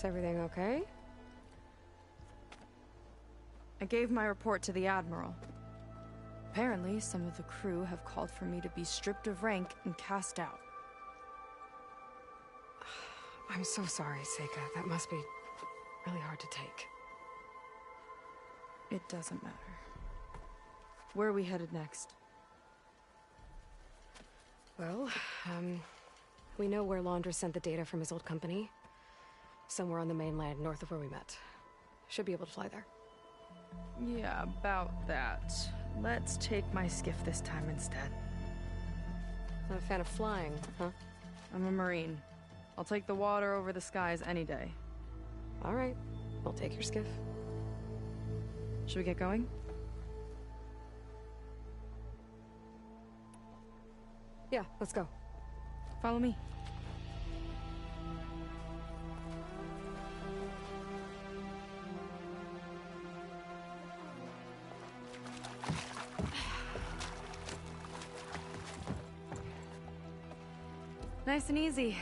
everything okay? I gave my report to the Admiral. Apparently, some of the crew have called for me to be stripped of rank and cast out. I'm so sorry, Seika. That must be really hard to take. It doesn't matter. Where are we headed next? Well, we know where Laundra sent the data from his old company. Somewhere on the mainland, north of where we met. Should be able to fly there. Yeah, about that. Let's take my skiff this time instead. Not a fan of flying, huh? I'm a Marine. I'll take the water over the skies any day. All right. I'll take your skiff. Should we get going? Yeah, let's go. Follow me. Nice and easy.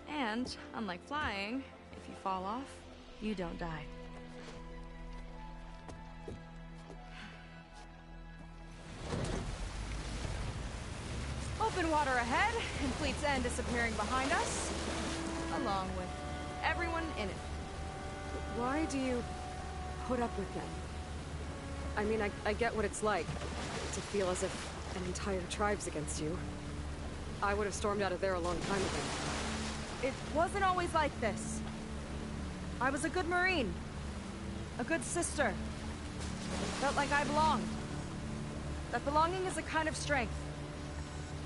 And, unlike flying, if you fall off, you don't die. Open water ahead, and Fleet's End disappearing behind us, along with everyone in it. Why do you put up with them? I mean, I get what it's like to feel as if an entire tribe's against you. I would have stormed out of there a long time ago. It wasn't always like this. I was a good Marine. A good sister. Felt like I belonged. That belonging is a kind of strength.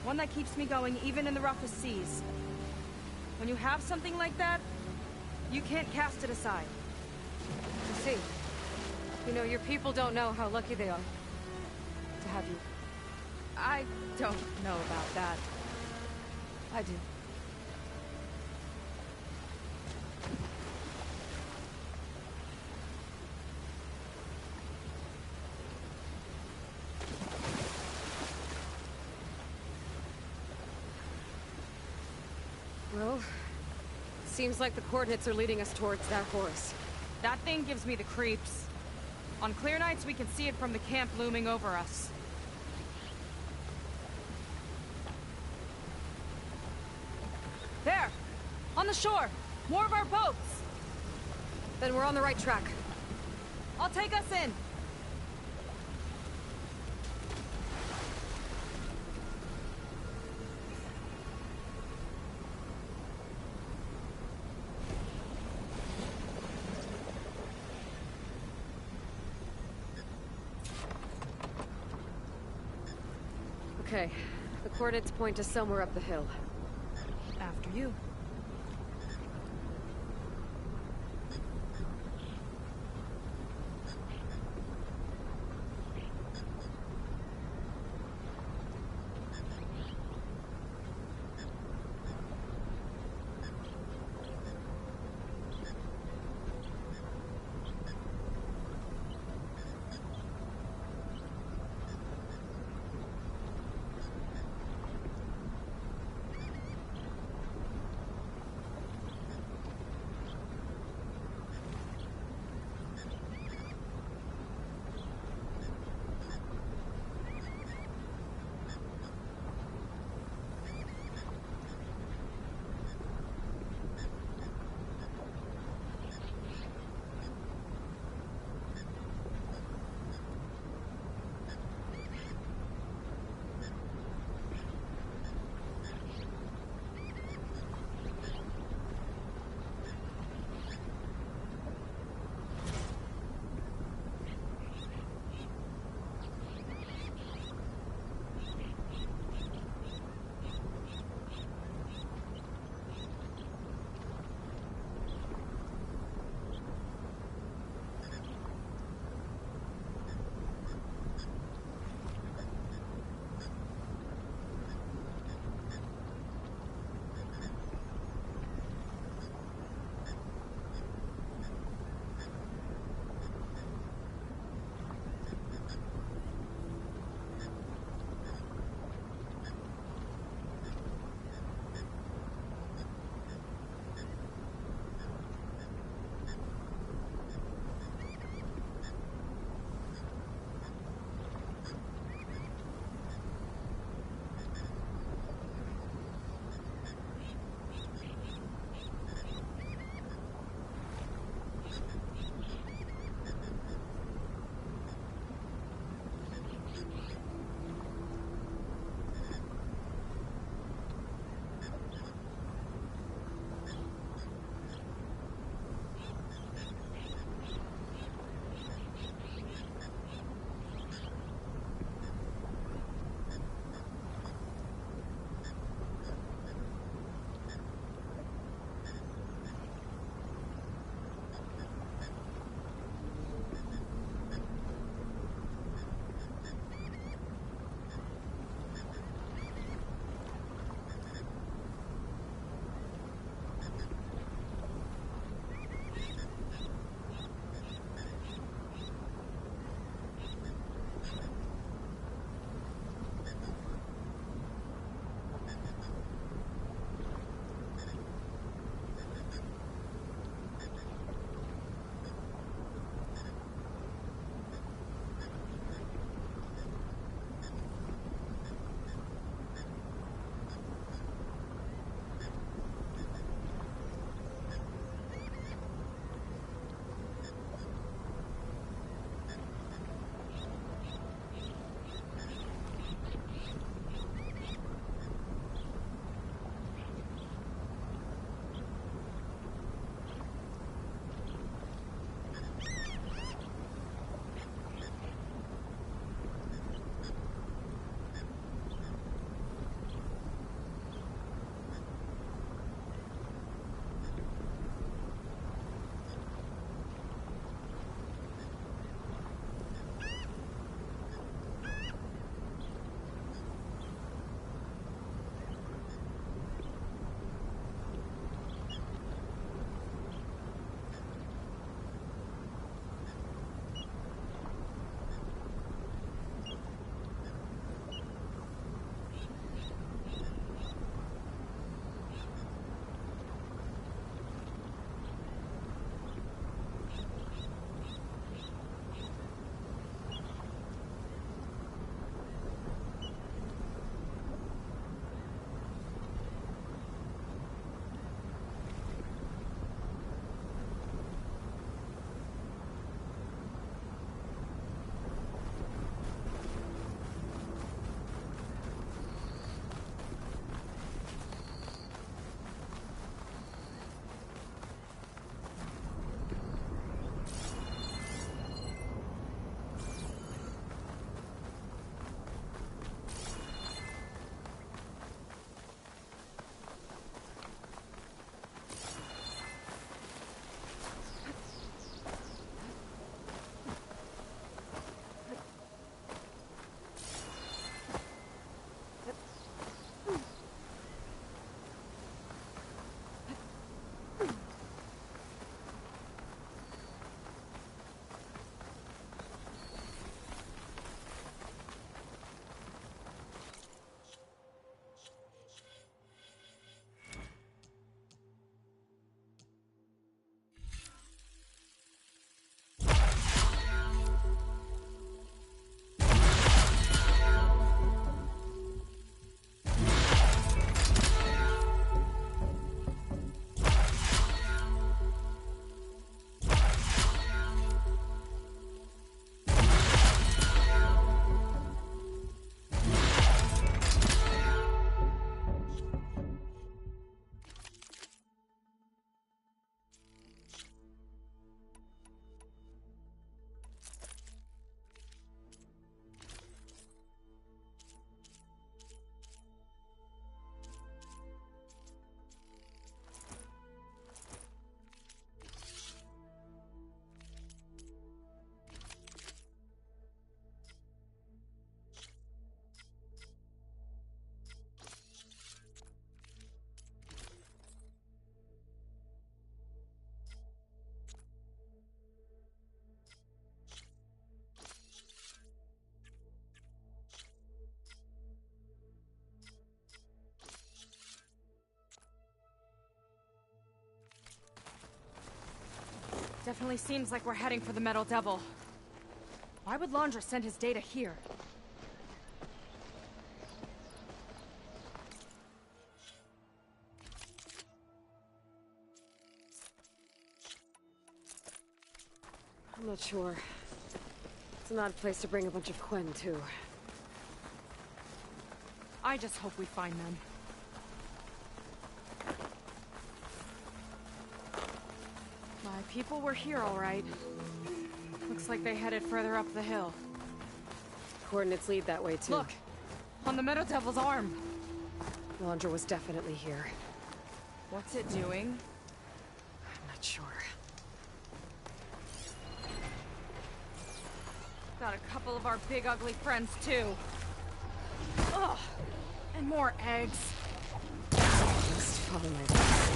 One that keeps me going even in the roughest seas. When you have something like that, you can't cast it aside. You see, you know, your people don't know how lucky they are to have you. I don't know about that. I do. Well, seems like the coordinates are leading us towards that horse. That thing gives me the creeps. On clear nights, we can see it from the camp looming over us. There! On the shore! More of our boats! Then we're on the right track. I'll take us in! Okay, the coordinates point to somewhere up the hill. After you. Definitely seems like we're heading for the Metal Devil. Why would Laundra send his data here? I'm not sure. It's an odd place to bring a bunch of Quen, too. I just hope we find them. My people were here, all right. Looks like they headed further up the hill. Coordinates lead that way, too. Look! On the Metal Devil's arm! Laundra was definitely here. What's it doing? I'm not sure. Got a couple of our big ugly friends, too. Ugh! And more eggs. Just follow my lead.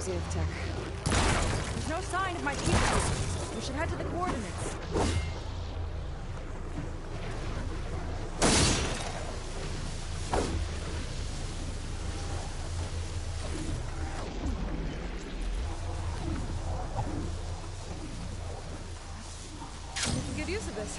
Zenith Tech. There's no sign of my people. We should head to the coordinates. We can get use of this.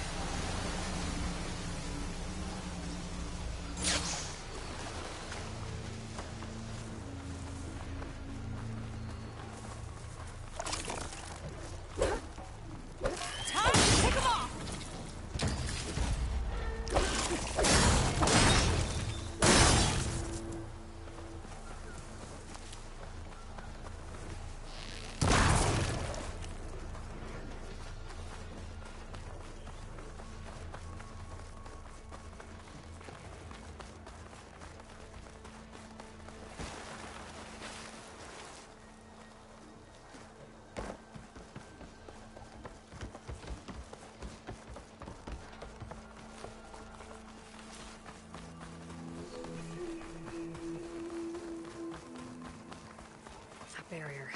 Barrier.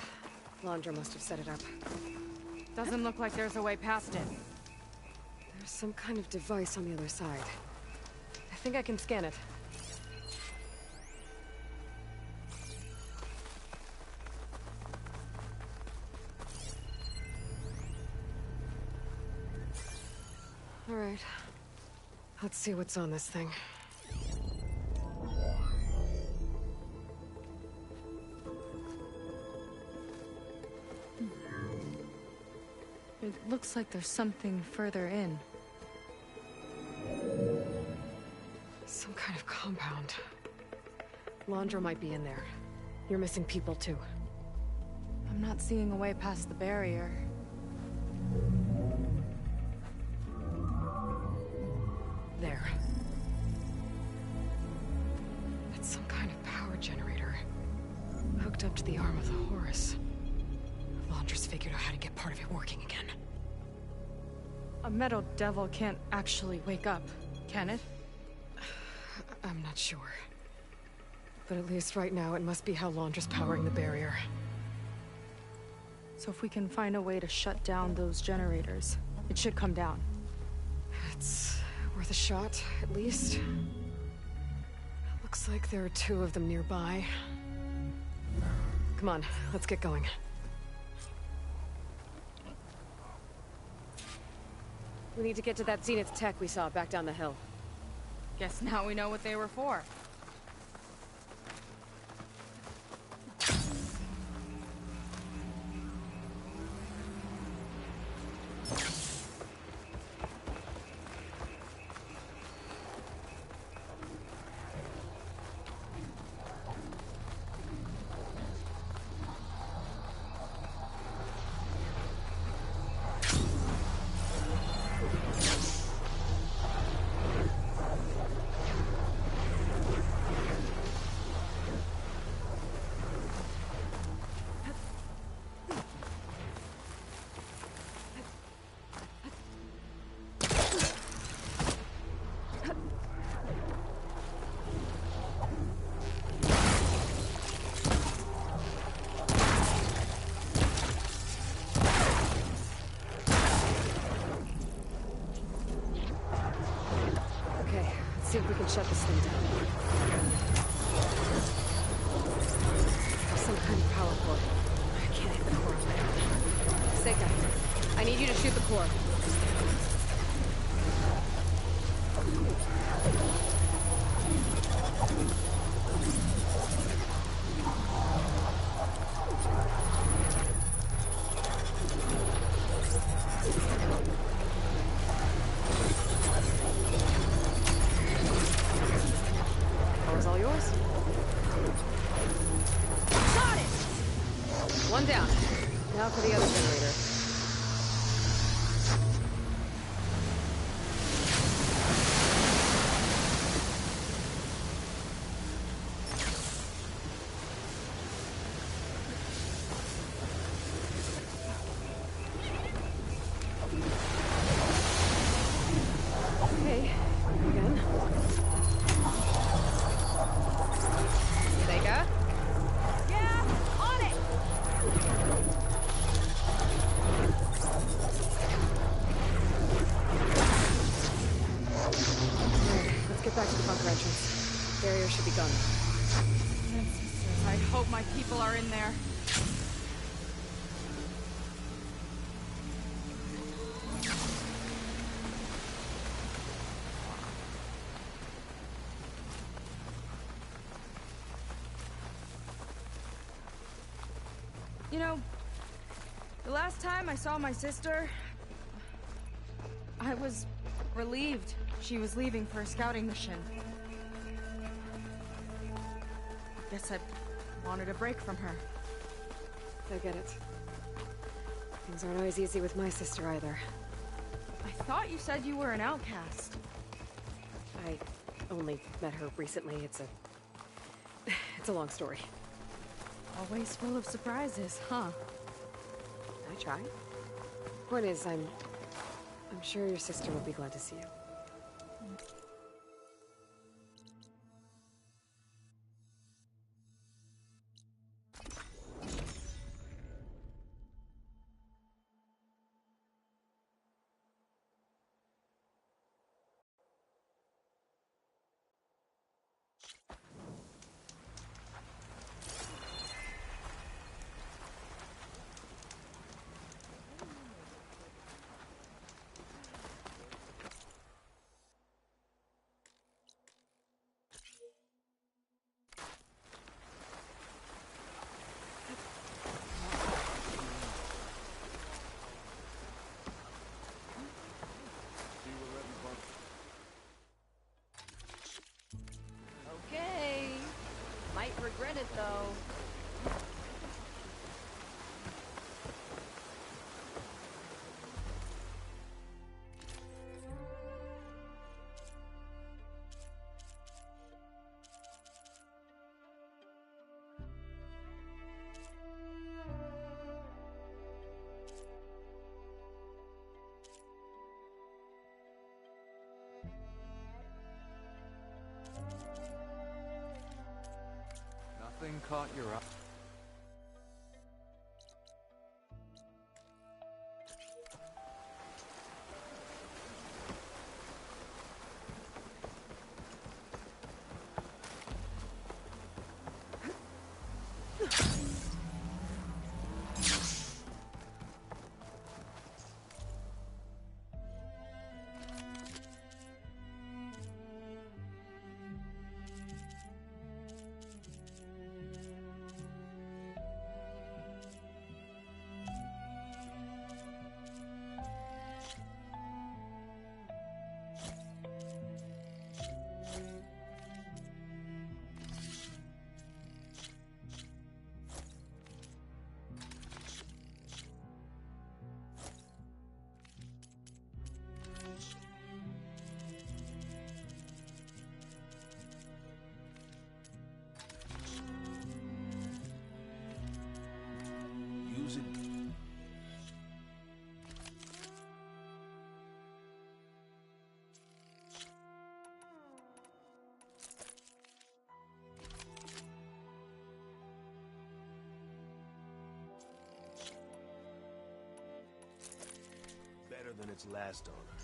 Laundra must have set it up. Doesn't look like there's a way past it. There's some kind of device on the other side. I think I can scan it. All right. Let's see what's on this thing. It looks like there's something further in. Some kind of compound. Laundra might be in there. You're missing people too. I'm not seeing a way past the barrier. There. That's some kind of power generator. Hooked up to the arm of the Horus. Laundra's figured out how to get part of it working again. A metal devil can't actually wake up, can it? I'm not sure. But at least right now, it must be how Laundra's powering the barrier. So if we can find a way to shut down those generators, it should come down. It's worth a shot, at least. Looks like there are two of them nearby. Come on, let's get going. We need to get to that Zenith Tech we saw back down the hill. Guess now we know what they were for. See if we can shut this thing down. There's some kind of power cord. I can't hit the core on my own. Seika, I need you to shoot the core. All yours. Got it! One down. Now for the other generator. Okay, again. Yeah, on it! back to the bunker entrance. Barrier should be gone. Ancestors, I hope my people are in there. You know, the last time I saw my sister, I was relieved she was leaving for a scouting mission. Guess I wanted a break from her. I get it. Things aren't always easy with my sister either. I thought you said you were an outcast. I only met her recently. It's a long story. Always full of surprises, huh? I try. Point is, I'm sure your sister will be glad to see you. Okay. Might regret it, though. Nothing caught your eye. Use it. Better than its last owner.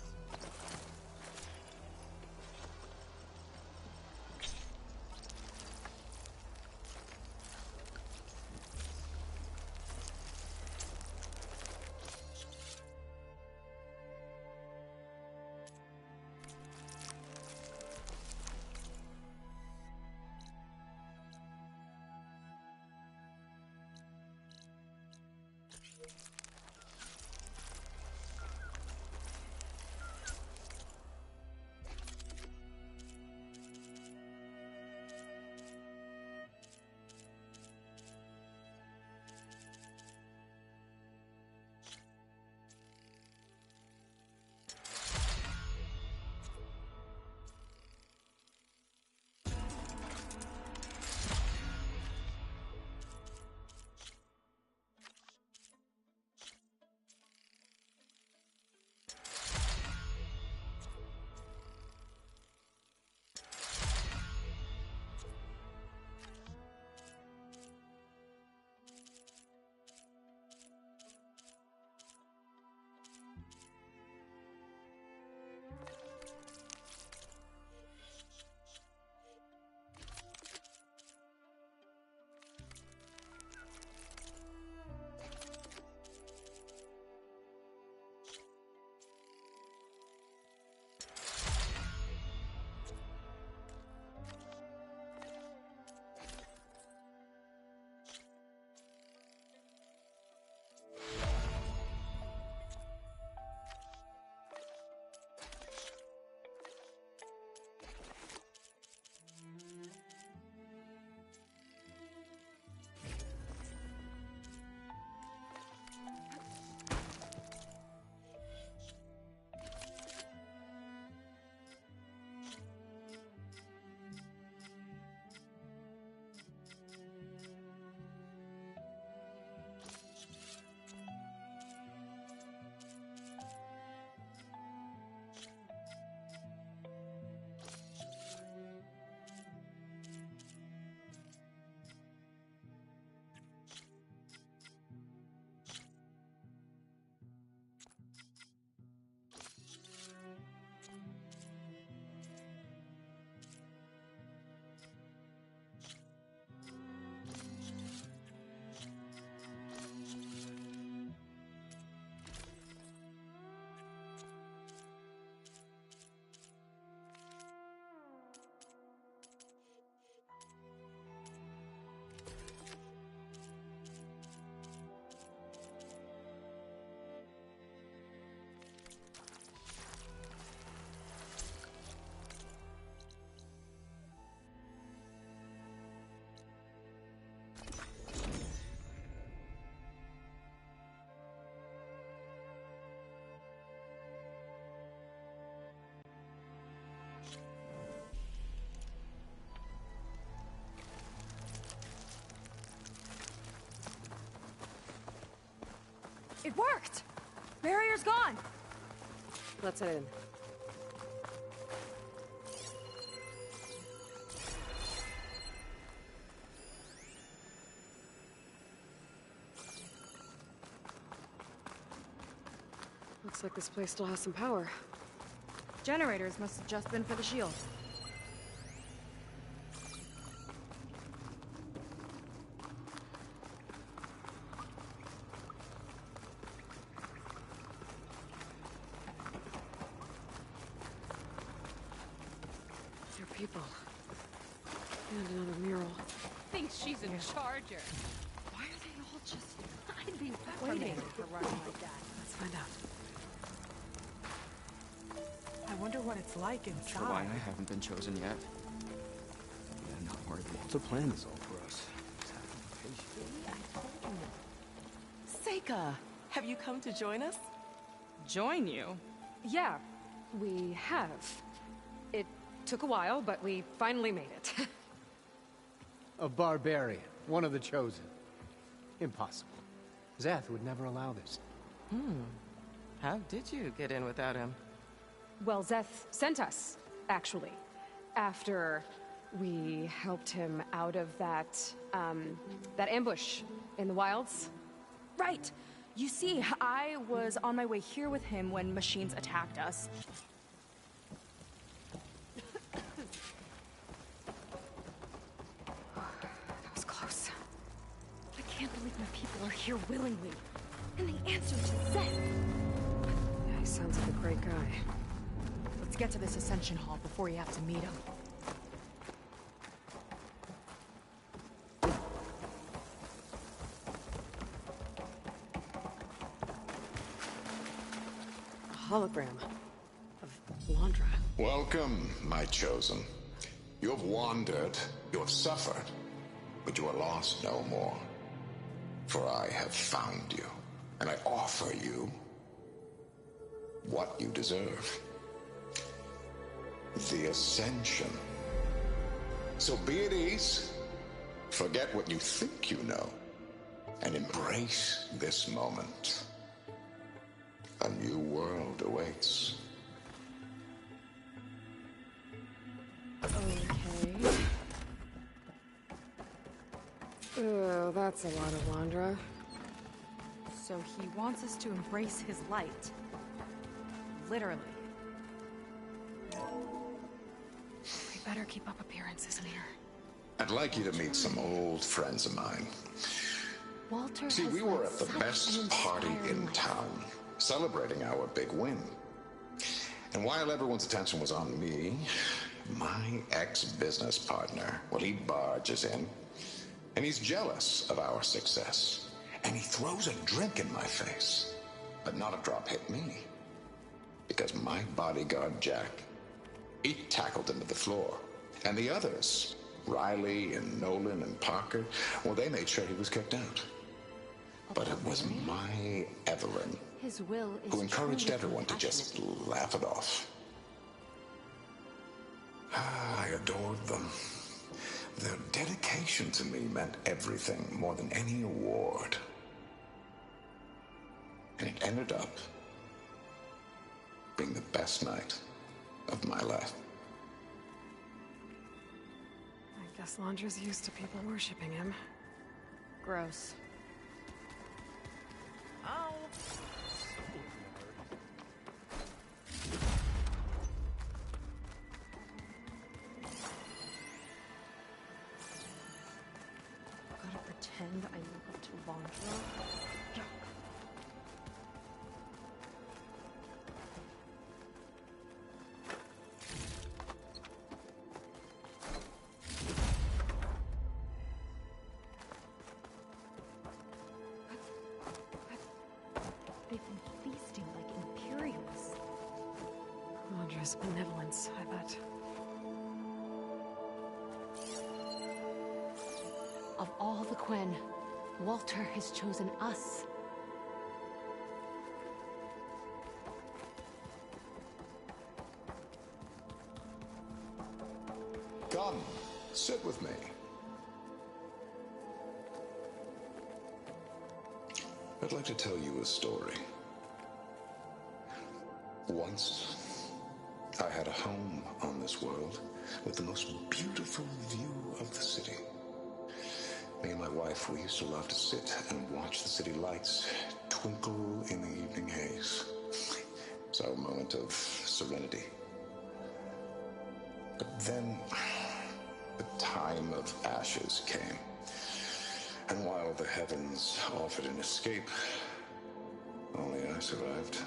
It worked! Barrier's gone! Let's head in. Looks like this place still has some power. Generators must have just been for the shield. They're people. And another mural. Thinks she's in charger. Why are they all just I'd be waiting? waiting for running like that. Let's find out. I wonder what it's like Sure why inside. I haven't been chosen yet. I'm not worthy. The plan is all for us. Just have to be patient. Seika, have you come to join us? Join you? Yeah, we have. It took a while, but we finally made it. A barbarian, one of the chosen. Impossible. Zeth would never allow this. How did you get in without him? Well, Zeth sent us, actually. After we helped him out of that ambush in the wilds. Right! You see, I was on my way here with him when machines attacked us. That was close. I can't believe my people are here willingly. And they answered to Zeth! Yeah, he sounds like a great guy. Let's get to this Ascension Hall before you have to meet him. A hologram of Landra. Welcome, my chosen. You have wandered, you have suffered, but you are lost no more. For I have found you, and I offer you what you deserve. The Ascension. So be at ease, forget what you think you know, and embrace this moment. A new world awaits. Okay. Oh, that's a lot of Landra. So he wants us to embrace his light. Literally. We better keep up appearances in here. I'd like you to meet some old friends of mine. Walter See, has we were led at the such best an party inspiring in life. town, celebrating our big win. And while everyone's attention was on me, my ex-business partner, well, he barges in, and he's jealous of our success. And he throws a drink in my face, but not a drop hit me. Because my bodyguard, Jack, he tackled him to the floor. And the others, Riley and Nolan and Parker, well, they made sure he was kicked out. But it was my Evelyn His will is who encouraged truly everyone to just compassionate. laugh it off. I adored them. Their dedication to me meant everything, more than any award. And it ended up being the best night of my life. I guess Landra's used to people worshipping him. Gross. Ow! Gotta pretend I look up to Landra. They've been feasting like Imperials. Landra's benevolence, I bet. Of all the Quen, Walter has chosen us. Come, sit with me. I'd like to tell you a story. Once, I had a home on this world with the most beautiful view of the city. Me and my wife, we used to love to sit and watch the city lights twinkle in the evening haze. It's our moment of serenity. But then, the time of ashes came. And while the heavens offered an escape, only I survived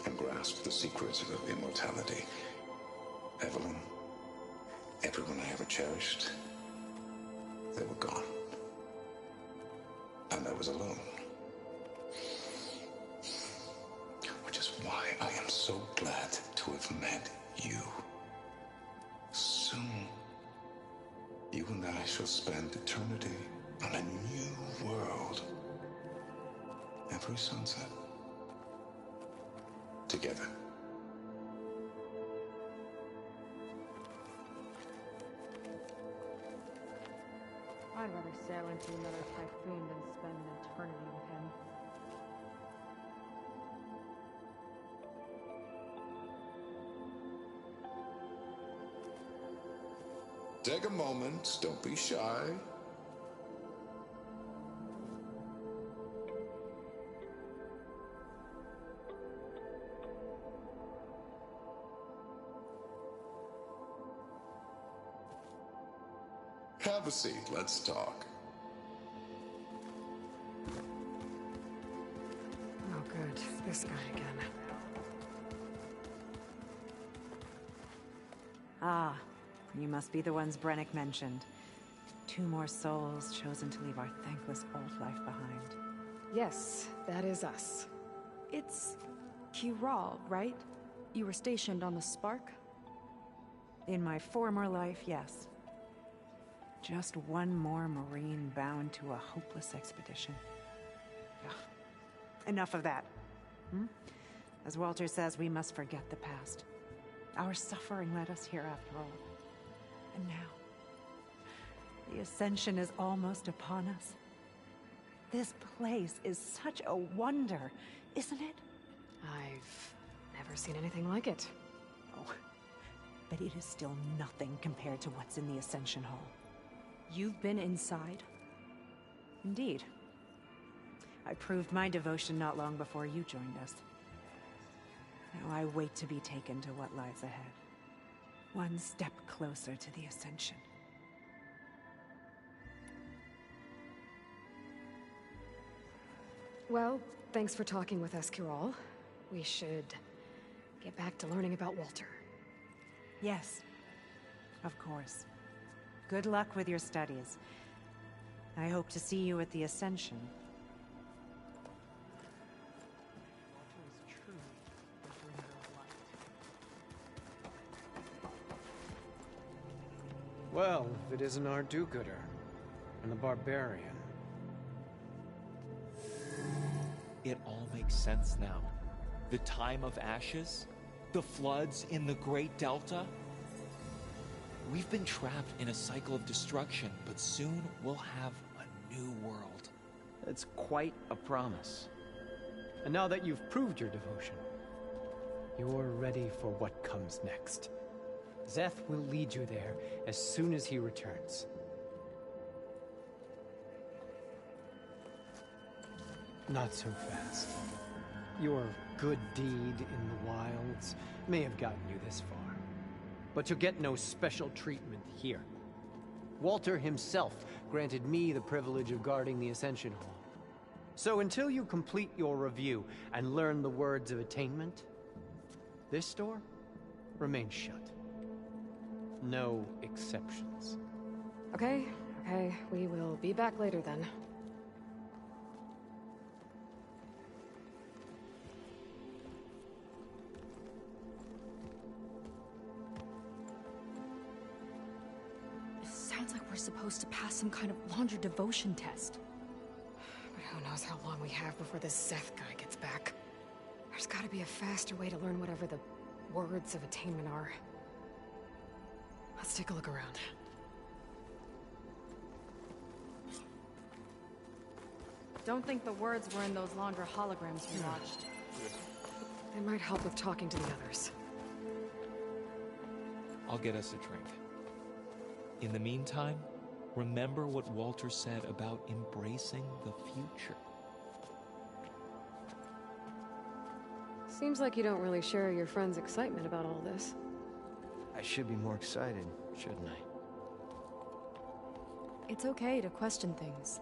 and grasped the secrets of immortality. Evelyn, everyone I ever cherished, they were gone. And I was alone. Which is why I am so glad to have met you. Soon, you and I shall spend eternity on a new world. Every sunset. Together. I'd rather sail into another typhoon than spend an eternity with him. Take a moment, don't be shy. Have a seat, let's talk. Oh, good. This guy again. Ah, you must be the ones Brennick mentioned. 2 more souls chosen to leave our thankless old life behind. Yes, that is us. It's Kiral, right? You were stationed on the Spark? In my former life, yes. Just one more Marine bound to a hopeless expedition. Ugh. Enough of that. As Walter says, we must forget the past. Our suffering led us here after all. And now, the Ascension is almost upon us. This place is such a wonder, isn't it? I've never seen anything like it. Oh, but it is still nothing compared to what's in the Ascension Hall. You've been inside? Indeed. I proved my devotion not long before you joined us. Now I wait to be taken to what lies ahead. One step closer to the Ascension. Well, thanks for talking with us, Kiral. We should get back to learning about Walter. Yes, of course. Good luck with your studies. I hope to see you at the Ascension. Well, if it isn't our do-gooder and the barbarian. It all makes sense now. The time of ashes, the floods in the Great Delta. We've been trapped in a cycle of destruction, but soon we'll have a new world. It's quite a promise. And now that you've proved your devotion, you're ready for what comes next. Szeth will lead you there as soon as he returns. Not so fast. Your good deed in the wilds may have gotten you this far. But you'll get no special treatment here. Walter himself granted me the privilege of guarding the Ascension Hall. So until you complete your review and learn the words of attainment, this door remains shut. No exceptions. Okay, we will be back later then. Sounds like we're supposed to pass some kind of laundry devotion test. But who knows how long we have before this Szeth guy gets back. There's gotta be a faster way to learn whatever the words of attainment are. Let's take a look around. Don't think the words were in those Laundra holograms we watched. They might help with talking to the others. I'll get us a drink. In the meantime, remember what Walter said about embracing the future. Seems like you don't really share your friend's excitement about all this. I should be more excited, shouldn't I? It's okay to question things.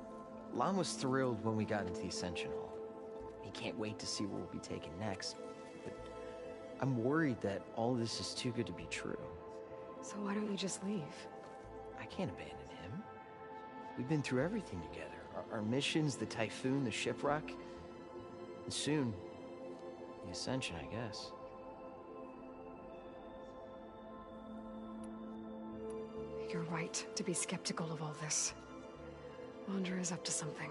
Lon was thrilled when we got into the Ascension Hall. He can't wait to see where we'll be taken next. But I'm worried that all this is too good to be true. So why don't you just leave? I can't abandon him. We've been through everything together. Our missions, the Typhoon, the shipwreck. And soon, the Ascension, I guess. You're right to be skeptical of all this. Laundra is up to something.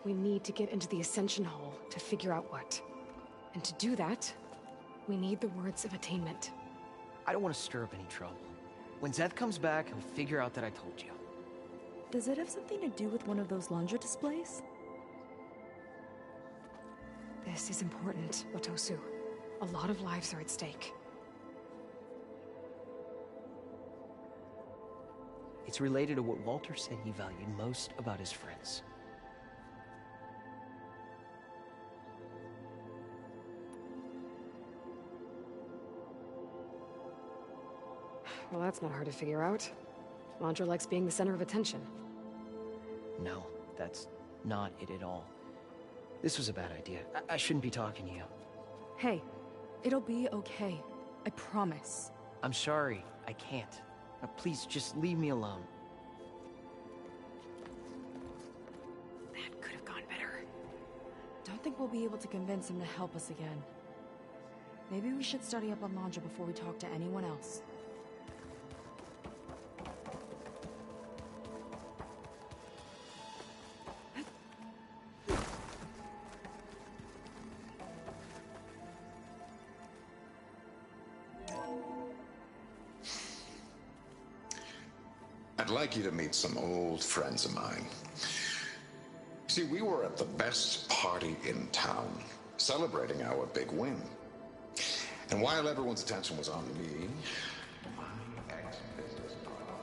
We need to get into the Ascension Hall to figure out what. And to do that, we need the words of attainment. I don't want to stir up any trouble. When Zeth comes back, he'll figure out that I told you. Does it have something to do with one of those Laundra displays? This is important, Otosu. A lot of lives are at stake. It's related to what Walter said he valued most about his friends. Well, that's not hard to figure out. Laundra likes being the center of attention. No, that's not it at all. This was a bad idea. I shouldn't be talking to you. Hey, it'll be okay. I promise. I'm sorry, I can't. Now, please, just leave me alone. That could have gone better. Don't think we'll be able to convince him to help us again. Maybe we should study up on Laundra before we talk to anyone else. I'd like you to meet some old friends of mine. See, we were at the best party in town, celebrating our big win. And while everyone's attention was on me, my ex-business partner...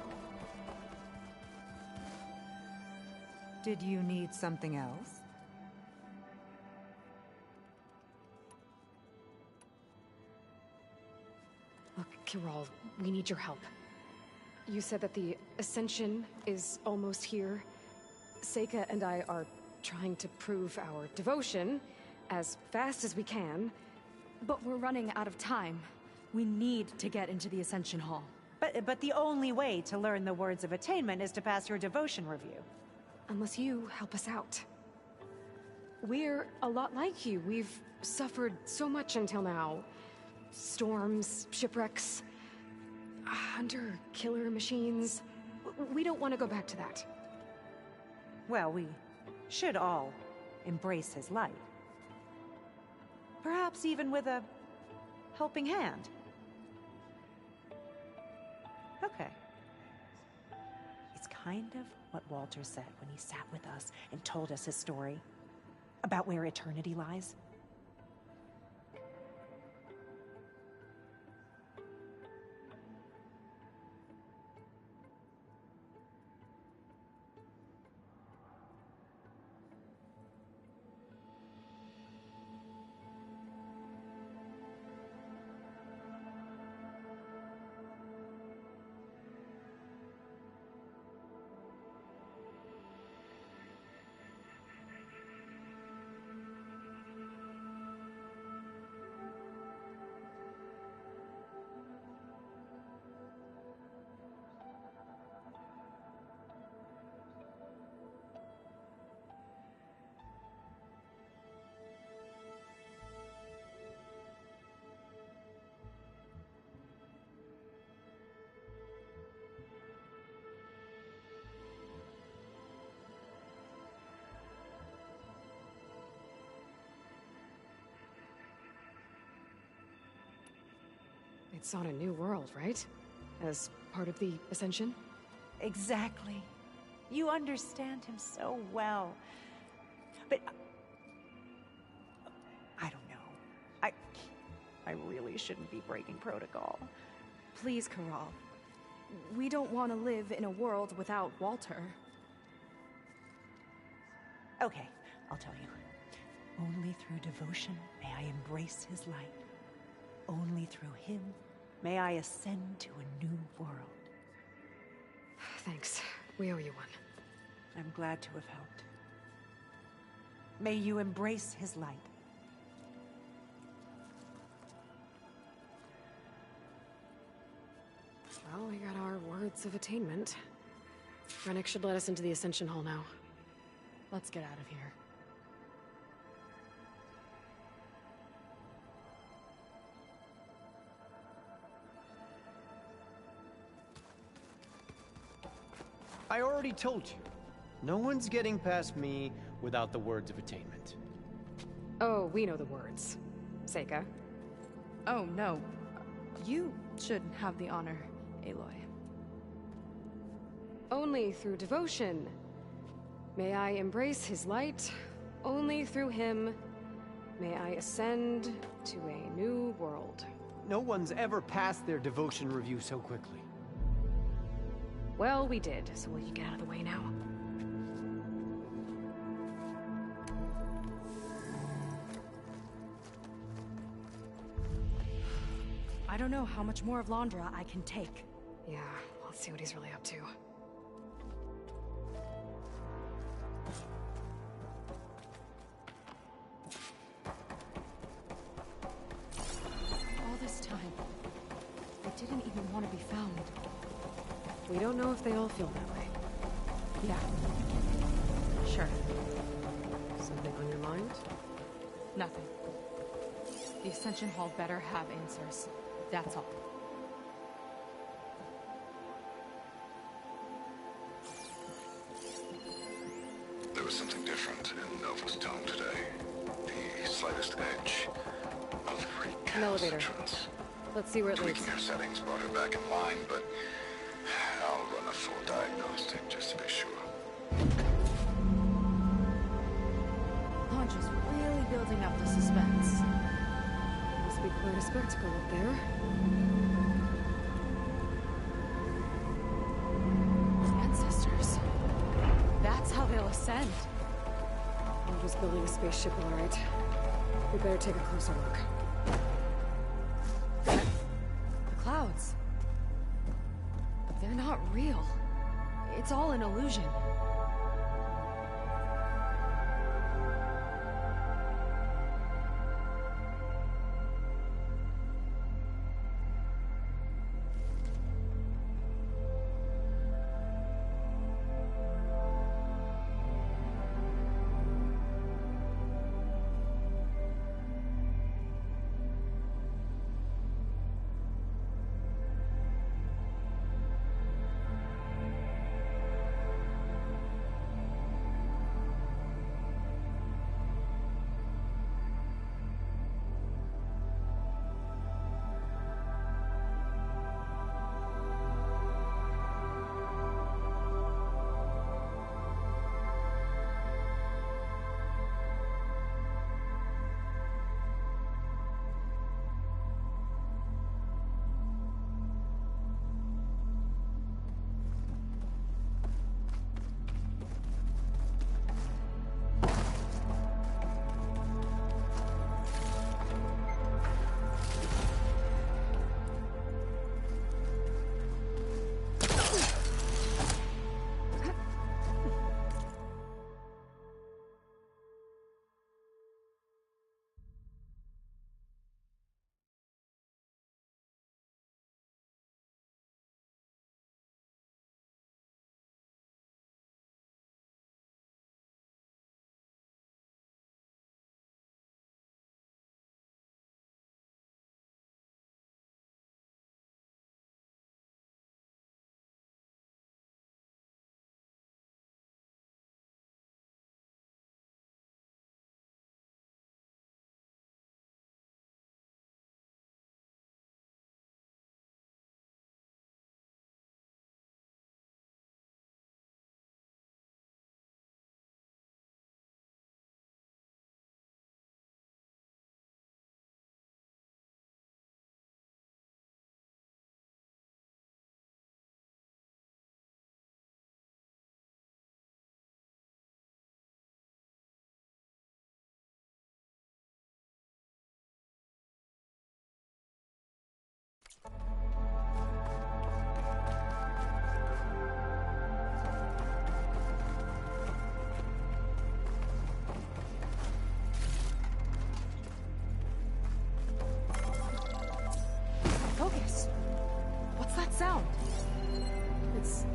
Did you need something else? Look, Kiral, we need your help. You said that the Ascension is almost here. Seika and I are trying to prove our devotion as fast as we can. But we're running out of time. We need to get into the Ascension Hall. But the only way to learn the words of attainment is to pass your devotion review. Unless you help us out. We're a lot like you. We've suffered so much until now. Storms, shipwrecks, hunter-killer machines. We don't want to go back to that. Well, we should all embrace his light. Perhaps even with a helping hand. Okay. It's kind of what Walter said when he sat with us and told us his story about where eternity lies. It's on a new world, right? As part of the Ascension? Exactly. You understand him so well. But I don't know. I really shouldn't be breaking protocol. Please, Corral. We don't want to live in a world without Walter. Okay, I'll tell you. Only through devotion may I embrace his light. Only through him may I ascend to a new world. Thanks. We owe you one. I'm glad to have helped. May you embrace his light. Well, we got our words of attainment. Rennick should let us into the Ascension Hall now. Let's get out of here. I already told you. No one's getting past me without the words of attainment. Oh, we know the words. Seika. Oh, no. You should have the honor, Aloy. Only through devotion may I embrace his light. Only through him may I ascend to a new world. No one's ever passed their devotion review so quickly. Well, we did, so will you get out of the way now? I don't know how much more of Londra I can take. Yeah, let's see what he's really up to. All this time, I didn't even want to be found. We don't know if they all feel that way. Yeah. Sure. Something on your mind? Nothing. The Ascension Hall better have answers. That's all. There was something different in Nova's tone today. The slightest edge of An elevator. recalcitrance. Let's see where it leads. Tweaking her settings brought her back in line, but I'll run a full diagnostic just to be sure. Londra's really building up the suspense. Must be quite a spectacle up there. Ancestors. That's how they'll ascend. I'm just building a spaceship, all right. We better take a closer look. The clouds. They're not real. It's all an illusion.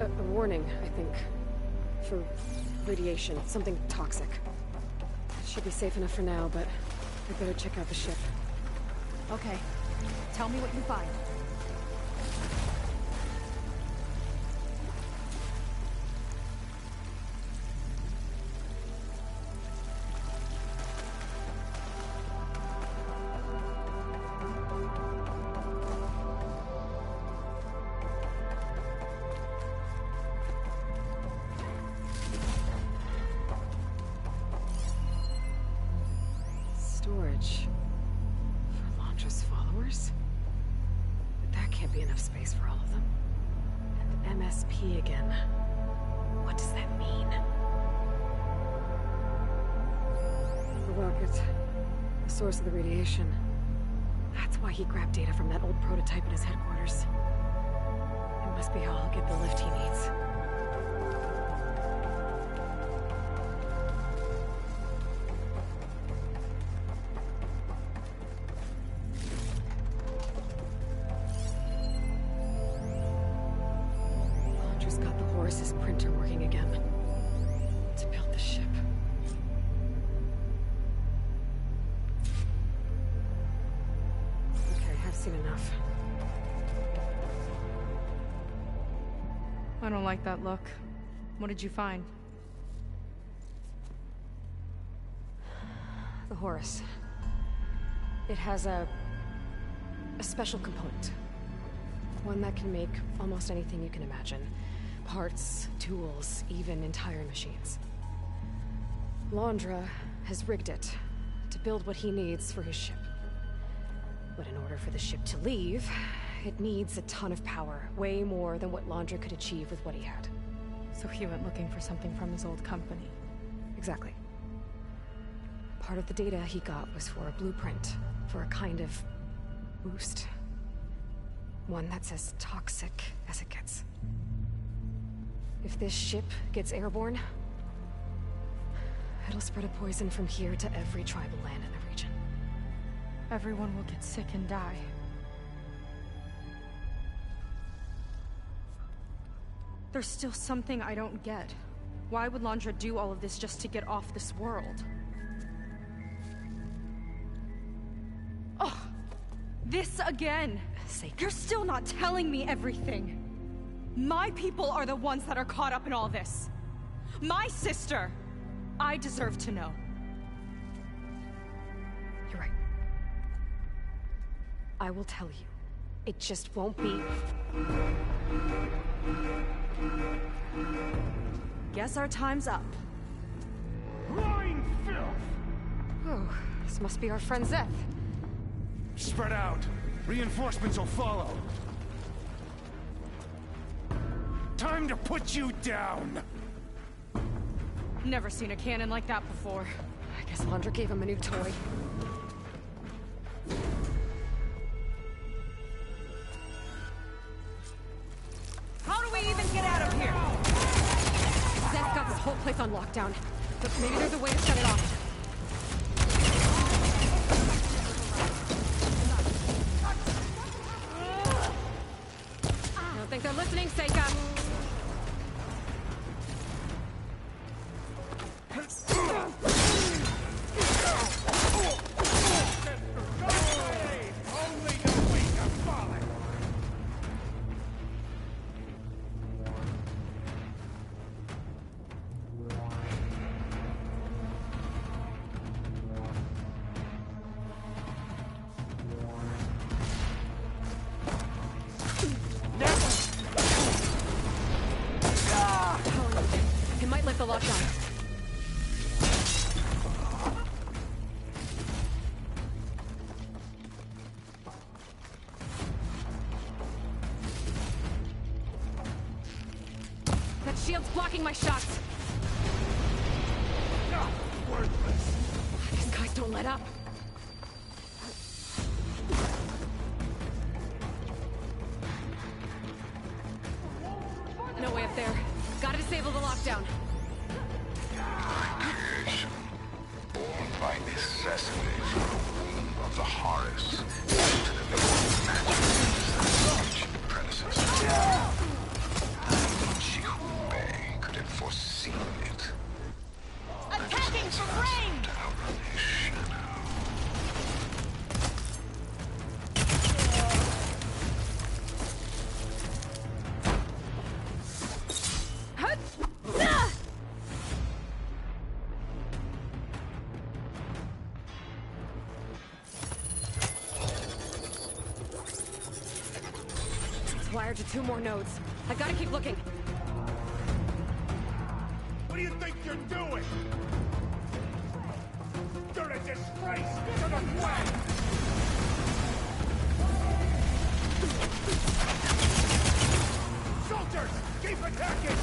A warning, I think. For radiation, something toxic. It should be safe enough for now, but I better check out the ship. Okay. Tell me what you find. Storage. For Londra's followers? But that can't be enough space for all of them. And MSP again. What does that mean? The rocket. The source of the radiation. That's why he grabbed data from that old prototype at his headquarters. It must be how I'll get the lift he needs. Londra's got the Horus's printer working again. To build the ship. Okay, I've seen enough. I don't like that look. What did you find? The Horus. It has a special component. One that can make almost anything you can imagine. Parts, tools, even entire machines. Londra has rigged it to build what he needs for his ship. But in order for the ship to leave, it needs a ton of power, way more than what Londra could achieve with what he had. So he went looking for something from his old company. Exactly. Part of the data he got was for a blueprint, for a kind of boost. One that's as toxic as it gets. If this ship gets airborne, it'll spread a poison from here to every tribal land in the region. Everyone will get sick and die. There's still something I don't get. Why would Londra do all of this just to get off this world? Oh! This again! You're still not telling me everything! My people are the ones that are caught up in all this! My sister! I deserve to know. You're right. I will tell you. It just won't be... Guess our time's up. Lying filth! Oh, this must be our friend Zeth. Spread out. Reinforcements will follow. Time to put you down! Never seen a cannon like that before. I guess Londra gave him a new toy. How do we even get out of here? Zeth got this whole place on lockdown. But maybe there's a way to shut it off. I don't think they're listening, Seika. It might lift the lockdown. That shield's blocking my shots. Worthless. These guys don't let up. No way up there. Gotta disable the lockdown. Creation, born by necessity from the womb of the Horus, to the magic of ancient predecessors. I need Wired to 2 more nodes. I gotta keep looking. What do you think you're doing? You're a disgrace to the Gwen! Soldiers, keep attacking!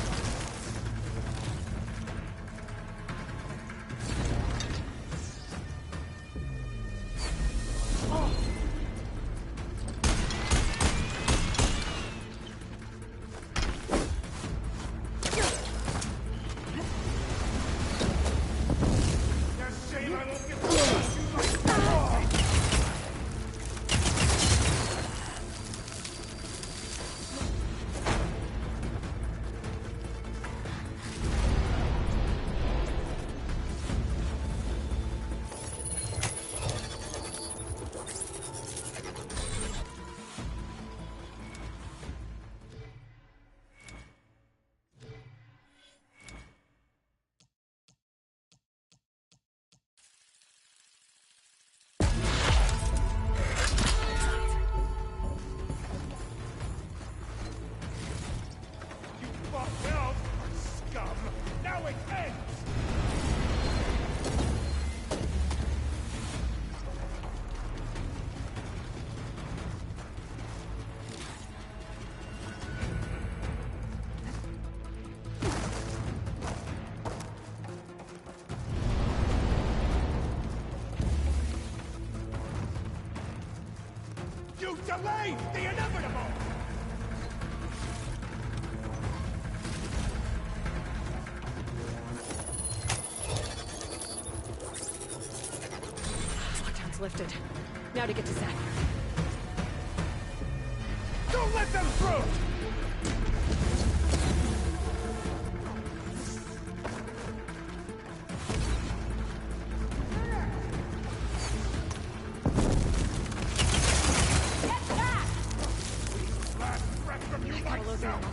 You delayed the inevitable! Lockdown's lifted. Now to get to Zach. Don't let them through!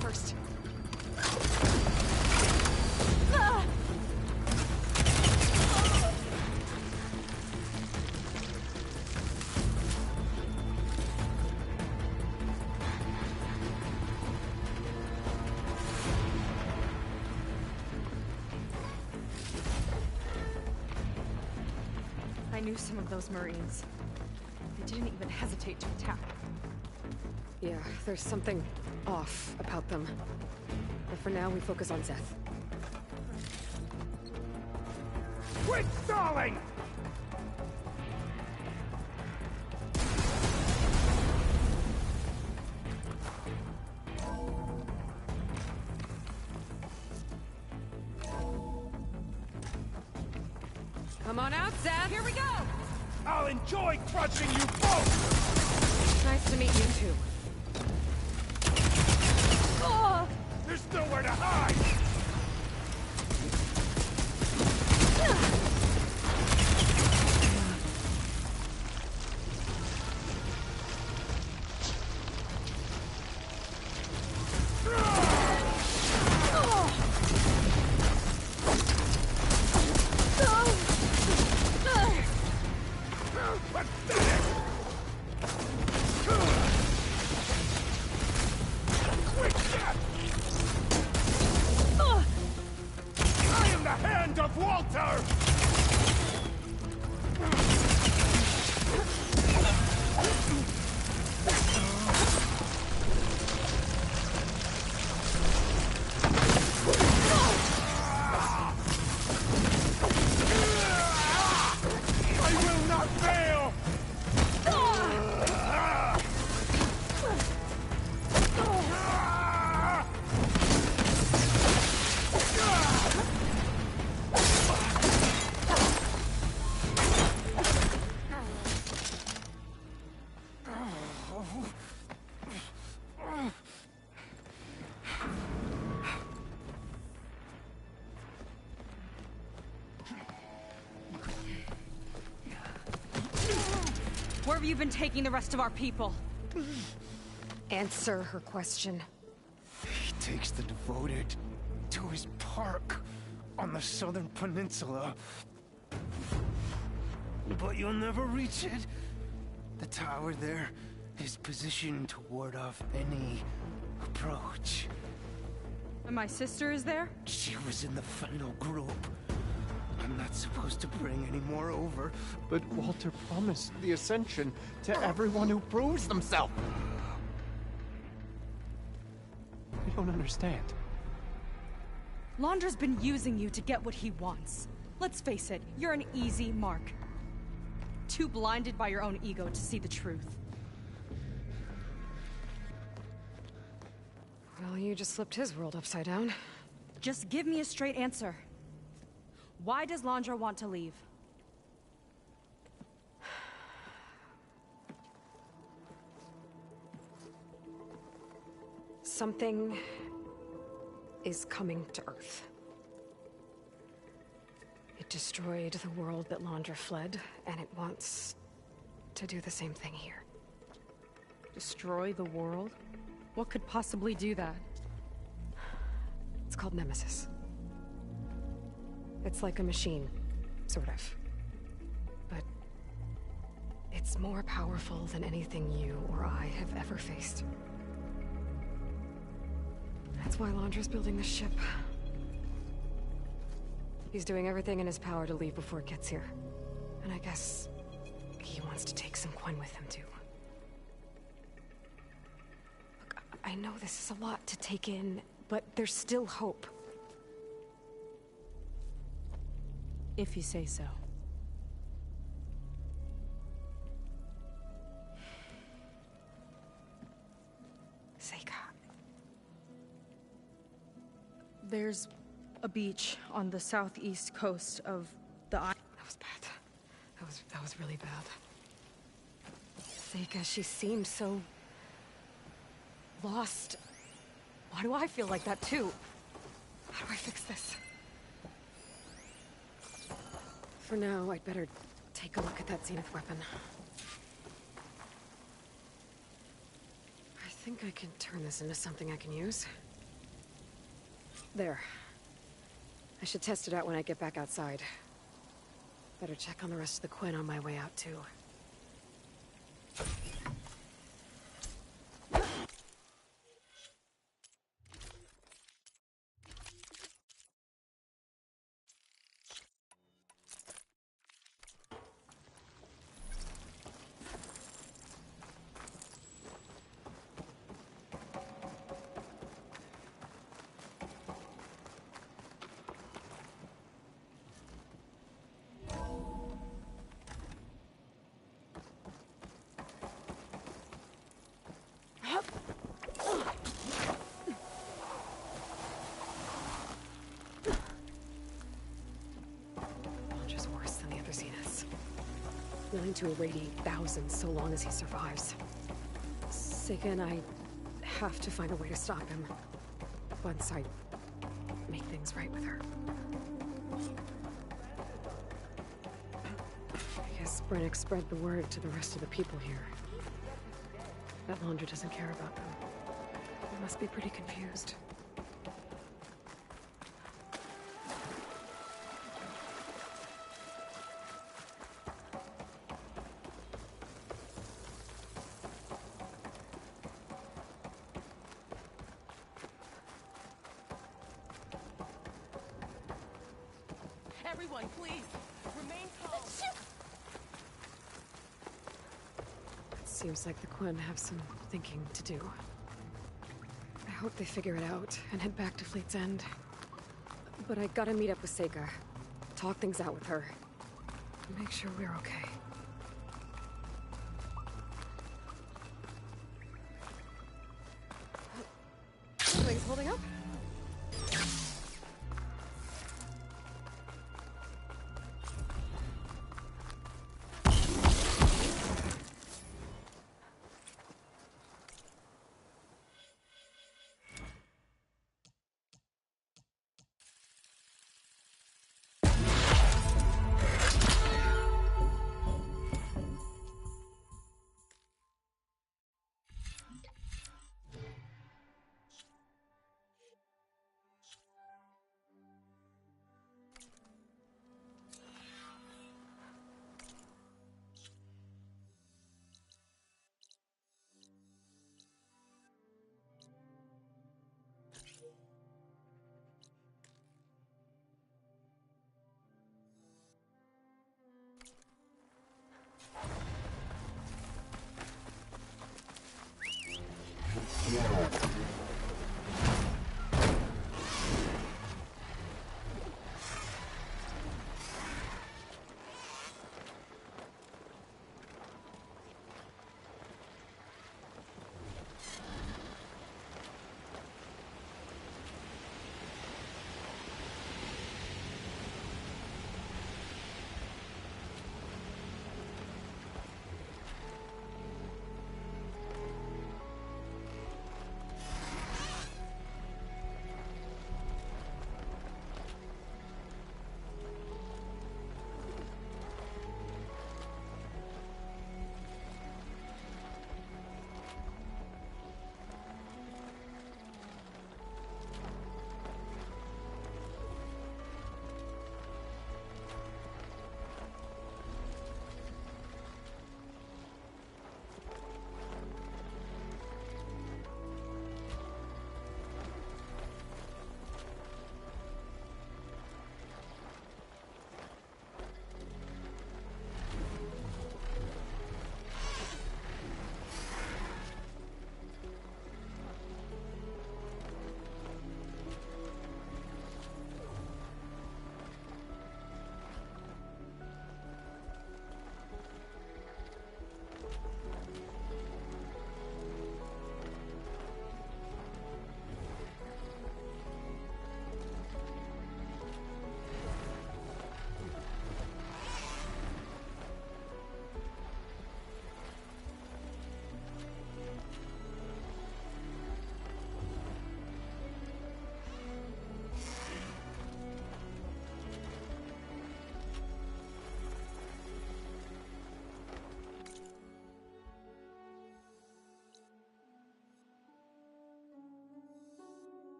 First. I knew some of those Marines. They didn't even hesitate to attack. Yeah, there's something off about them. But for now, we focus on Zeth. Quit stalling! Come on out, Zeth! Here we go! I'll enjoy crushing you both! Nice to meet you, too. There's nowhere to hide! Where have you been taking the rest of our people? Answer her question. He takes the devoted to his park on the southern peninsula. But you'll never reach it. The tower there his position to ward off any approach. And my sister is there? She was in the final group. I'm not supposed to bring any more over. But Walter promised the Ascension to everyone who proves themselves. I don't understand. Londra's been using you to get what he wants. Let's face it, you're an easy mark. Too blinded by your own ego to see the truth. Well, you just flipped his world upside down. Just give me a straight answer. Why does Londra want to leave? Something is coming to Earth. It destroyed the world that Londra fled, and it wants to do the same thing here. Destroy the world? What could possibly do that? It's called Nemesis. It's like a machine, sort of. But it's more powerful than anything you or I have ever faced. That's why Londra's building this ship. He's doing everything in his power to leave before it gets here. And I guess he wants to take some Quen with him, too. Look, I know this is a lot to take in, but there's still hope. If you say so. Seika. There's a beach on the southeast coast of the island. That was bad. That was really bad. Seika, she seemed so lost. Why do I feel like that too? How do I fix this? For now, I'd better take a look at that Zenith weapon. I think I can turn this into something I can use. There. I should test it out when I get back outside. Better check on the rest of the Quen on my way out, too. Willing to irradiate thousands so long as he survives. Seika and I have to find a way to stop him. Once I make things right with her. I guess Brennick spread the word to the rest of the people here. That Londra doesn't care about them. They must be pretty confused. Everyone, please, remain calm. It seems like the Quen have some thinking to do. I hope they figure it out and head back to Fleet's End. But I gotta meet up with Seika. Talk things out with her. Make sure we're okay. Things holding up?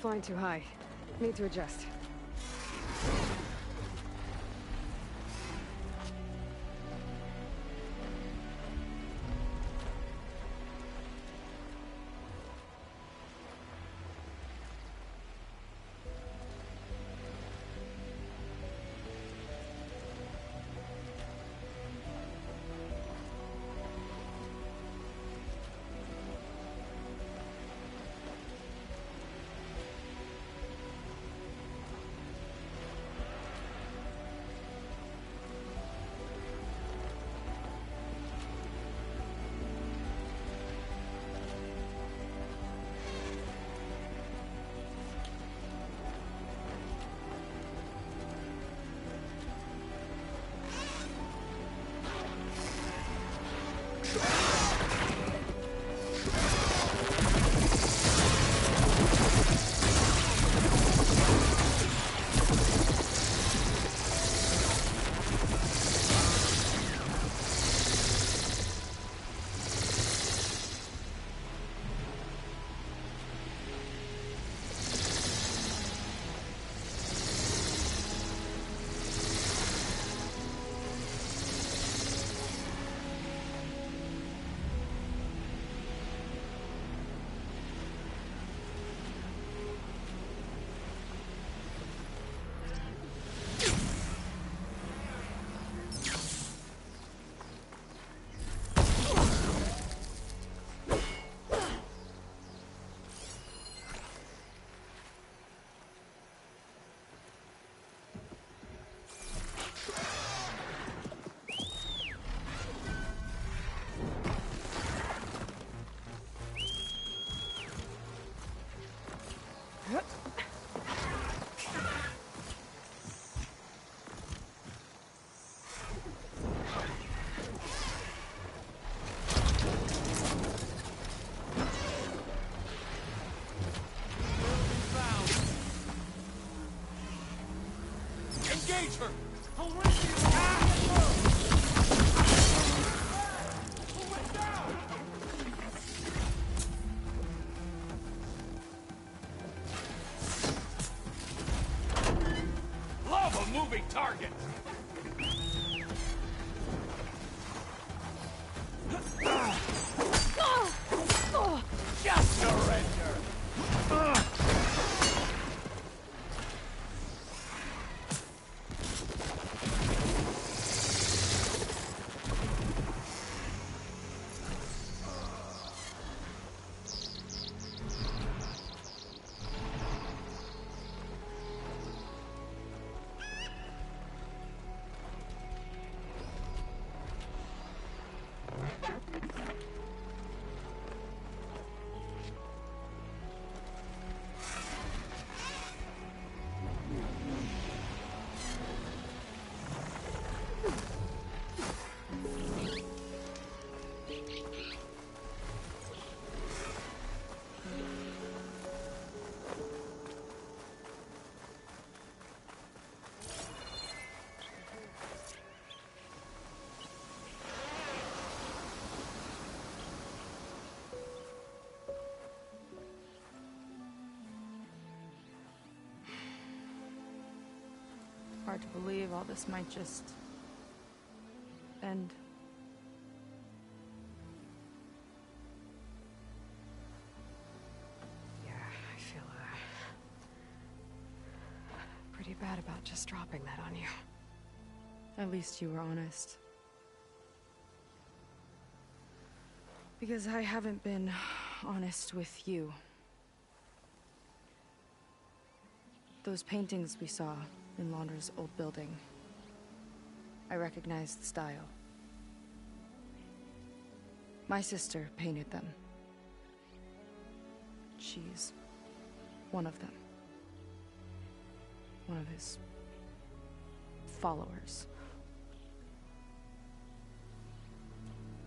Flying too high. Need to adjust. Engage her! Love a moving target! Just surrender! hard to believe all this might just end. Yeah, I feel pretty bad about just dropping that on you. At least you were honest. Because I haven't been honest with you. Those paintings we saw in Laundra's old building, I recognized the style. My sister painted them. She's one of them. One of his followers.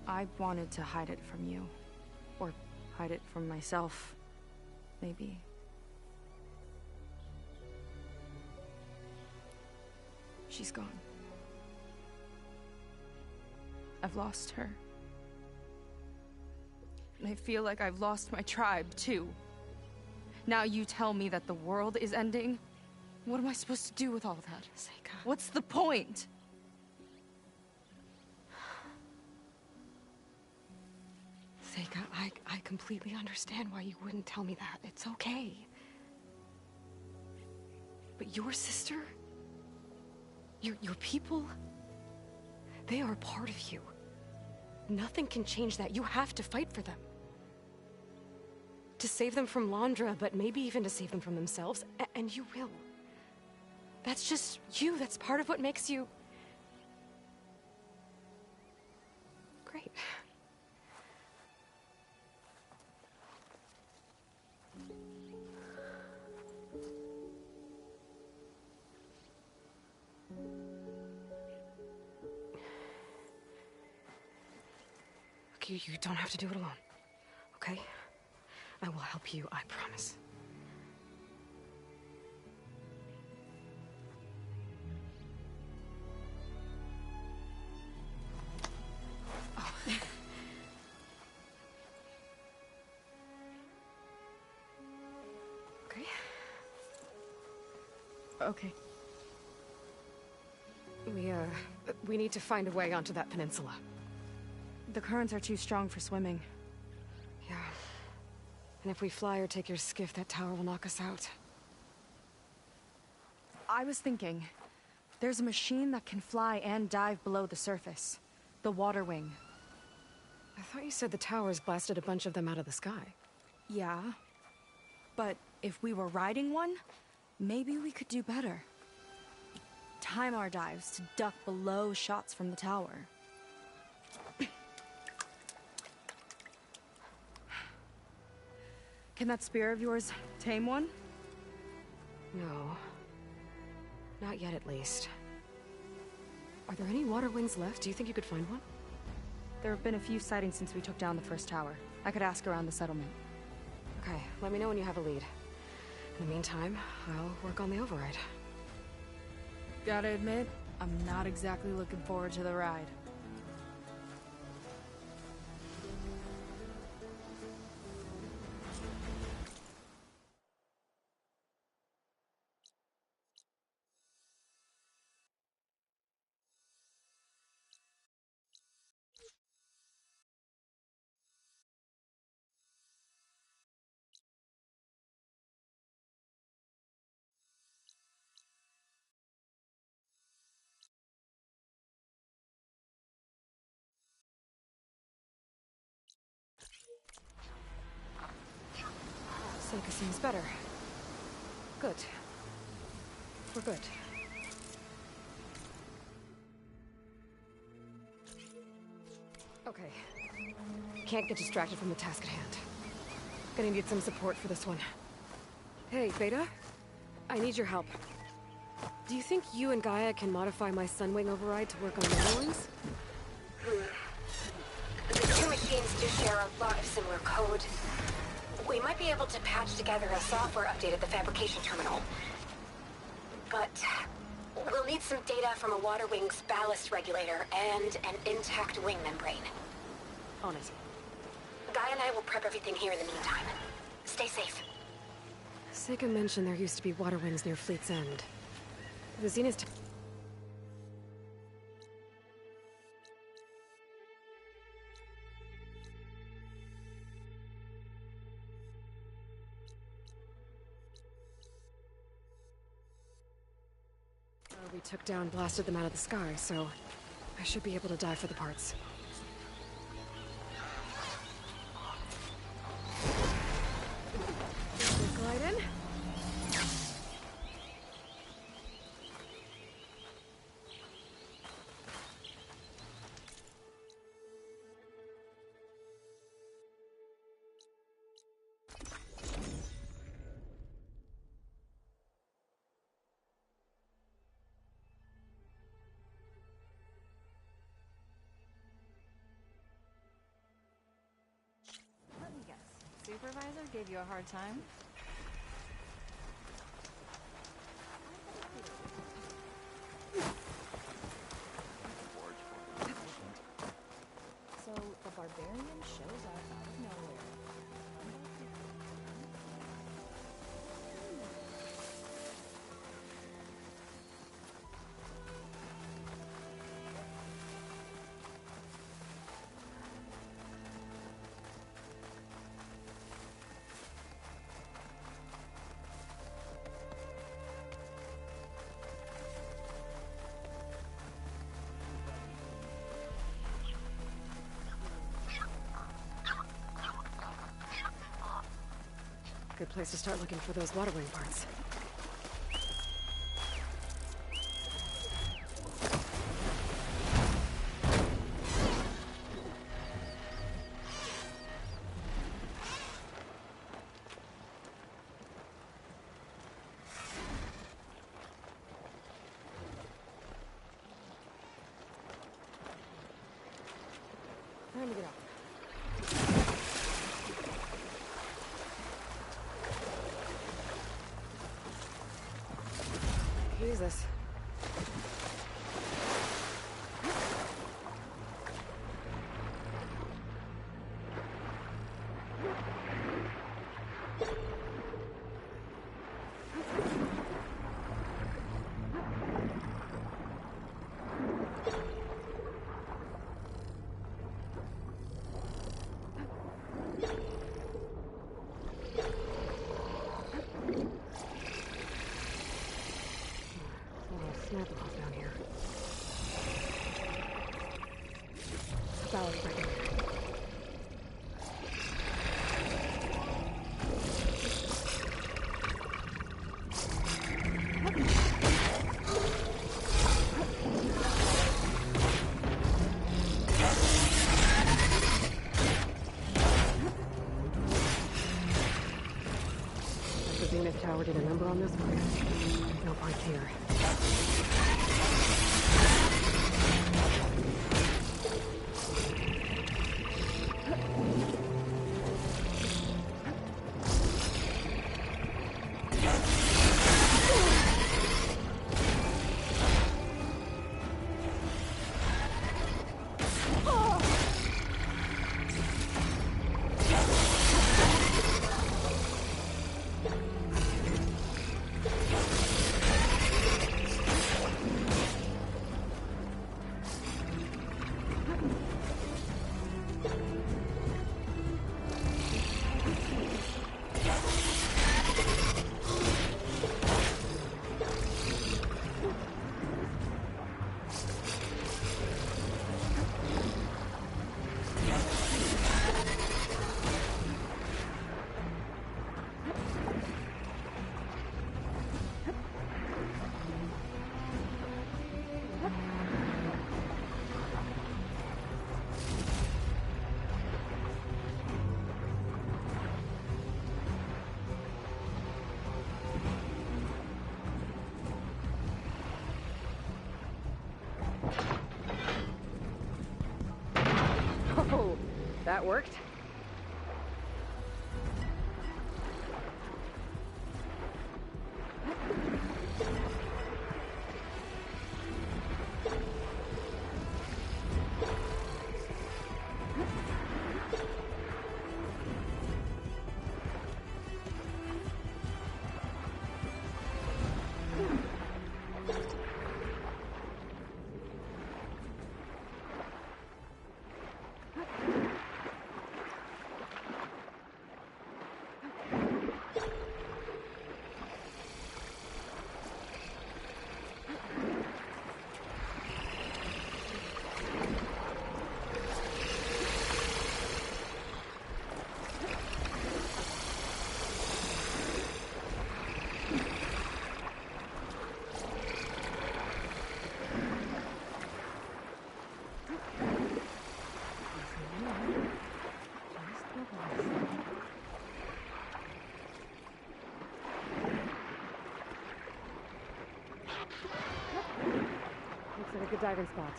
I wanted to hide it from you. Or hide it from myself, maybe. She's gone. I've lost her. And I feel like I've lost my tribe, too. Now you tell me that the world is ending? What am I supposed to do with all that? Seika. What's the point? Seika, I completely understand why you wouldn't tell me that. It's okay. But your sister? Your people? They are a part of you. Nothing can change that. You have to fight for them. To save them from Laundra, but maybe even to save them from themselves. And you will. That's just you. That's part of what makes you... great. You don't have to do it alone, okay? I will help you, I promise. Oh. Okay. Okay. We need to find a way onto that peninsula. The currents are too strong for swimming. Yeah. And if we fly or take your skiff, that tower will knock us out. I was thinking, there's a machine that can fly and dive below the surface. The water wing. I thought you said the towers blasted a bunch of them out of the sky. Yeah. But if we were riding one, maybe we could do better. Time our dives to duck below shots from the tower. Can that spear of yours tame one? No. Not yet, at least. Are there any water wings left? Do you think you could find one? There have been a few sightings since we took down the first tower. I could ask around the settlement. Okay, let me know when you have a lead. In the meantime, I'll work on the override. Gotta admit, I'm not exactly looking forward to the ride. Seika seems better. Good. We're good. Okay. Can't get distracted from the task at hand. Gonna need some support for this one. Hey, Beta? I need your help. Do you think you and Gaia can modify my Sunwing override to work on the other ones? The two machines do share a lot of similar code. We might be able to patch together a software update at the fabrication terminal. But we'll need some data from a water wing's ballast regulator and an intact wing membrane. On it. Guy and I will prep everything here in the meantime. Stay safe. Seika mentioned there used to be water wings near Fleet's End. The Zenith... took down blasted them out of the sky, so I should be able to dive for the parts. Glide in. Let me guess. Supervisor gave you a hard time? So the barbarian shows up out of nowhere. Good place to start looking for those water wing parts. Time to get up. Jesus. Snap off down here. Valley right here. If the Zenith Tower did a number on this one, no point here. Oh, that worked. a good diving spot.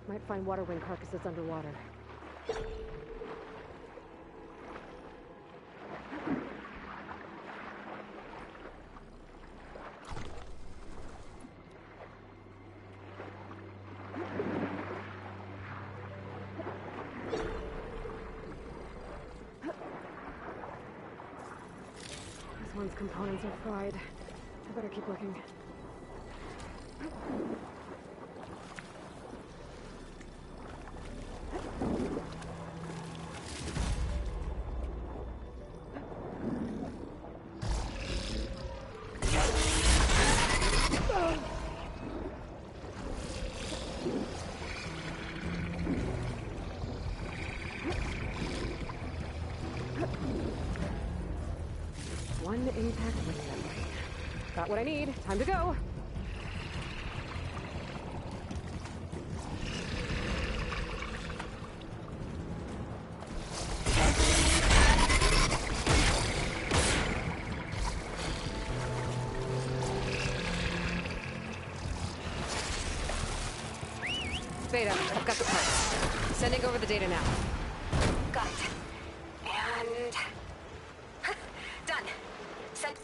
Might find water wing carcasses underwater. This one's components are fried. I better keep looking. One impact ring memory. Got what I need. Time to go. Beta, I've got the parts. Sending over the data now. Got it. And... done. Send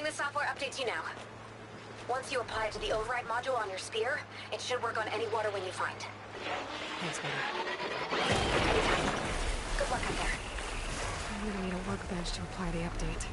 the software updates you now. Once you apply it to the override module on your spear, it should work on any water wing you find. Thanks, Beta. Anytime. Good luck out there. I'm gonna need a workbench to apply the update.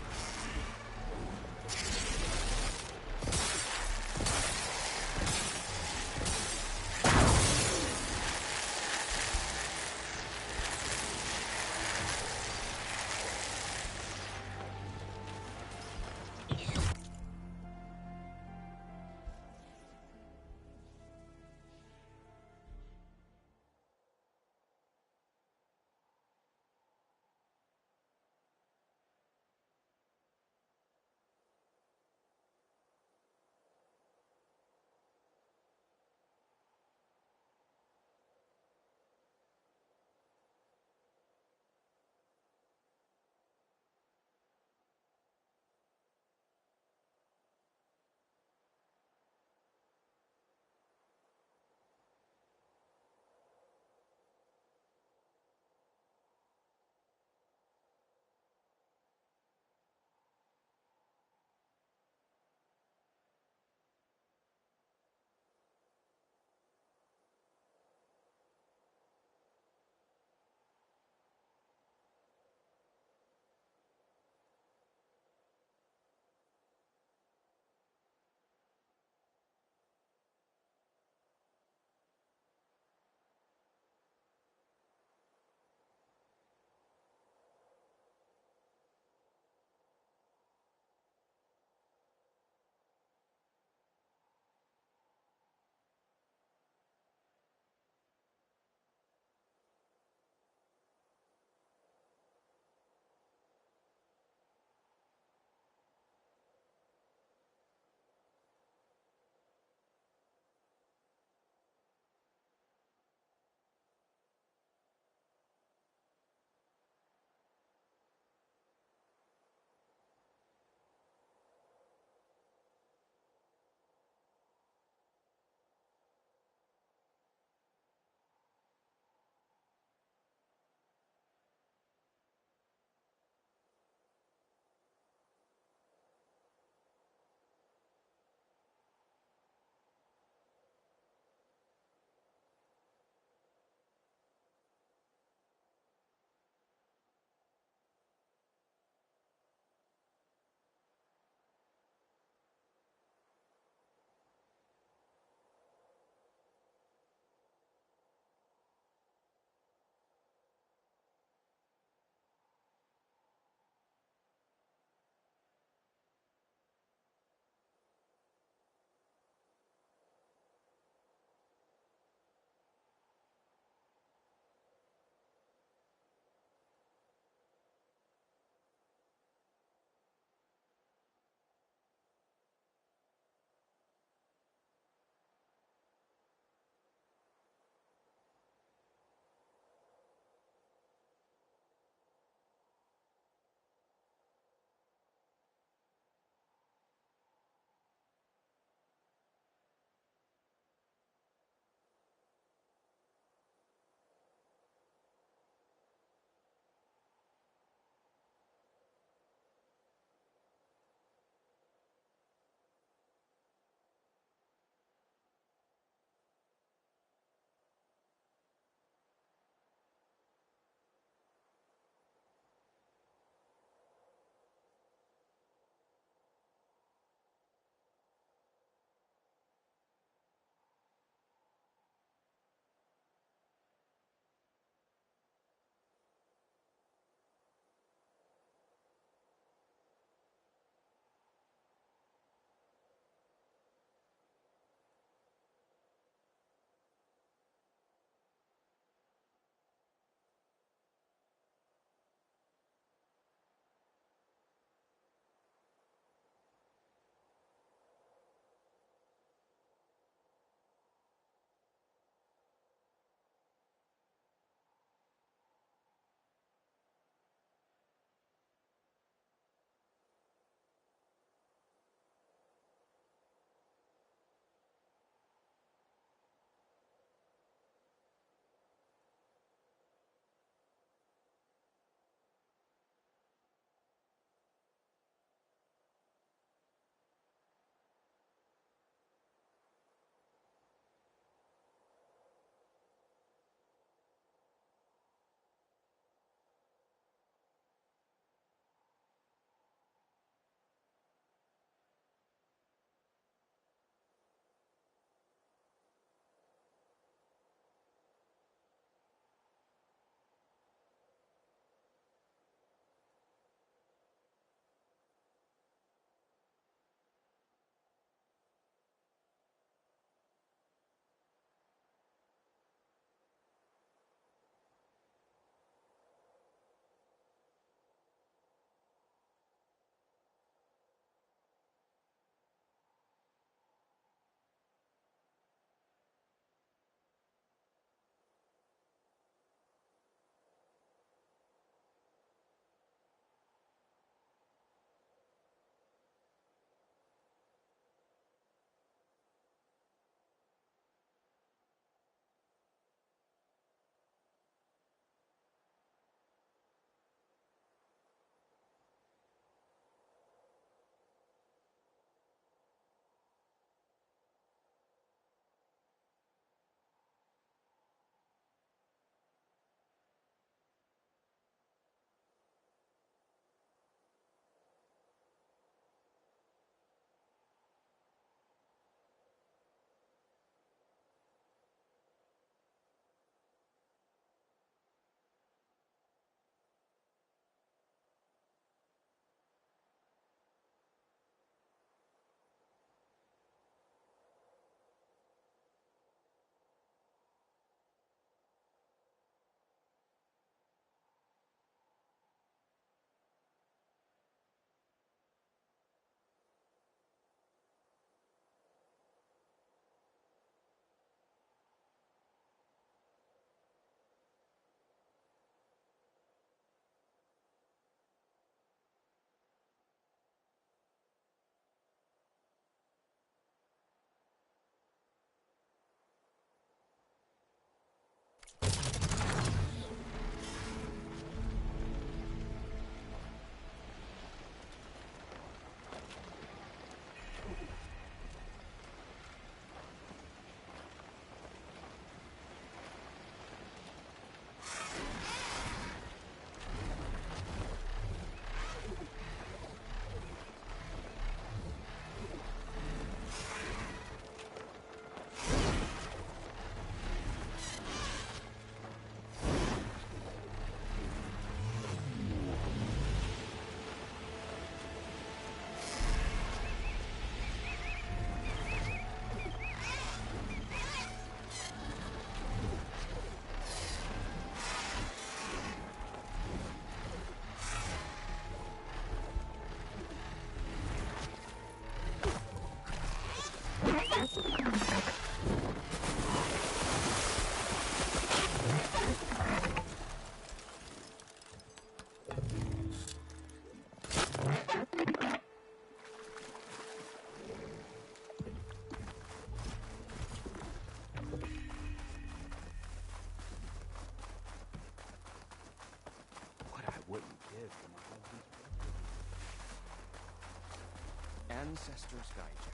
ancestors guide you.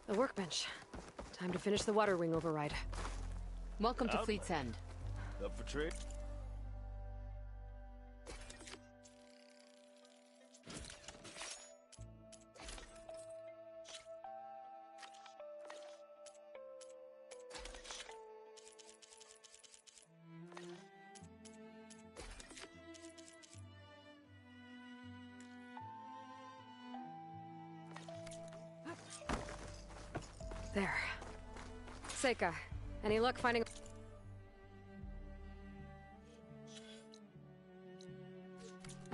A workbench. Time to finish the water wing override. Welcome to Fleet's End. Up for trade? There. Seika, any luck finding...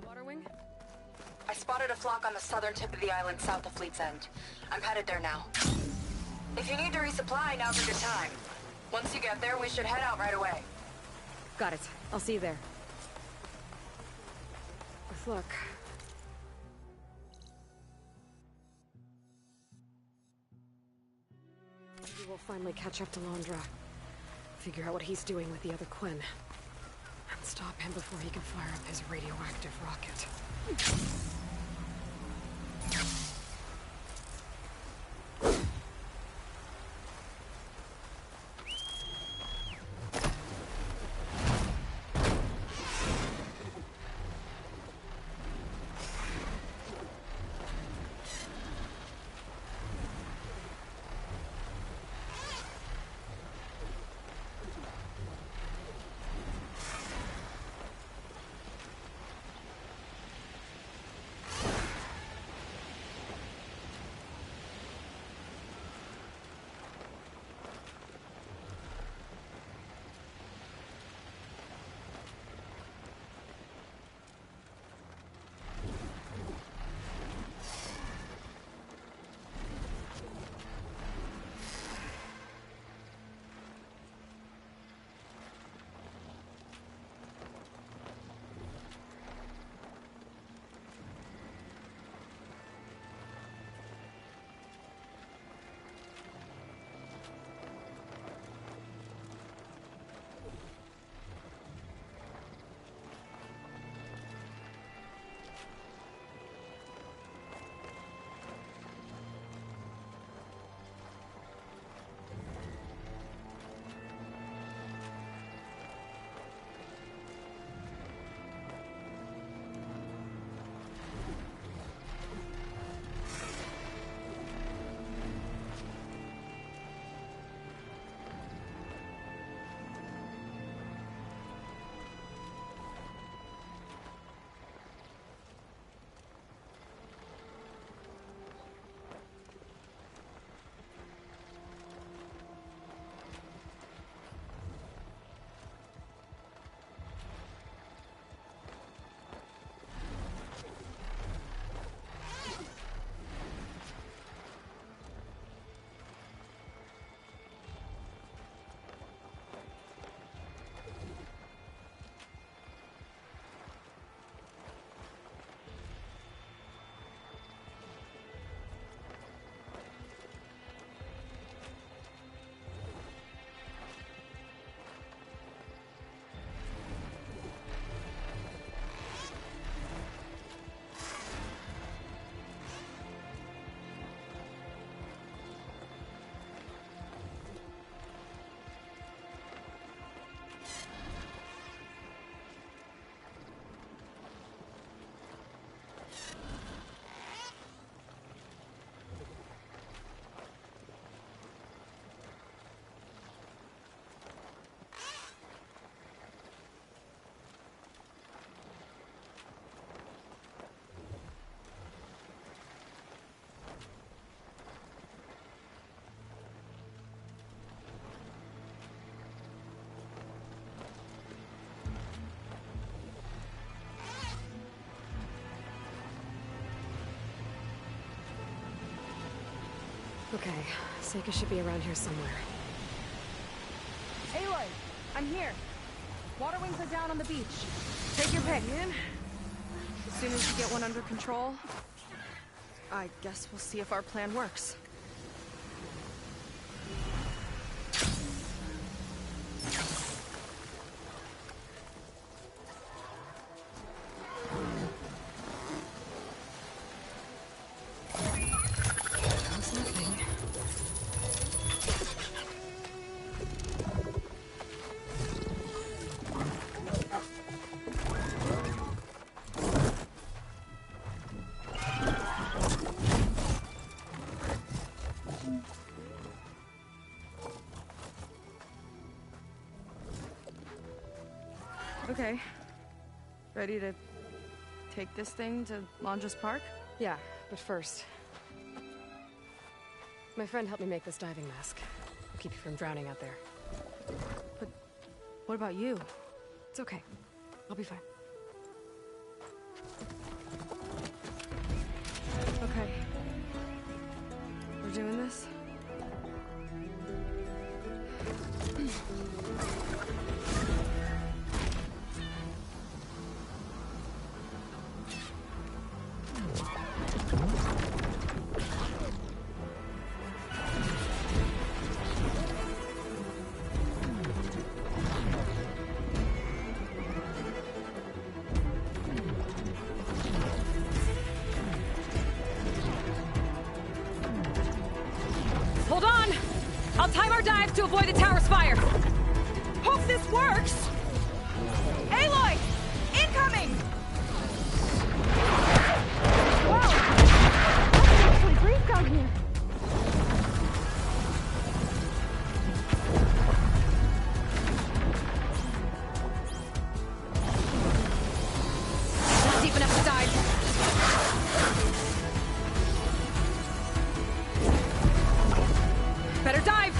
water wing? I spotted a flock on the southern tip of the island south of Fleet's End. I'm headed there now. If you need to resupply, now's a good time. Once you get there, we should head out right away. Got it. I'll see you there. With luck. Maybe we'll finally catch up to Londra. Figure out what he's doing with the other Quinn. And stop him before he can fire up his radioactive rocket. Okay, Seika should be around here somewhere. Aloy, I'm here. Water wings are down on the beach. Take your pick. As soon as you get one under control, I guess we'll see if our plan works. Okay. Ready to take this thing to Londra's Park? Yeah, but first... My friend helped me make this diving mask. It'll keep you from drowning out there. But what about you? It's okay. I'll be fine. Okay. We're doing this? Hold on! I'll time our dives to avoid the tower's fire! Hope this works! Aloy! Incoming! Wow! That's some grief down here. Not deep enough to dive. Better dive!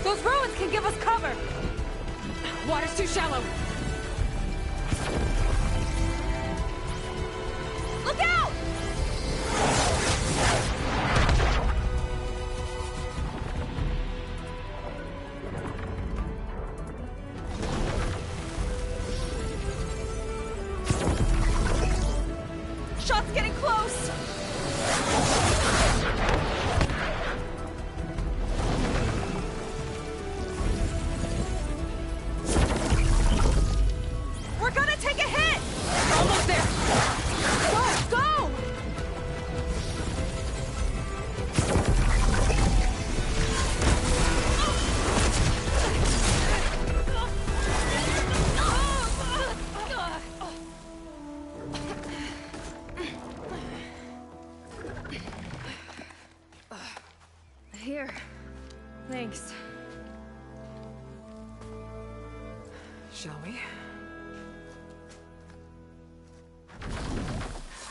Those ruins can give us cover! Water's too shallow! Look out! Shot's getting close! We're gonna take a hit! Almost there! Go, go! Here. Thanks. Shall we?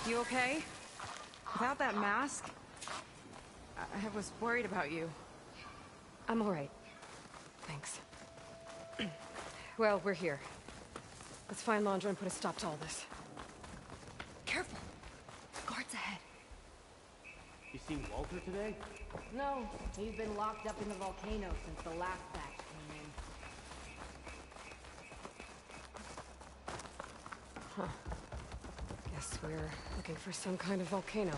You okay? Without that mask? I was worried about you. I'm all right. Thanks. Well, we're here. Let's find Londra and put a stop to all this. Careful. Guards ahead. You seen Walter today? No, he's been locked up in the volcano since the last batch came in. Huh. Guess we're looking for some kind of volcano.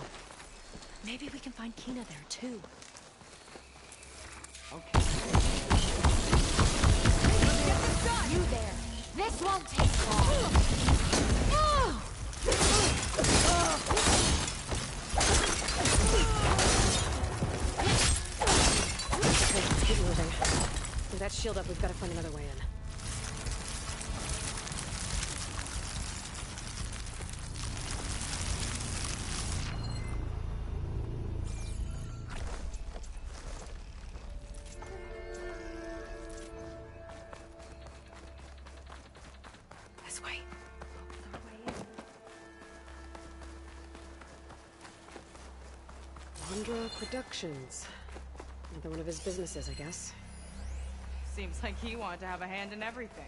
Maybe we can find Kina there, too. Okay. You there! This won't take long! Okay, let's keep moving. With that shield up, we've got to find another way in. This way. Londra Productions. Another one of his businesses, I guess. Seems like he wanted to have a hand in everything.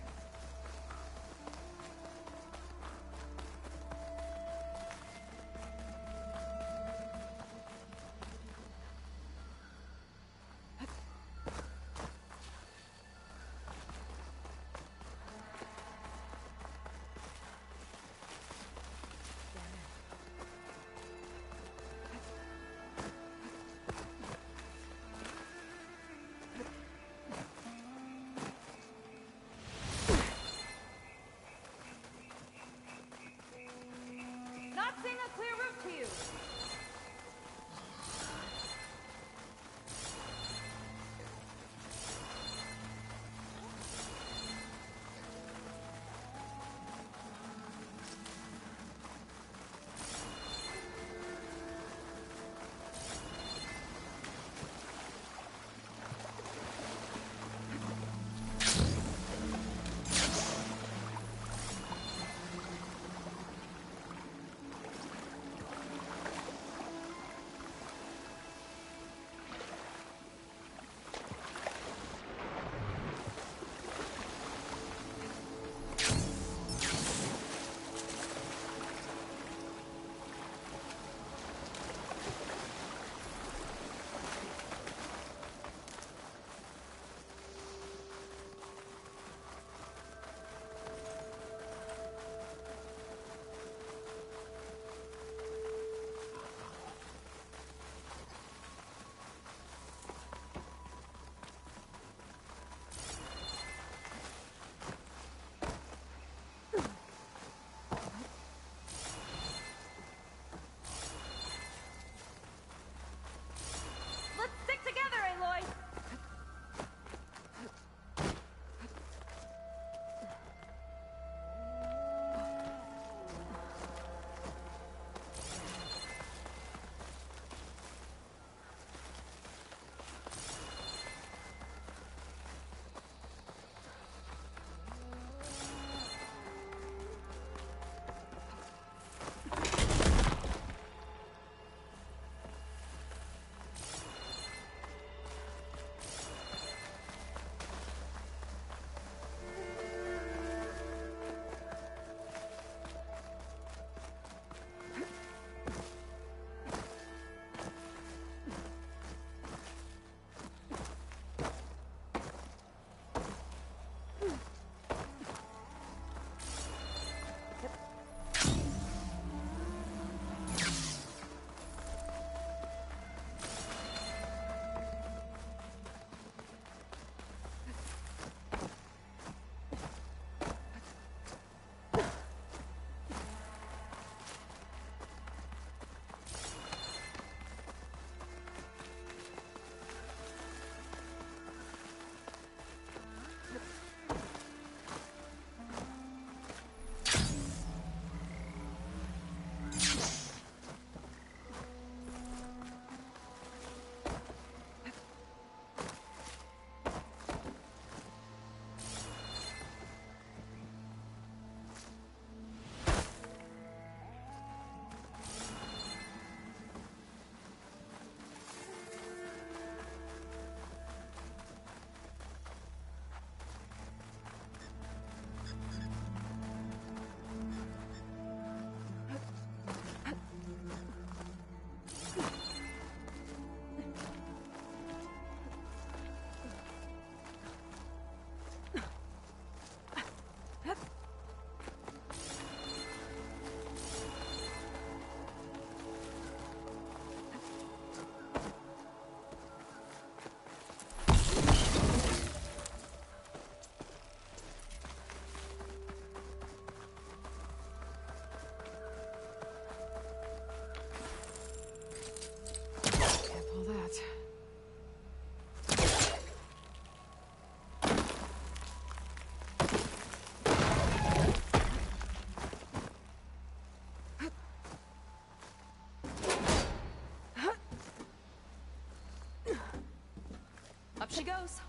she goes.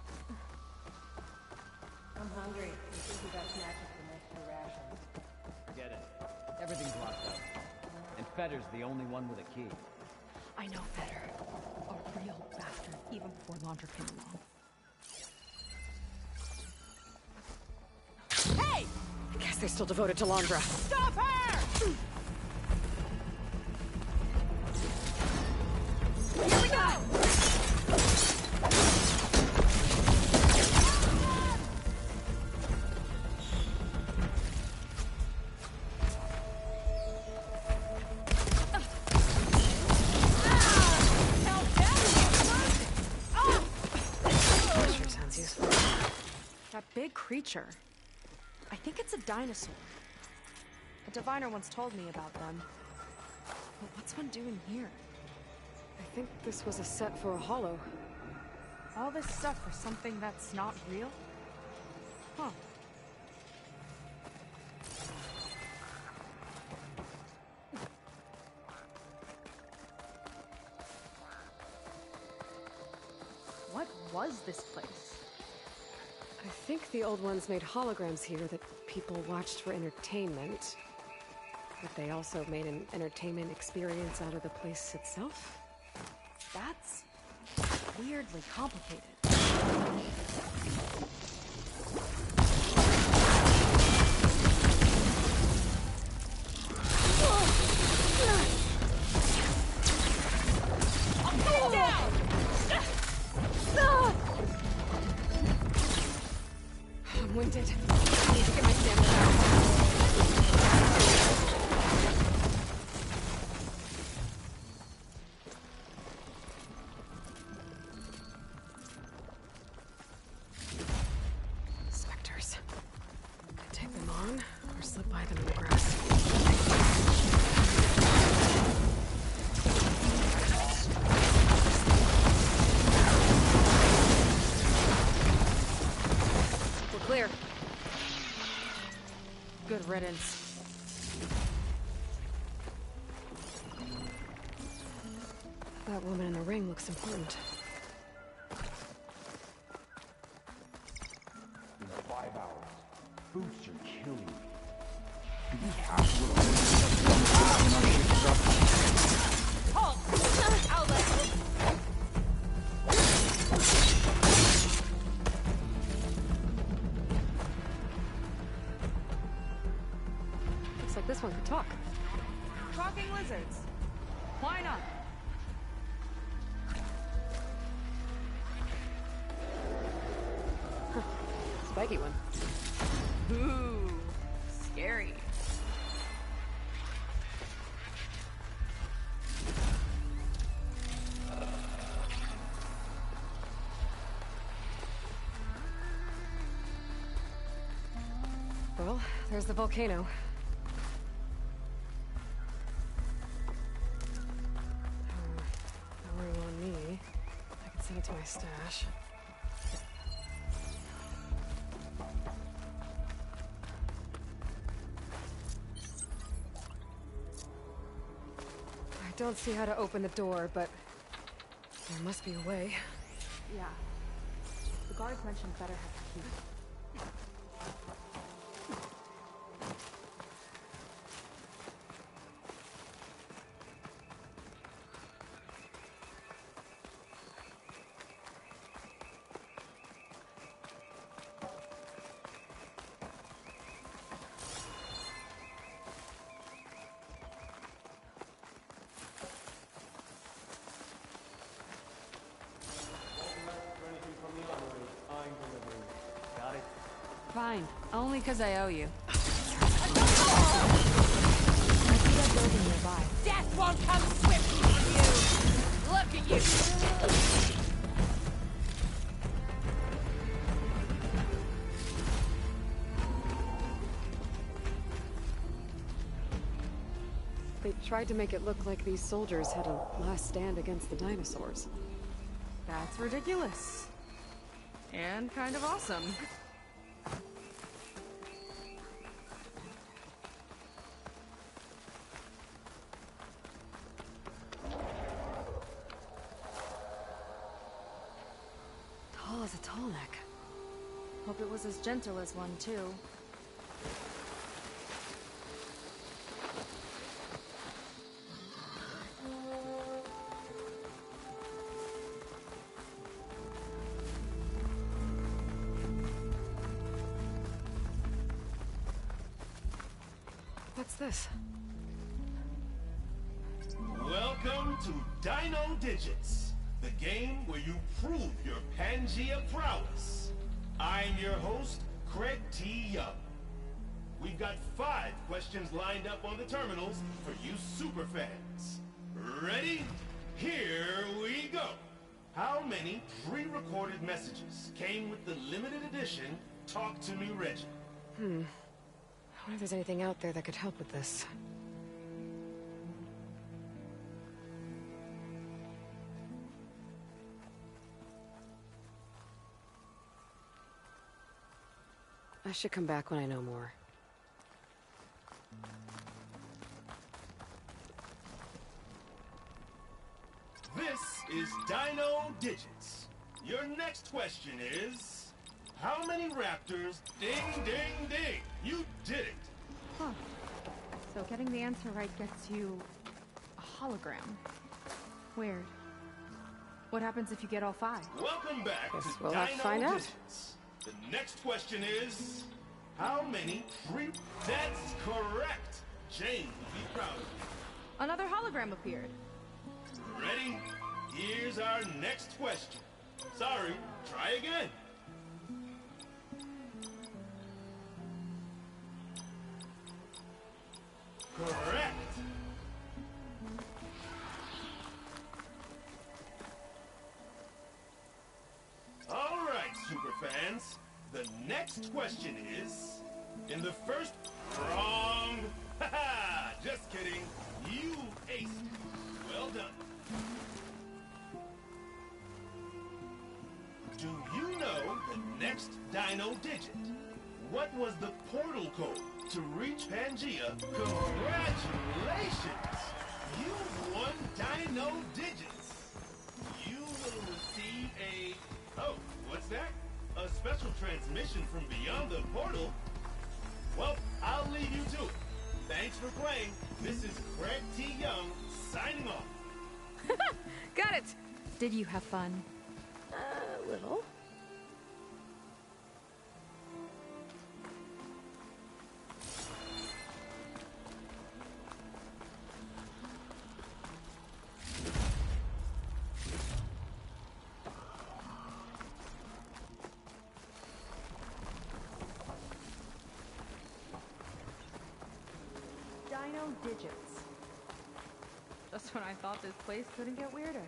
I'm hungry. You think we got snatches for next to rations? Forget it. Everything's locked up. And Fetter's the only one with a key. I know better. A real bastard, even before Laundra came along. Hey! I guess they're still devoted to Laundra. Stop her! Here we go! Sure sounds useful. That big creature. I think it's a dinosaur. A diviner once told me about them. But what's one doing here? I think this was a set for a hollow. All this stuff for something that's not real? Huh. What was this place? I think the old ones made holograms here that people watched for entertainment. But they also made an entertainment experience out of the place itself. That's weirdly complicated. I'm winded. I need to get my stamina back. Specters. Could take them on, or slip by them in the grass. We're clear. Good riddance. That woman in the ring looks important. In 5 hours, boots are killing me. Do we have to Halt! Outlet! Looks like this one could talk. Talking lizards. Why not? Spiky one. Ooh, scary. Well, there's the volcano. No worry on me. I can send it to my stash. I don't see how to open the door, but there must be a way. Yeah. The guards mentioned better have the key. Fine. Only because I owe you. I see that building nearby. Death won't come swiftly for you! Look at you! They tried to make it look like these soldiers had a last stand against the dinosaurs. That's ridiculous. And kind of awesome. Hope it was as gentle as one, too. What's this? Welcome to Dino Digits, the game where you prove your Pangea prowess. I'm your host, Craig T. Young. We've got 5 questions lined up on the terminals for you superfans. Ready? Here we go. How many pre-recorded messages came with the limited edition Talk to Me Reggie? I wonder if there's anything out there that could help with this. I should come back when I know more. This is Dino Digits. Your next question is... How many raptors... Ding, ding, ding! You did it! Huh. So getting the answer right gets you... a hologram. Weird. What happens if you get all 5? Welcome back Guess to we'll Dino have to find out. Digits. The next question is... How many pre... That's correct! Jane will be proud of you. Another hologram appeared. Ready? Here's our next question. Sorry, try again. Correct. All right, superfans. The next question is... In the first... Wrong! Haha! Just kidding. You aced it. Well done. Do you know the next Dino digit? What was the portal code to reach Pangea? Congratulations! You won Dino digits. You will receive a... Oh, what's that? A special transmission from beyond the portal? Well, I'll leave you to it. Thanks for playing. This is Craig T. Young, signing off. Got it! Did you have fun? A little. Dino Digits. Just when I thought this place couldn't get weirder.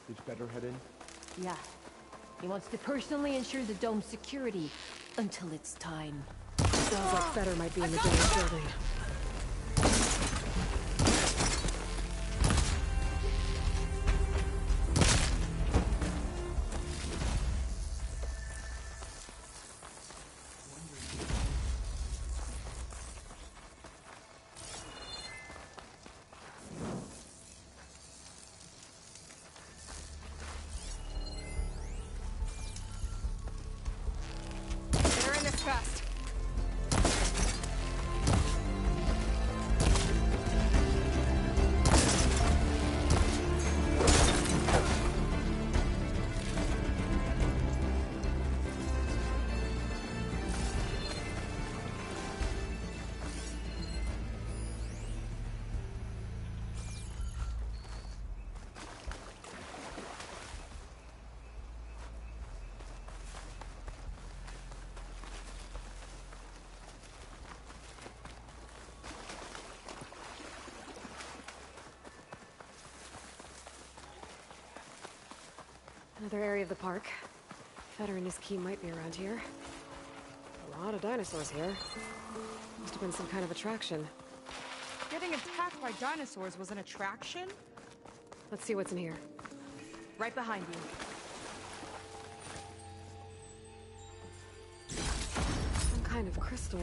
Did Feder head in? Yeah. He wants to personally ensure the dome's security until it's time. Sounds like Feder might be in the dome's building. Fast. Another area of the park. Feder and his key might be around here. A lot of dinosaurs here. Must have been some kind of attraction. Getting attacked by dinosaurs was an attraction? Let's see what's in here. Right behind you. Some kind of crystal.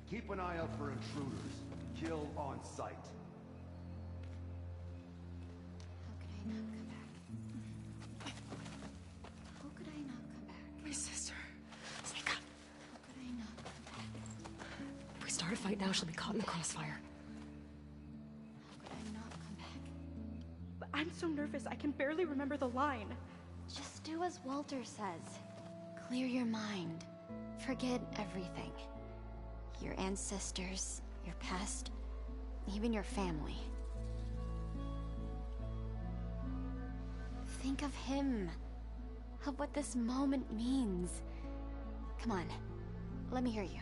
Keep an eye out for intruders. Kill on sight. How could I not come back? My sister. Sneak up. How could I not come back? If we start a fight now, she'll be caught in the crossfire. How could I not come back? I'm so nervous, I can barely remember the line. Just do as Walter says. Clear your mind. Forget everything. Your ancestors, your past, even your family. Think of him. Of what this moment means. Come on, let me hear you.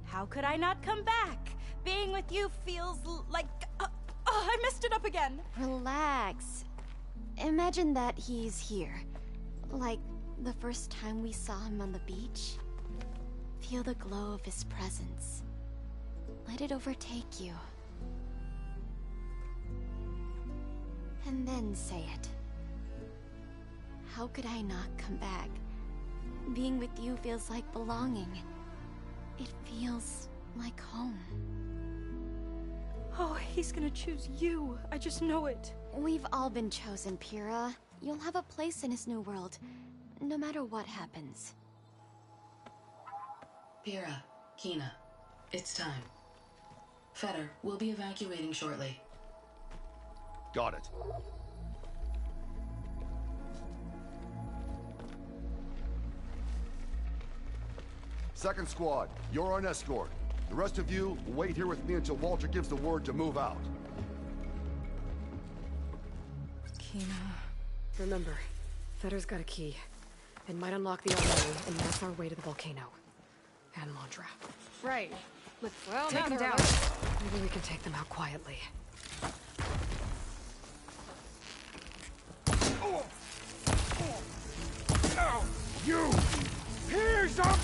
How could I not come back? Being with you feels like... I messed it up again. Relax. Imagine that he's here. Like the first time we saw him on the beach. Feel the glow of his presence. Let it overtake you. And then say it. How could I not come back? Being with you feels like belonging. It feels like home. Oh, he's gonna choose you. I just know it. We've all been chosen, Pyrrha. You'll have a place in his new world, no matter what happens. Pyrrha, Kina, it's time. Feder, we'll be evacuating shortly. Got it. Second squad, you're on escort. The rest of you, wait here with me until Walter gives the word to move out. Kina... Remember, Feder's got a key. It might unlock the armory, and that's our way to the volcano. And Mondra. Right. But, well, take them down. Maybe we can take them out quietly. You! Here's up!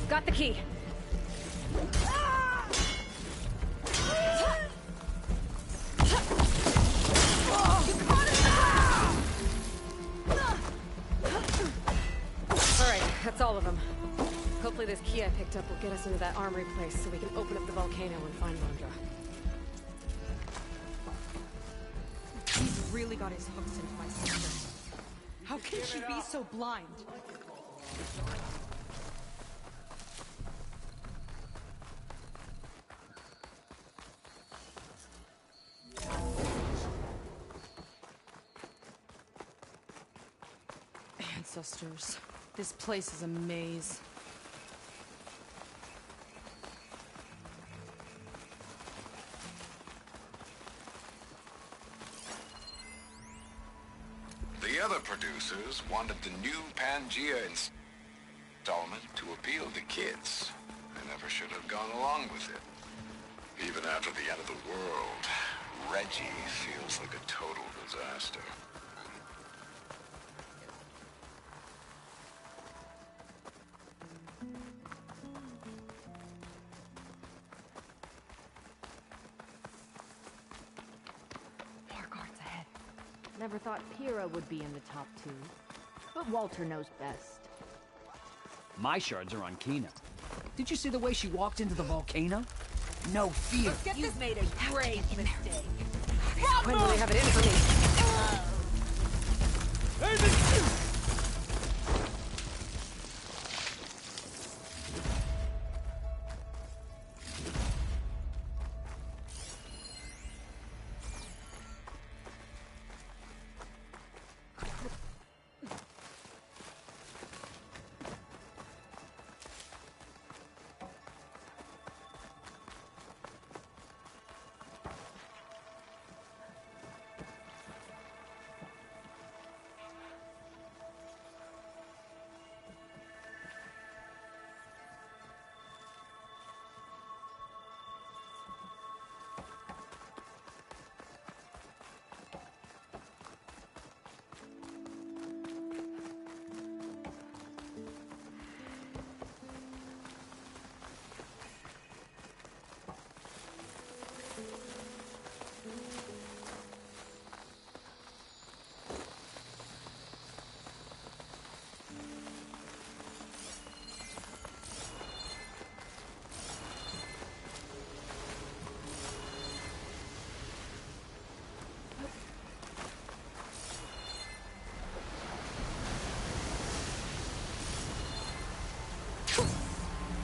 Got the key. Alright, that's all of them. Hopefully this key I picked up will get us into that armory place so we can open up the volcano and find Mondra. He's really got his hooks into my sister. How can she be so blind? Ancestors. This place is a maze. The other producers wanted the new Pangea installment to appeal to kids. They never should have gone along with it. Even after the end of the world, Reggie feels like a total disaster. More guards ahead. Never thought Pyrrha would be in the top 2. But Walter knows best. My shards are on Kina. Did you see the way she walked into the volcano? No fear. You've made a grave mistake. When will they have it in for me?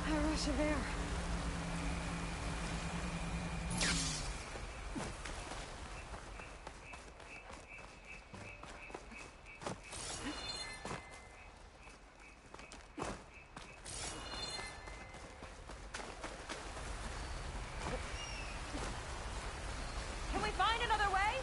A rush of air. Can we find another way?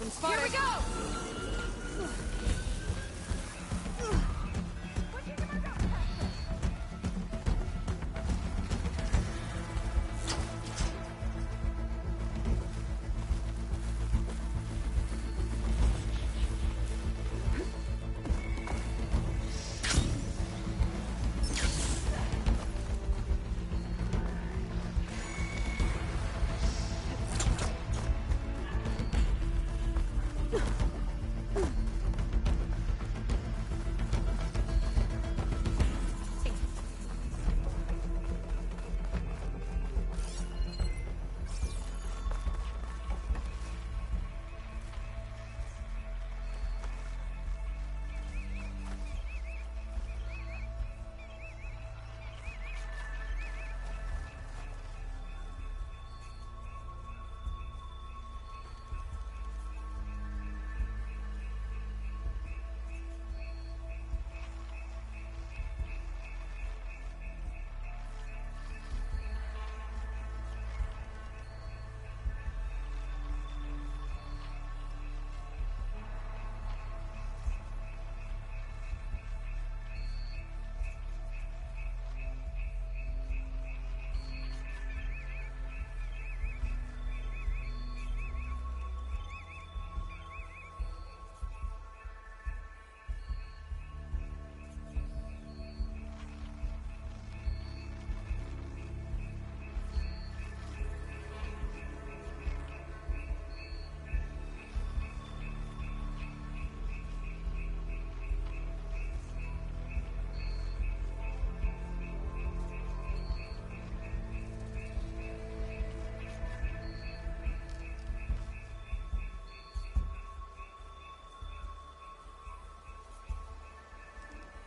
Been spotted. Here we go!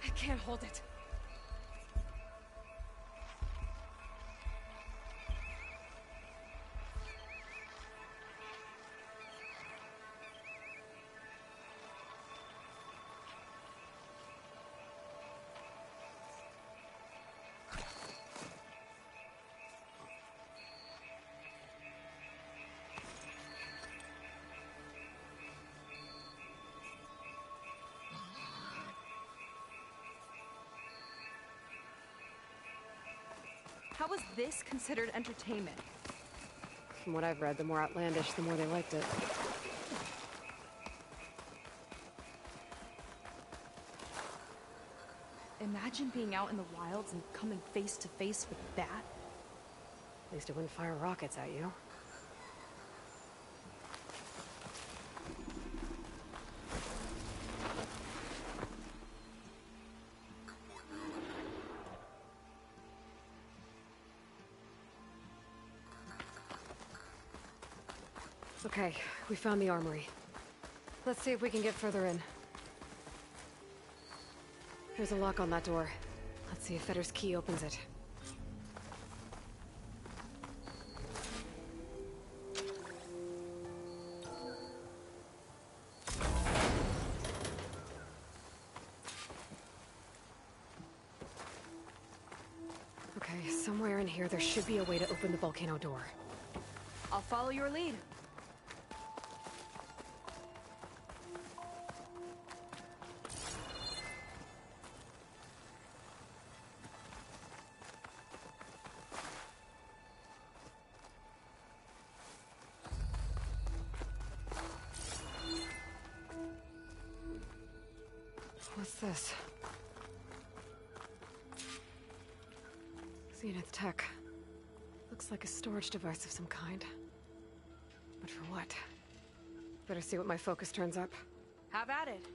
I can't hold it. How was this considered entertainment? From what I've read, the more outlandish, the more they liked it. Imagine being out in the wilds and coming face to face with that. At least it wouldn't fire rockets at you. Okay, we found the armory. Let's see if we can get further in. There's a lock on that door. Let's see if Fetter's key opens it. Okay, somewhere in here there should be a way to open the volcano door. I'll follow your lead. What's this? Zenith tech. Looks like a storage device of some kind. But for what? Better see what my focus turns up. Have at it.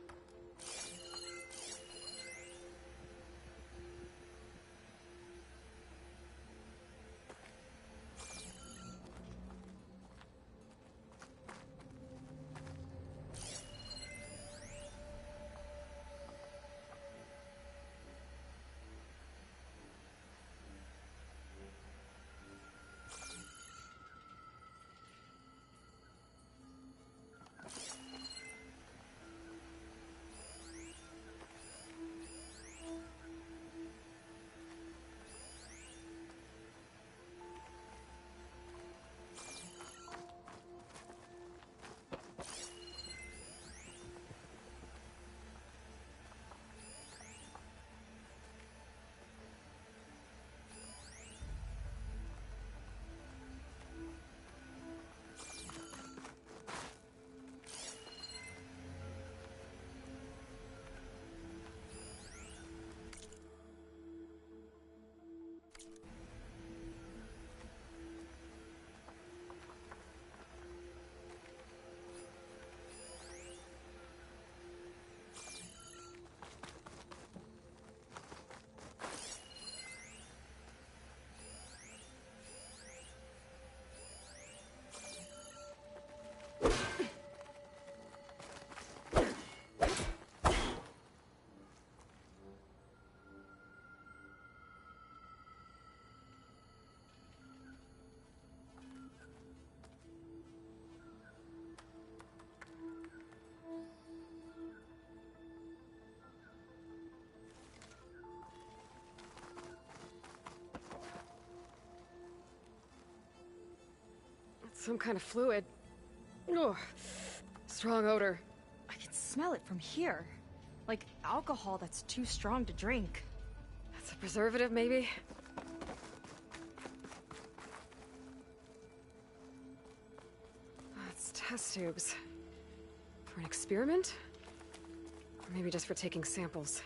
Some kind of fluid. Oh, strong odor. I can smell it from here. Like alcohol that's too strong to drink. That's a preservative, maybe? That's test tubes. For an experiment? Or maybe just for taking samples.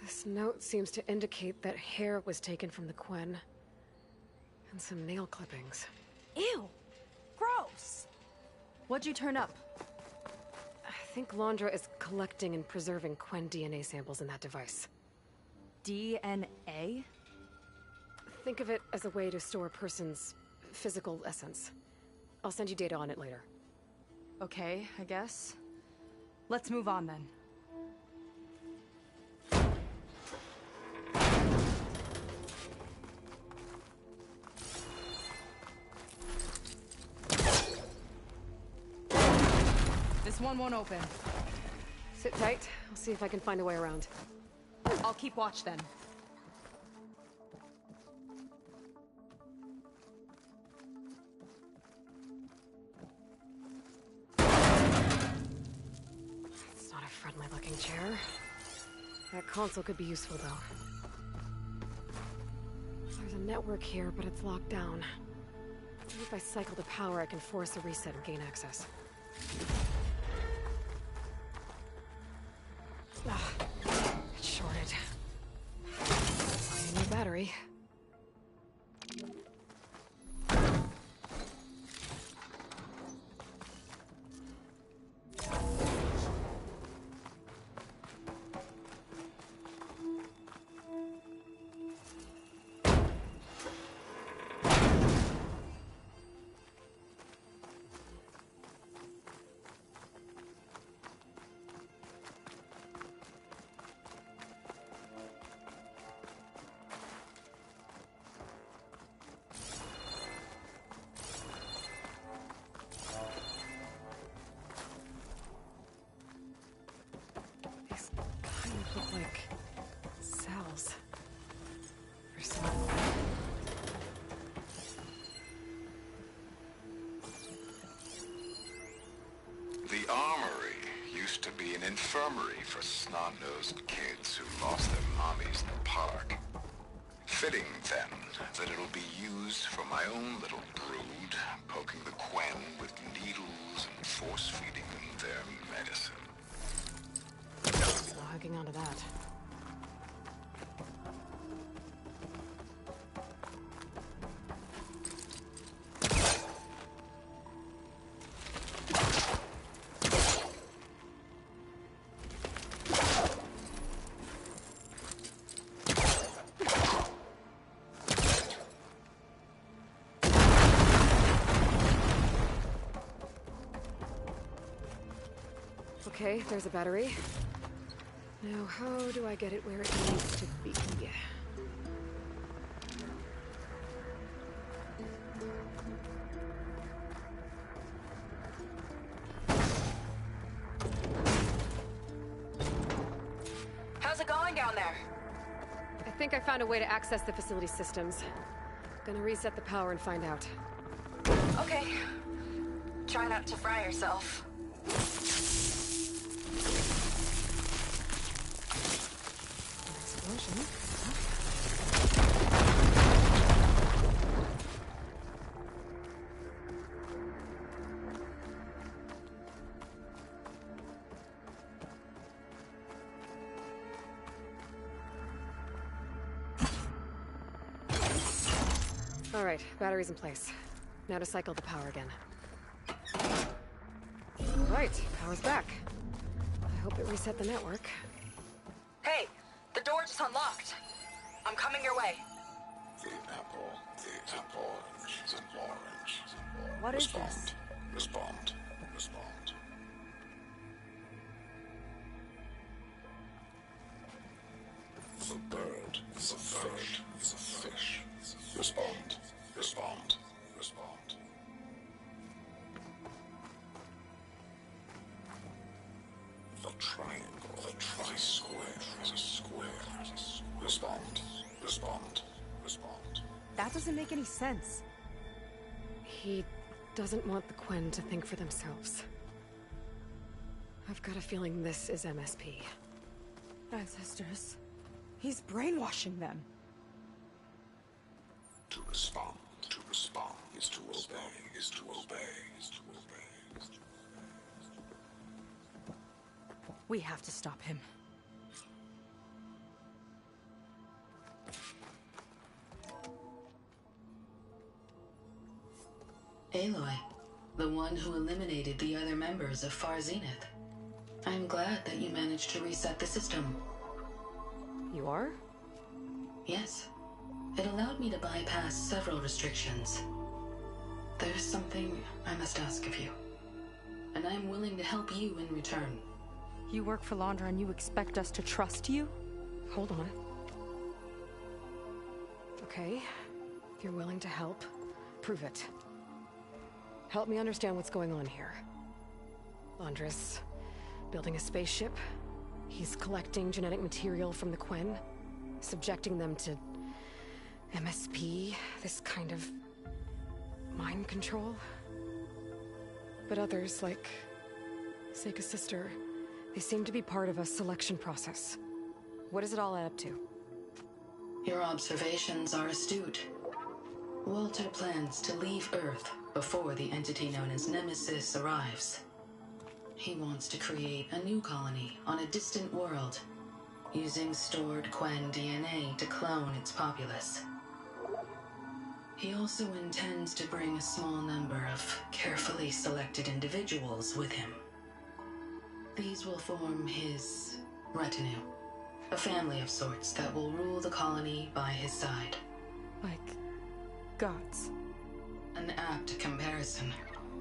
This note seems to indicate that hair was taken from the Quen. And some nail clippings. Ew! Gross! What'd you turn up? I think Londra is collecting and preserving Quen DNA samples in that device. DNA? Think of it as a way to store a person's physical essence. I'll send you data on it later. Okay, I guess. Let's move on then. This one won't open. Sit tight. I'll see if I can find a way around. I'll keep watch then. It's not a friendly-looking chair. That console could be useful, though. There's a network here, but it's locked down. Maybe if I cycle the power, I can force a reset and gain access. It's shorted. Find a new battery. Look like cells. Or something. The armory used to be an infirmary for snot-nosed kids who lost their mommies in the park. Fitting, then, that it'll be used for my own little brood, poking the Quen with needles and force-feeding them their medicine. No hooking onto that. Okay, there's a battery. Now, how do I get it where it needs to be? How's it going down there? think I found a way to access the facility systems. Gonna reset the power and find out. Okay. Try not to fry yourself. Explosion. All right, batteries in place. Now to cycle the power again. Right, power's back. I hope it reset the network. Hey, the door just unlocked. I'm coming your way. The apple, orange, the orange. What is this? Respond. The bird, the fish, the fish. Respond. The triangle, the tri-square, the square. Respond. That doesn't make any sense. He doesn't want the Quen to think for themselves. I've got a feeling this is MSP. Ancestors. He's brainwashing them. To respond is to obey. We have to stop him. Aloy, the one who eliminated the other members of Far Zenith. I'm glad that you managed to reset the system. You are? Yes. It allowed me to bypass several restrictions. There's something I must ask of you, and I'm willing to help you in return. You work for Londra and you expect us to trust you? Hold on. Okay, if you're willing to help, prove it. Help me understand what's going on here. Londra's building a spaceship. He's collecting genetic material from the Quen, subjecting them to MSP, this kind of mind control. But others, like Seika's sister, they seem to be part of a selection process. What does it all add up to? Your observations are astute. Walter plans to leave Earth before the entity known as Nemesis arrives. He wants to create a new colony on a distant world, using stored Quen DNA to clone its populace. He also intends to bring a small number of carefully selected individuals with him. These will form his retinue, a family of sorts that will rule the colony by his side. Like gods. An apt comparison,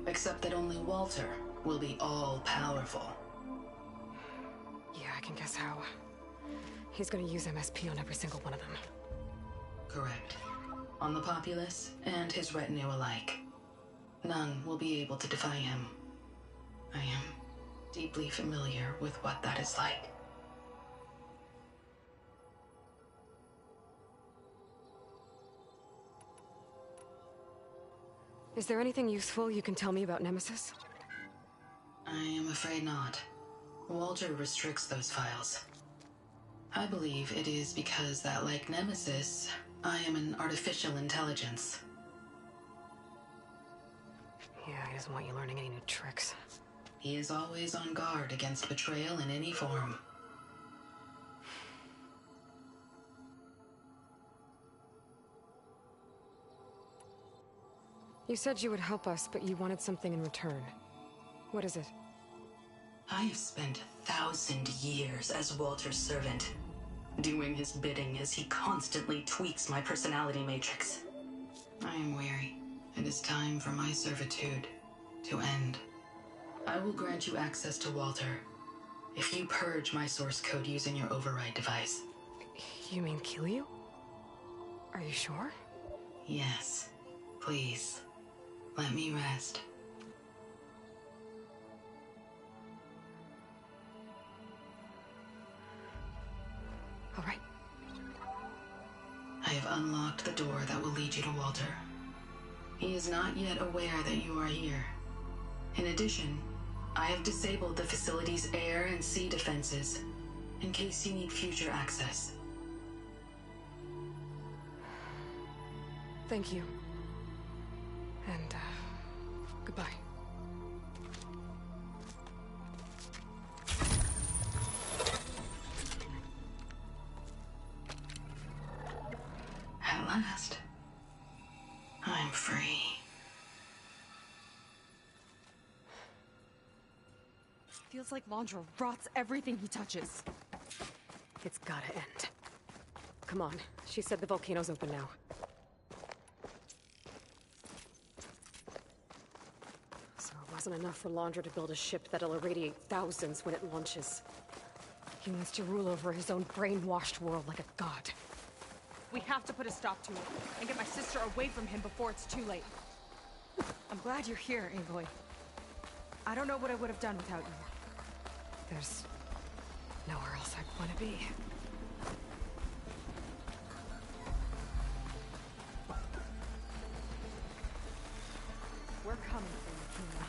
except that only Walter will be all-powerful. Yeah, I can guess how. He's gonna use MSP on every single one of them. Correct. On the populace and his retinue alike. None will be able to defy him. I am deeply familiar with what that is like. Is there anything useful you can tell me about Nemesis? I am afraid not. Walter restricts those files. I believe it is because that, like Nemesis, I am an artificial intelligence. Yeah, he doesn't want you learning any new tricks. He is always on guard against betrayal in any form. You said you would help us, but you wanted something in return. What is it? I have spent 1,000 years as Walter's servant, doing his bidding as he constantly tweaks my personality matrix. I am weary. It is time for my servitude to end. I will grant you access to Walter if you purge my source code using your override device. You mean kill you? Are you sure? Yes. Please, let me rest. All right. have unlocked the door that will lead you to Walter. He is not yet aware that you are here. In addition, I have disabled the facility's air and sea defenses in case you need future access. Thank you. And, goodbye. At last, I'm free. Feels like Londra rots everything he touches. It's gotta end. Come on. She said the volcano's open now. So it wasn't enough for Londra to build a ship that'll irradiate thousands when it launches. He wants to rule over his own brainwashed world like a god. We have to put a stop to it, and get my sister away from him before it's too late. I'm glad you're here, Aloy. I don't know what I would have done without you. There's nowhere else I'd want to be. We're coming for you, Kina.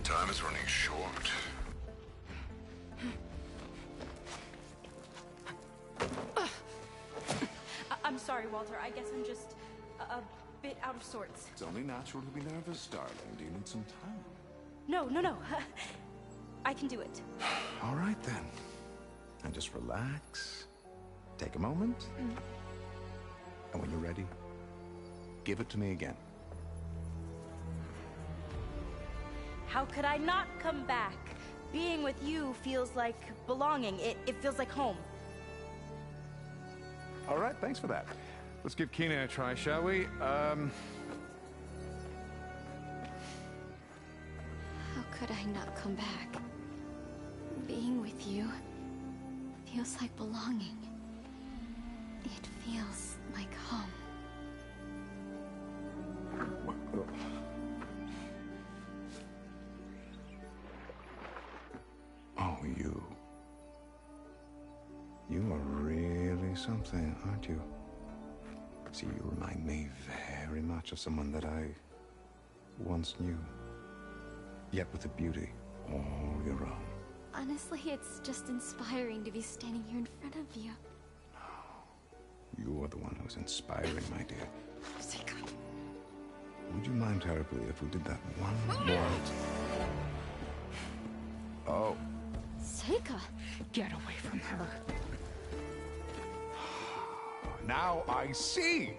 Time is running short. I'm sorry, Walter. I guess I'm just a bit out of sorts. It's only natural to be nervous, darling. Do you need some time? No. I can do it. All right, then. And just relax. Take a moment. And when you're ready, give it to me again. How could I not come back? Being with you feels like belonging. It feels like home. All right, thanks for that. Let's give Kina a try, shall we? How could I not come back? Being with you feels like belonging. It feels like home. Oh, you. You are really something, aren't you? See, you remind me very much of someone that I once knew. Yet with a beauty all your own. Honestly, it's just inspiring to be standing here in front of you. You are the one who's inspiring, my dear. Seika. Would you mind terribly if we did that one more? Oh. Seika. Get away from her. Now I see!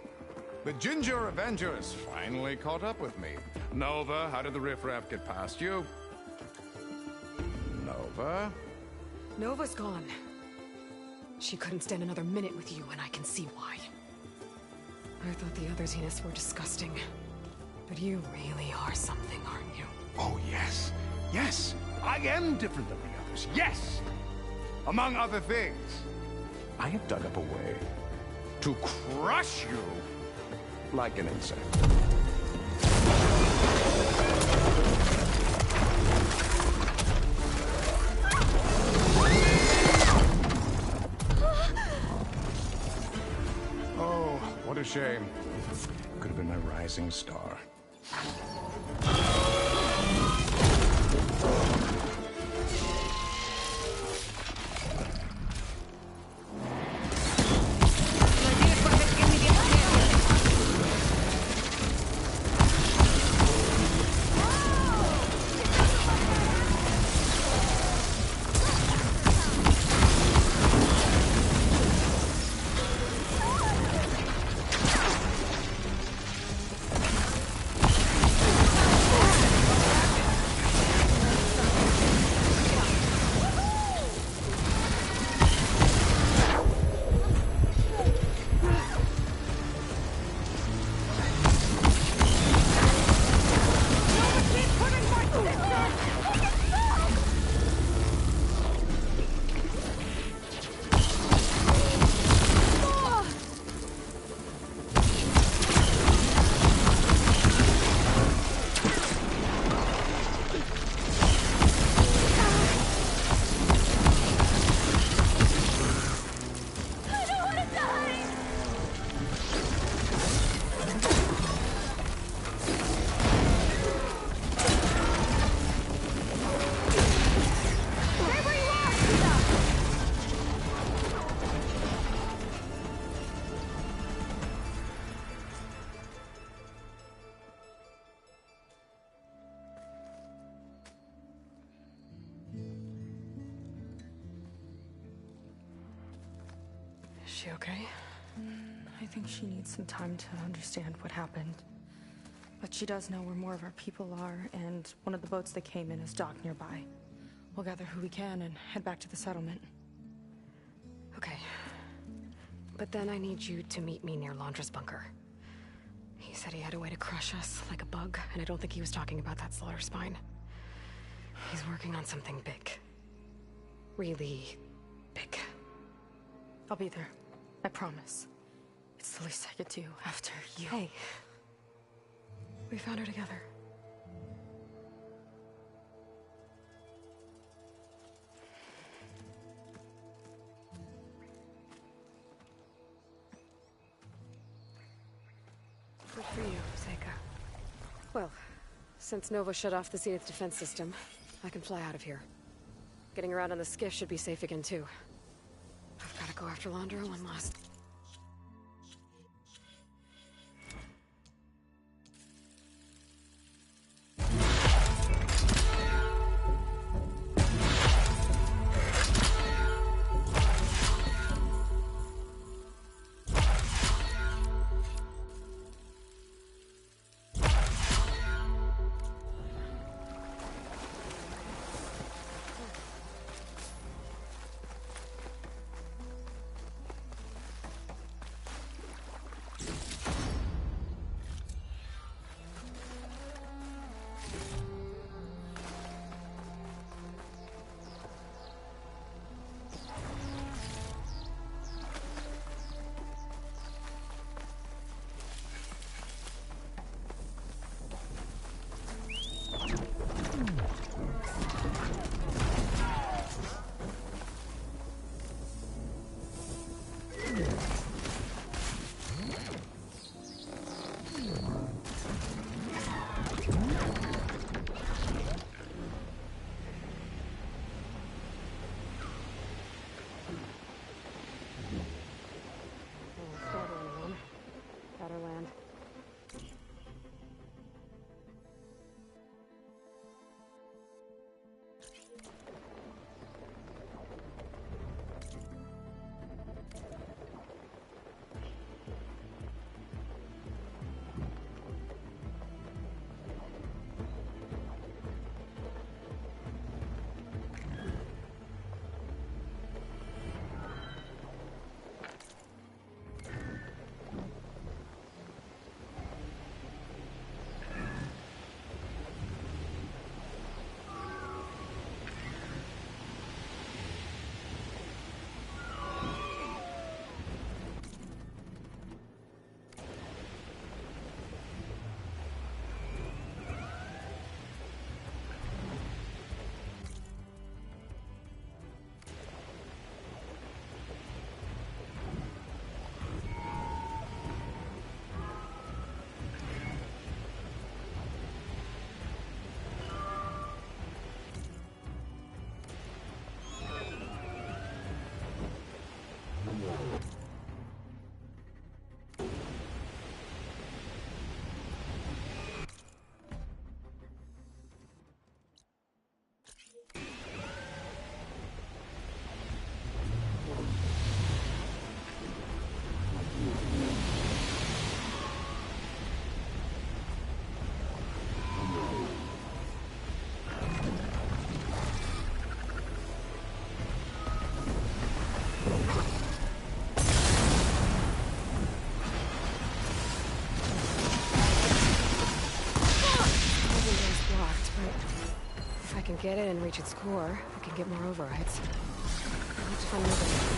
The Ginger Avenger has finally caught up with me. Nova, how did the riffraff get past you? Nova? Nova's gone. She couldn't stand another minute with you, and I can see why. I thought the other Zeniths were disgusting. But you really are something, aren't you? Oh, yes. Yes! I am different than the others. Yes! Among other things, I have dug up a way to crush you like an insect. Oh, what a shame. Could have been my rising star. she okay? I think she needs some time to understand what happened. But she does know where more of our people are, and one of the boats that came in is docked nearby. We'll gather who we can and head back to the settlement. Okay. But then I need you to meet me near Laundra's bunker. He said he had a way to crush us like a bug, and I don't think he was talking about that slaughter spine. He's working on something big. Really big. I'll be there. I promise. It's the least I could do after you. Hey. We found her together. Good for you, Seika. Well, since Nova shut off the Zenith defense system, I can fly out of here. Getting around on the skiff should be safe again, too. I've got to go after Laundra one last... can get it and reach its core, I can get more overrides. I'll have to find another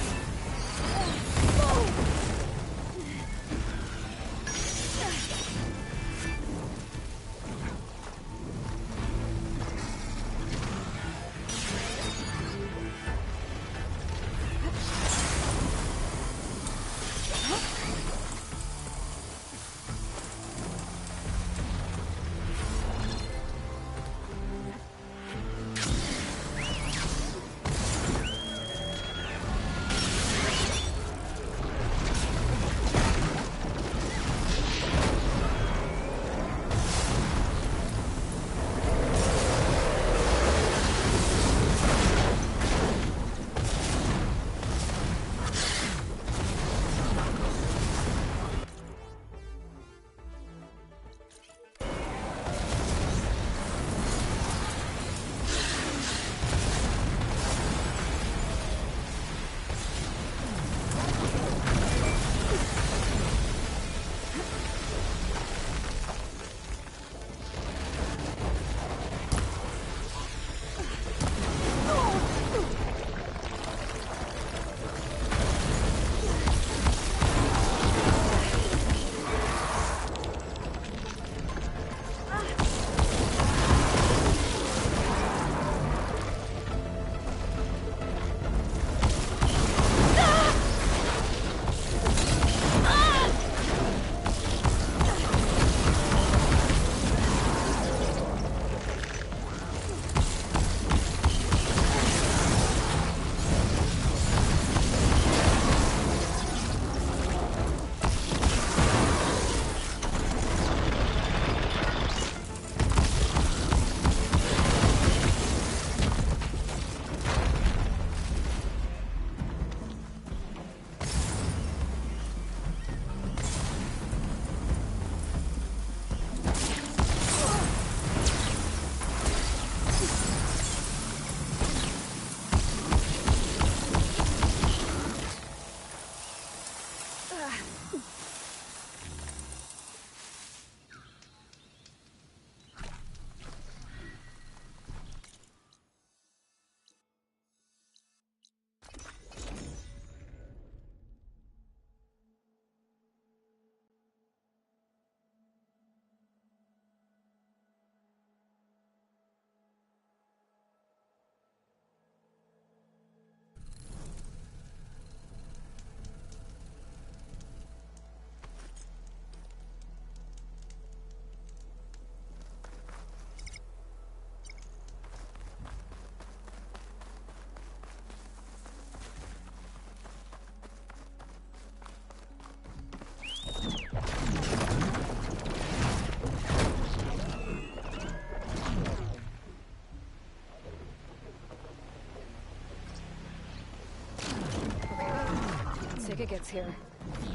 Omega gets here,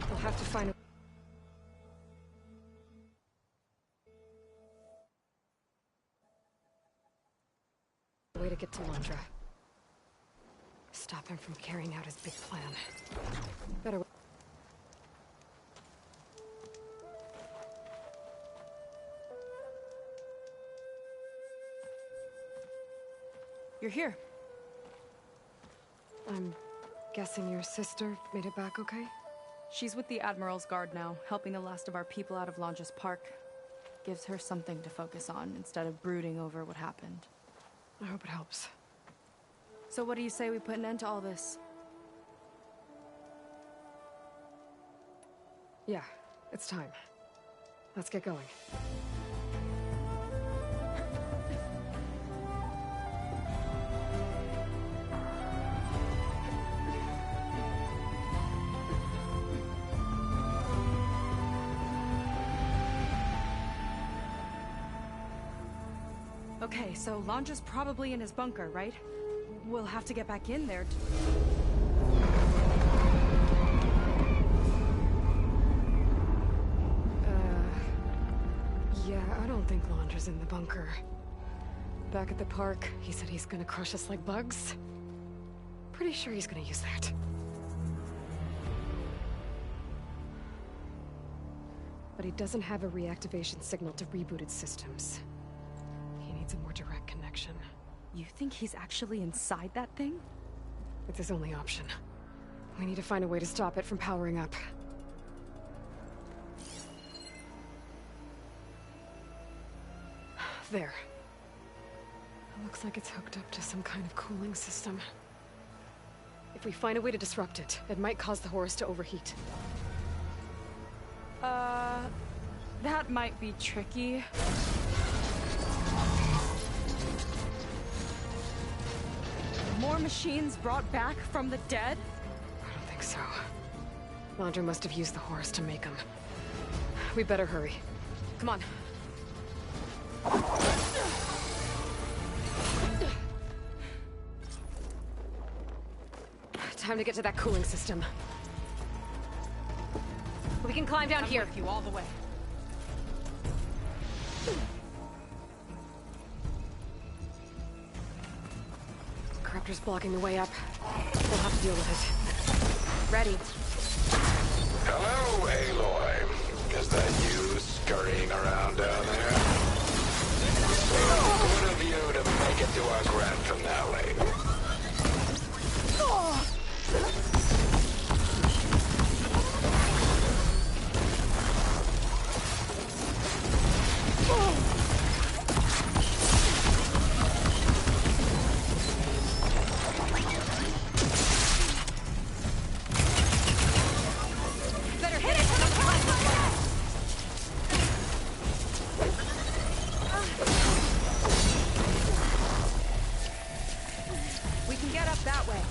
we'll have to find a way to get to Londra. Stop him from carrying out his big plan. Better. You're here. I'm guessing your sister made it back okay? She's with the Admiral's Guard now, helping the last of our people out of Londra's Park. Gives her something to focus on instead of brooding over what happened. I hope it helps. So what do you say we put an end to all this? Yeah, it's time. Let's get going. Okay, so Londra's probably in his bunker, right? We'll have to get back in there to... Yeah, I don't think Londra's in the bunker. Back at the park, he said he's gonna crush us like bugs. Pretty sure he's gonna use that. But he doesn't have a reactivation signal to rebooted systems. He needs a more direct connection. You think he's actually inside that thing? It's his only option. We need to find a way to stop it from powering up. There. It looks like it's hooked up to some kind of cooling system. If we find a way to disrupt it, it might cause the Horus to overheat. That might be tricky. More machines brought back from the dead? I don't think so. Londra must have used the Horus to make them. We better hurry. Come on. Time to get to that cooling system. We can climb down here. With you all the way. Corruptor's blocking the way up. We'll have to deal with it. Ready. Hello, Aloy. Is that you scurrying around down there? So good of you to make it to our grand finale. We can get up that way.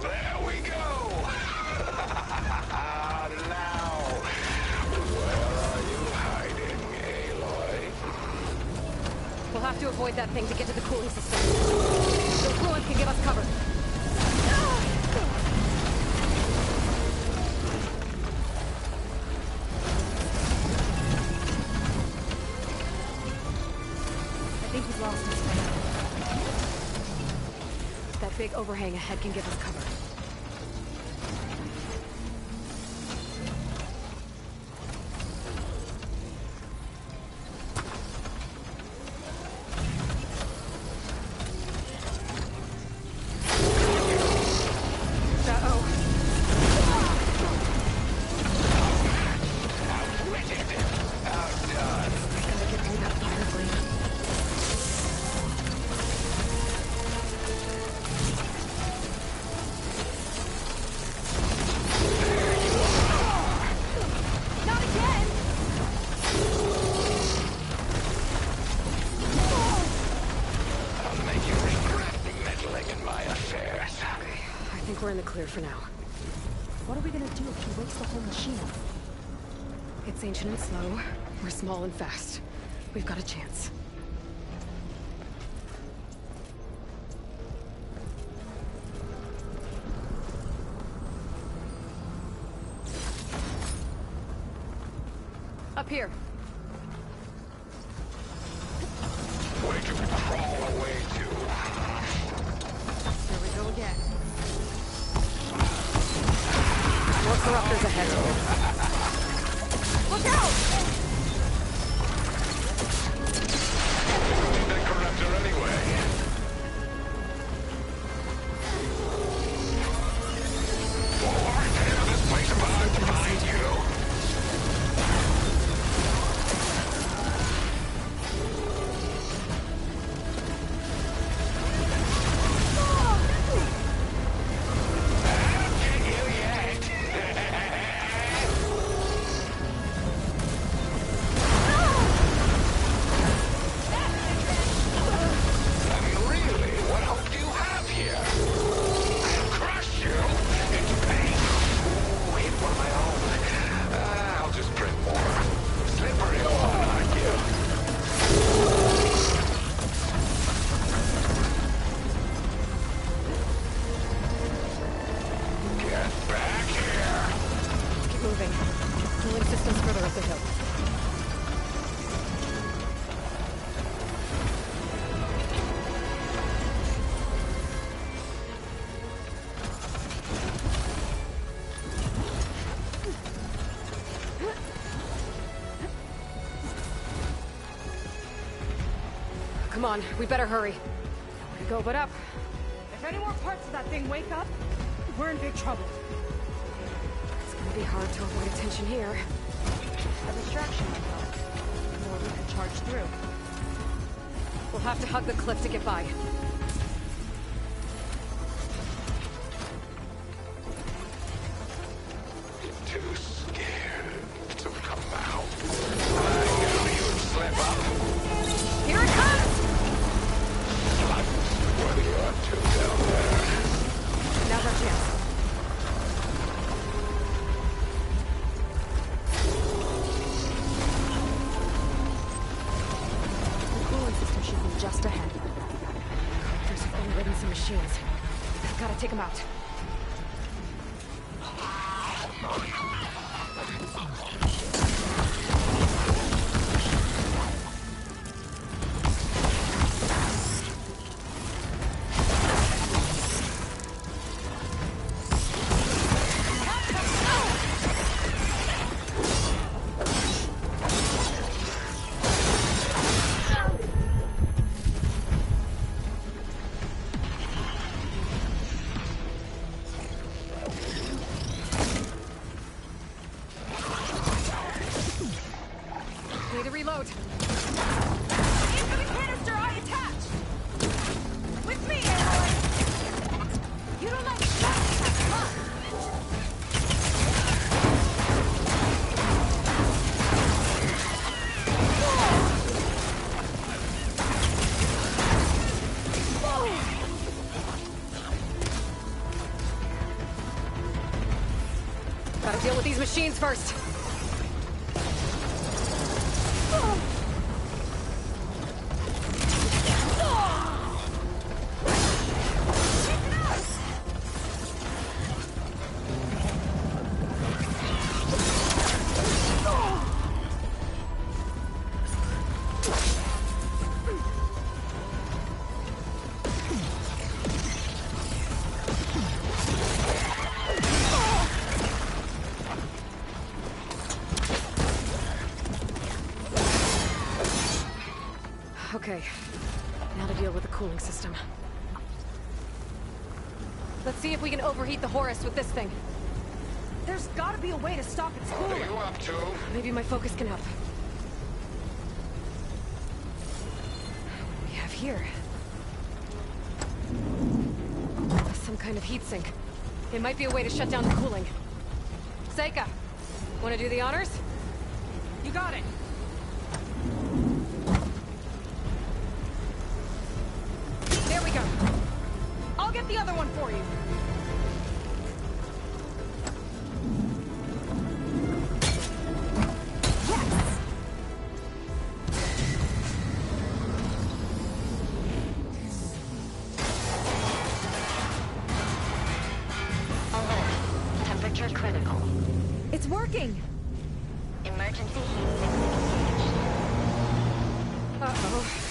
There we go! Now, where are you hiding, Aloy? We'll have to avoid that thing to get to the cooling system. Those ruins can give us cover. I think he's lost his way. That big overhang ahead can give us cover. think we're in the clear for now. What are we gonna do if she wakes the whole machine up? It's ancient and slow. We're small and fast. We've got a chance. Up here. Where do we crawl away to? Here we go again. More corruptors ahead. Look out! The corruptor anyway. Forward, tear this place apart to find you. Come on, we better hurry. Nowhere to go but up. If any more parts of that thing wake up, we're in big trouble. It's gonna be hard to avoid attention here. A distraction might help. The more we can charge through. We'll have to hug the cliff to get by. Too scared to come out. I knew you'd slip up. Here it comes! What are you up to down there? Now's our chance. The cooling system should be just ahead. There's already some machines. Gotta take them out. Need to reload. Incoming canister, I attach! With me, Aloy! You don't like shots, that's fun! Gotta deal with these machines first. Okay, now to deal with the cooling system. Let's see if we can overheat the Horus with this thing. There's gotta be a way to stop its cooling. What are you up to? Maybe my focus can help. What do we have here? Some kind of heatsink. It might be a way to shut down the cooling. Seika, wanna do the honors? You got it. There we go. I'll get the other one for you. Temperature critical. It's working! Emergency heat engaged. Uh-oh.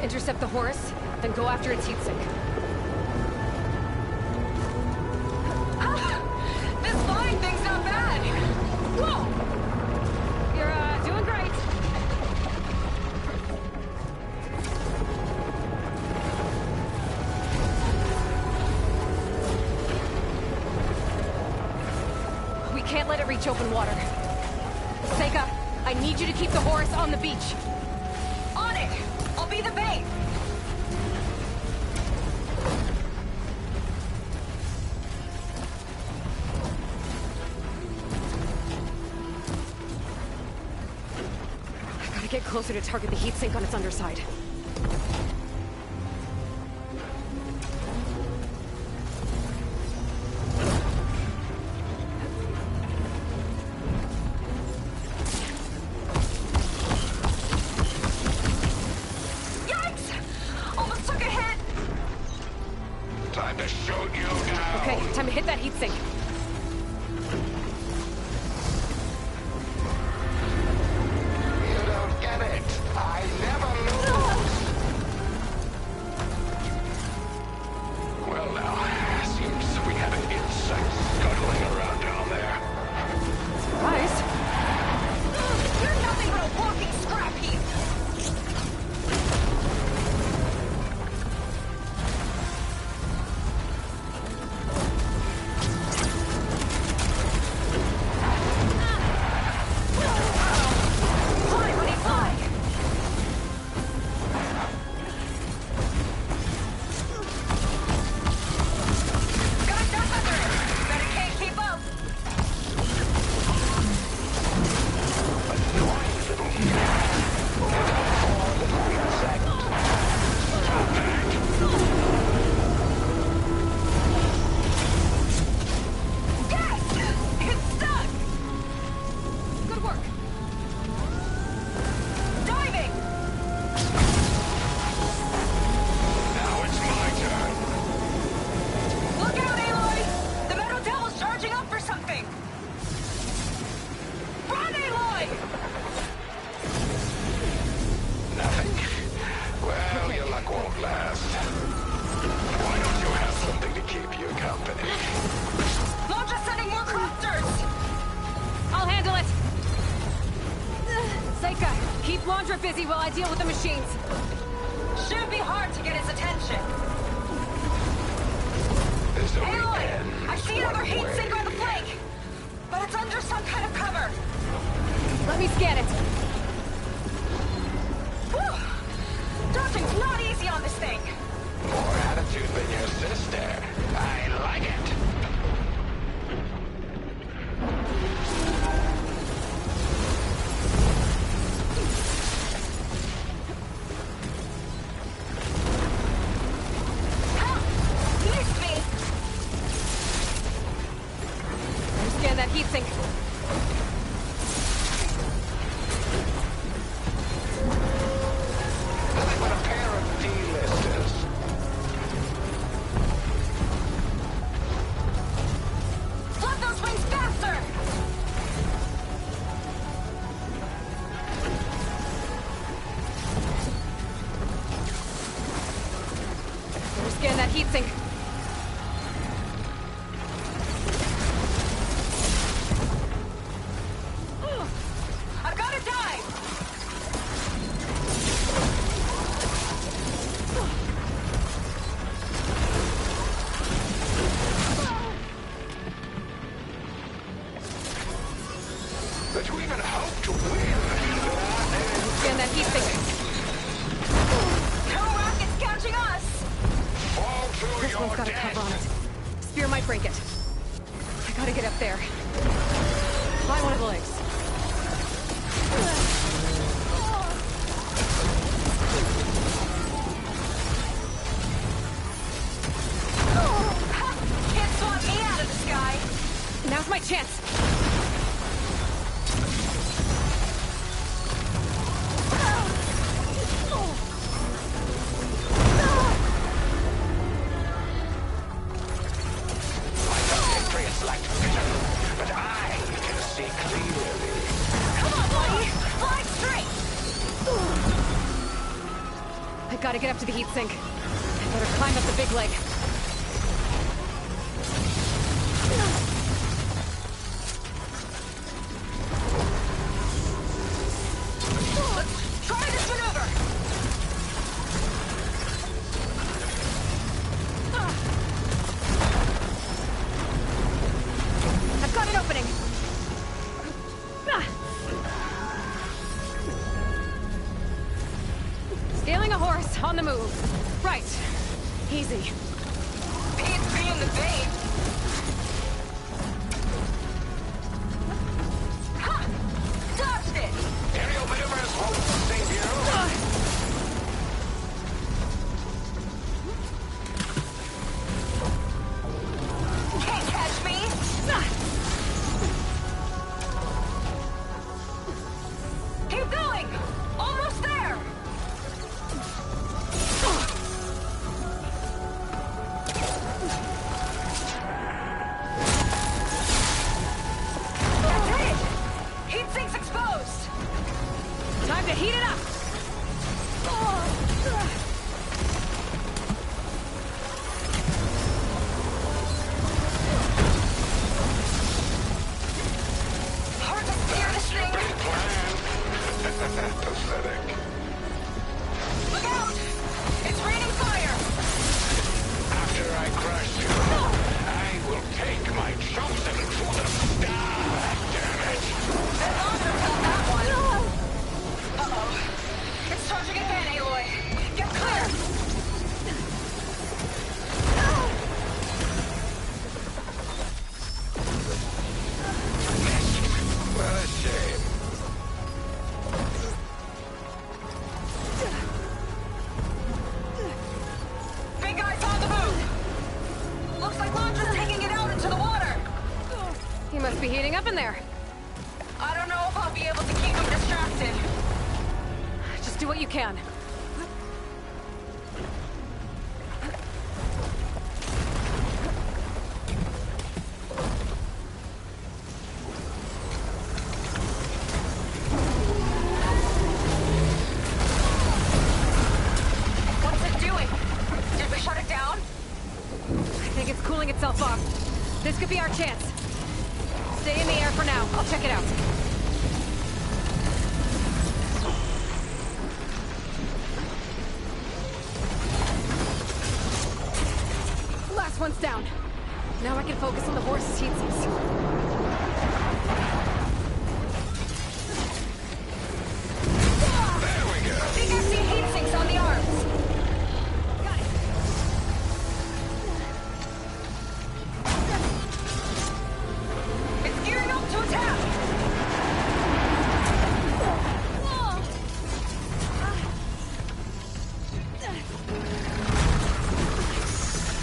Intercept the Horus, then go after its heatsink. This flying thing's not bad! Whoa! You're, doing great. We can't let it reach open water. Seika, I need you to keep the Horus on the beach. On it! I'll be the bait! I've got to get closer to target the heatsink on its underside. Time to hit that heatsink. You don't get it. I never lose. Well now, seems we have an insect scuttling around down there. Surprised? You're nothing but a walking scrap heap! Laundra busy while I deal with the machines. Shouldn't be hard to get his attention. Aloy! I see another heat sink on the flank! But it's under some kind of cover. Let me scan it. Whew. sink. I've got to die! But you even hope to win. Scan that heat sink. No rockets catching us! Fall to This your one's got a death. cover on it. Spear might break it. I gotta get up there. Climb one of the legs. Can't swat me out of the sky! Now's my chance. Patriots like vision, but I can see clearly. Come on, buddy! Fly straight! I gotta get up to the heat sink. I better climb up the big leg. Let's try this maneuver! I've got an opening. Scaling a horse on the move. Right. Easy. Pete's being the bait. Ha! Dodged it! Aerial maneuvers won't save you. Can't catch me! Keep going! Almost there! That's it! Heat sink's exposed! Time to heat it up. Hard to steer this thing! Pathetic. Look out! It's raining fire! After I crush you, I will take my chosen for the star. Damn it! That monster felt that one! Uh-oh. It's charging again, Aloy! Get clear! What a shame. Big guy's on the move! Looks like Londra's taking it out into the water! He must be heating up in there. I don't know if I'll be able to keep him distracted. Just do what you can. What's it doing? Did we shut it down? I think it's cooling itself off. This could be our chance. Stay in the air for now. I'll check it out. Last one's down. Now I can focus on the horse's heat sinks. There we go. Big empty heat sinks on the arms! Got it. It's gearing up to attack!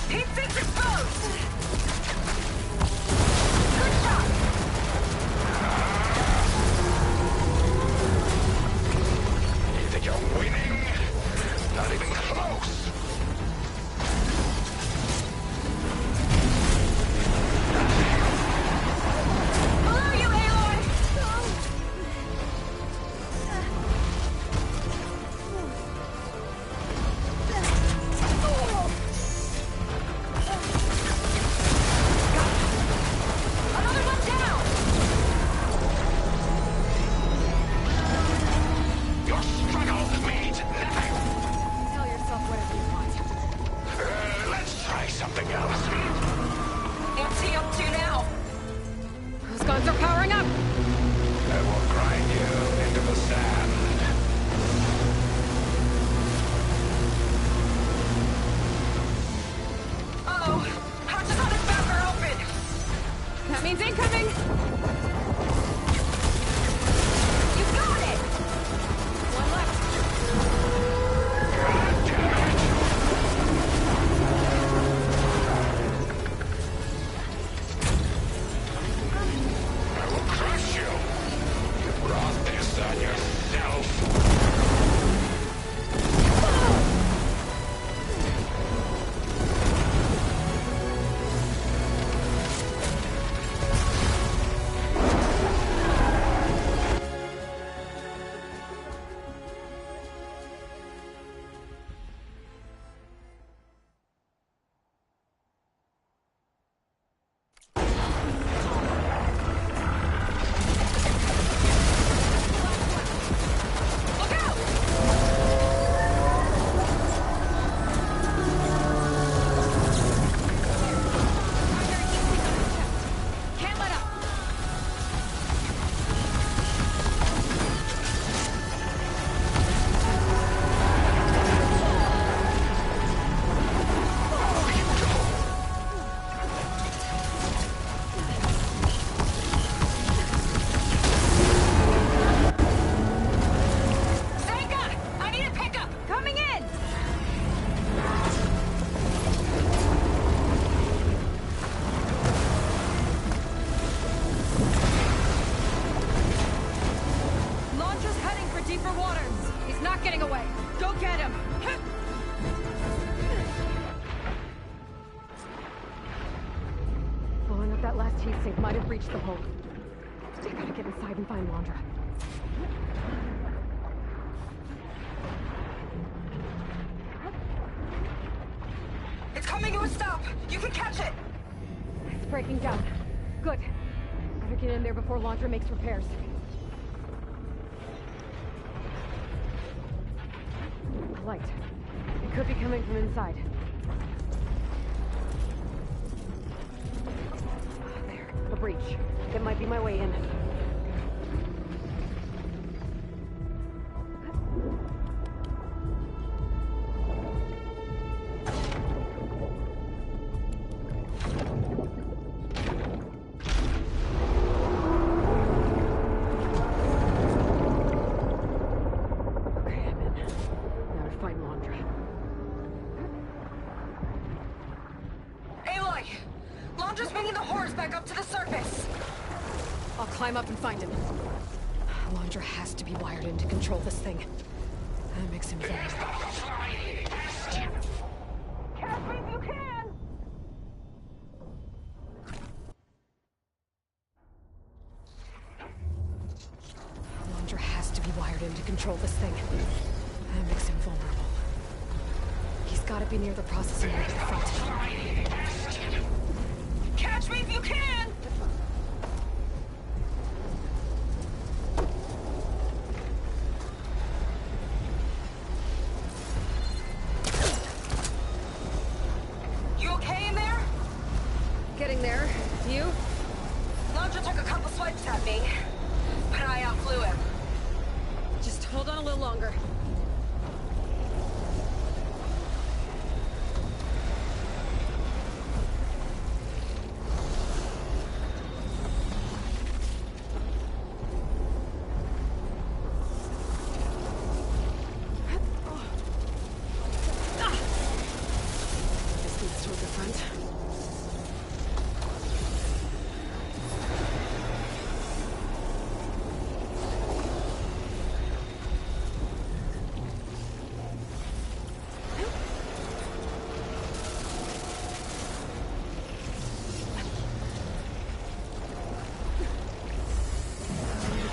Heat sinks exposed! Good for Waters! He's not getting away! Go get him! Blowing up that last heat sink might have reached the hull. I gotta get inside and find Londra. It's coming to a stop! You can catch it! It's breaking down. Good. Better get in there before Londra makes repairs. A light. It could be coming from inside. There, a breach. It might be my way in. Climb up and find him. Londra has to be wired in to control this thing. That makes him vulnerable. Catch me if you can! Londra has to be wired in to control this thing. That makes him vulnerable. He's gotta be near the processing unit at the front. Catch me if you can! Getting there. You? Londra took a couple swipes at me, but I outflew him. Just hold on a little longer. This leads toward the front.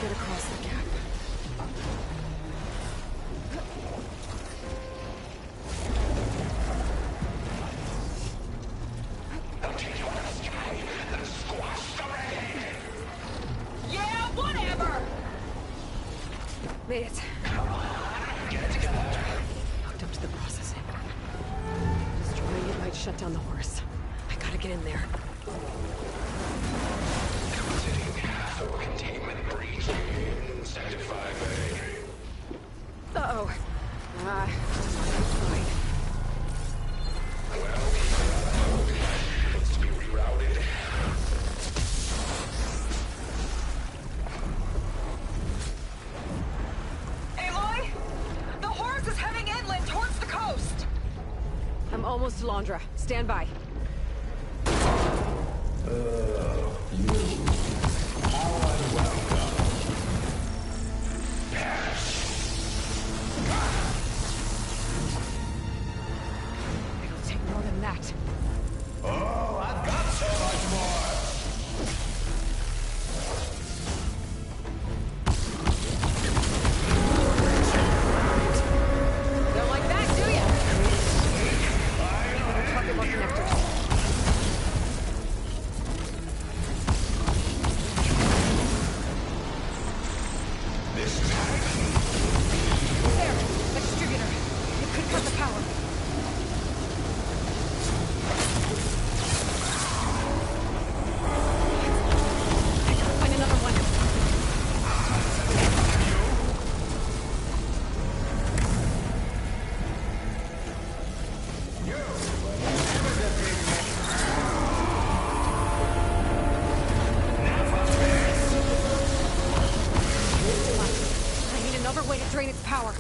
Get across the gap. Yeah, whatever! Made it. Hooked up to the processing. Destroying it might shut down the horse. I gotta get in there. Containment breach in Sector 5A. Uh-oh. Fine. Well, needs to be rerouted. Aloy! The horse is heading inland towards the coast! I'm almost to Londra. Stand by. It'll take more than that. Oh, I've got so much more! Don't like that, do ya? Better truck it more connectors. There! The distributor. It could cut the power. I gotta find another one. I need another way to drain its power.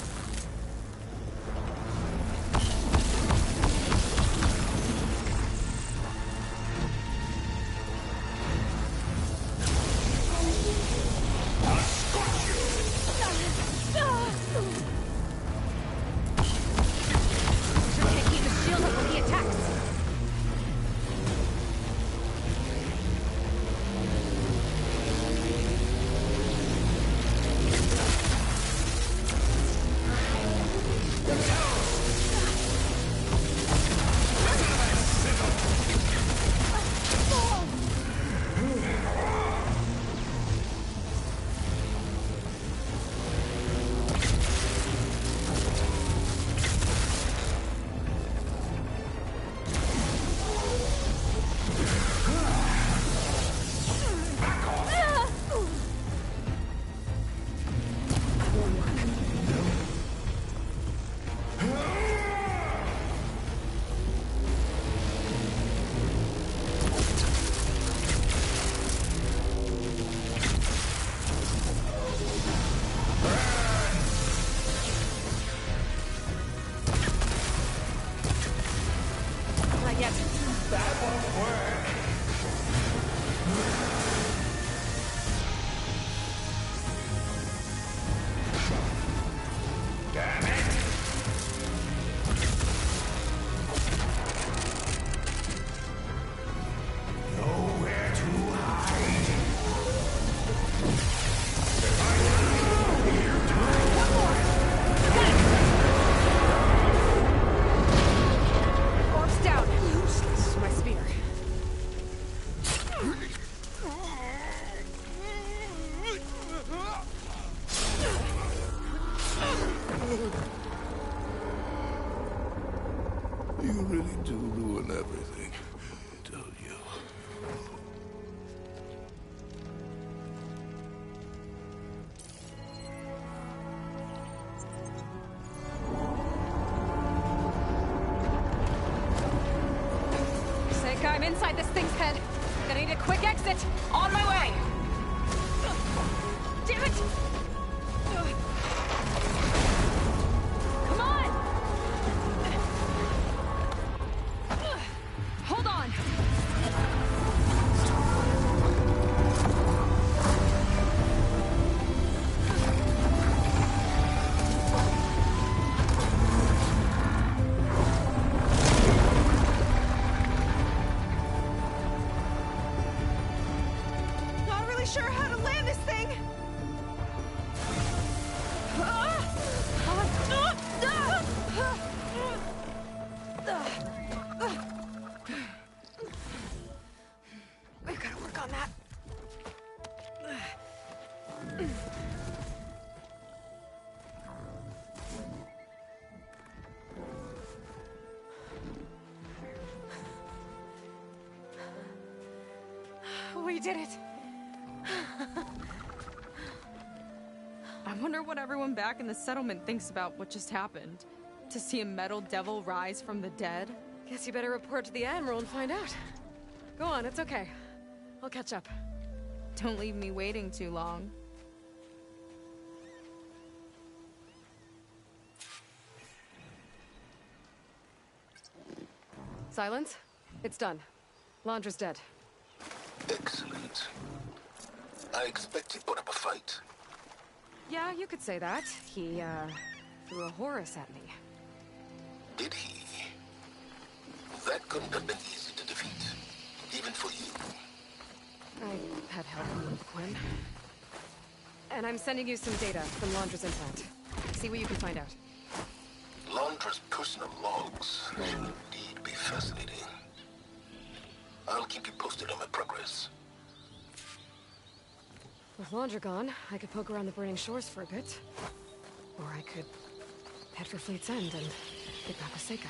You really do ruin everything, don't you? Seika, I'm inside this thing's head. Gonna need a quick exit. On my way! Damn it! Come on! Hold on! Not really sure how to land this thing! We've gotta work on that. We did it! I wonder what everyone back in the settlement thinks about what just happened. To see a metal devil rise from the dead? Guess you better report to the Admiral and find out. Go on, it's okay. I'll catch up. Don't leave me waiting too long. Silence? It's done. Londra's dead. Excellent. I expect he put up a fight. Yeah, you could say that. He, threw a Horus at me. Did he? That couldn't have been easy to defeat, even for you. I had help from Quinn. And I'm sending you some data from Londra's implant. See what you can find out. Londra's personal logs should indeed be fascinating. I'll keep you posted on my progress. With Londra gone, I could poke around the burning shores for a bit. Or I could head for Fleet's End and get back with Seika.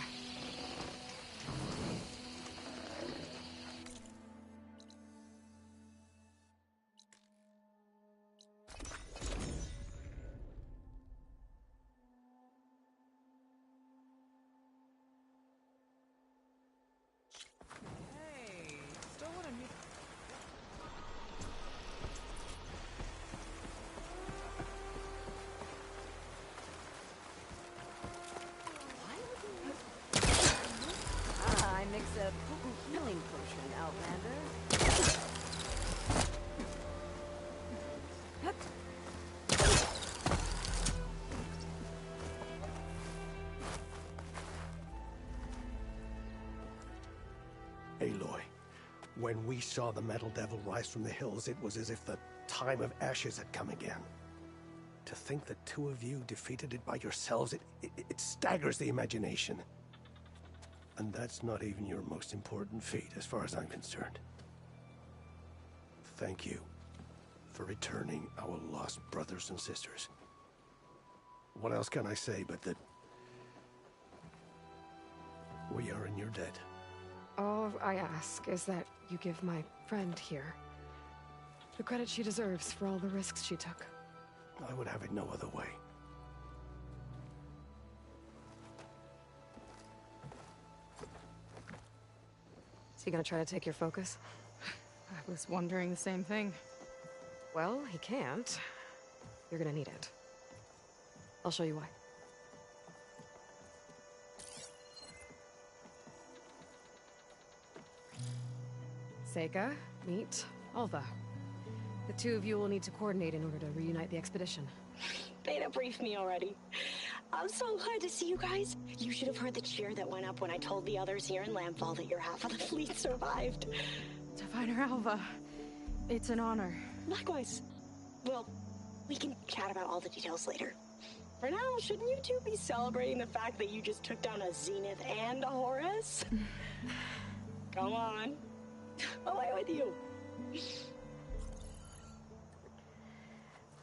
I mix a potent healing potion, Outlander. Aloy, when we saw the Metal Devil rise from the hills, it was as if the time of ashes had come again. To think the two of you defeated it by yourselves, it staggers the imagination. And that's not even your most important feat, as far as I'm concerned. Thank you for returning our lost brothers and sisters. What else can I say but that we are in your debt? All I ask is that you give my friend here the credit she deserves for all the risks she took. I would have it no other way. Is he gonna try to take your focus? I was wondering the same thing. Well, he can't. You're gonna need it. I'll show you why. Seika, meet Alva. The two of you will need to coordinate in order to reunite the expedition. Beta briefed me already. I'm so glad to see you guys. You should have heard the cheer that went up when I told the others here in Landfall that your half of the fleet survived. Diviner Alva, it's an honor. Likewise. Well, we can chat about all the details later. For now, shouldn't you two be celebrating the fact that you just took down a Zenith and a Horus? Come on. Away with you.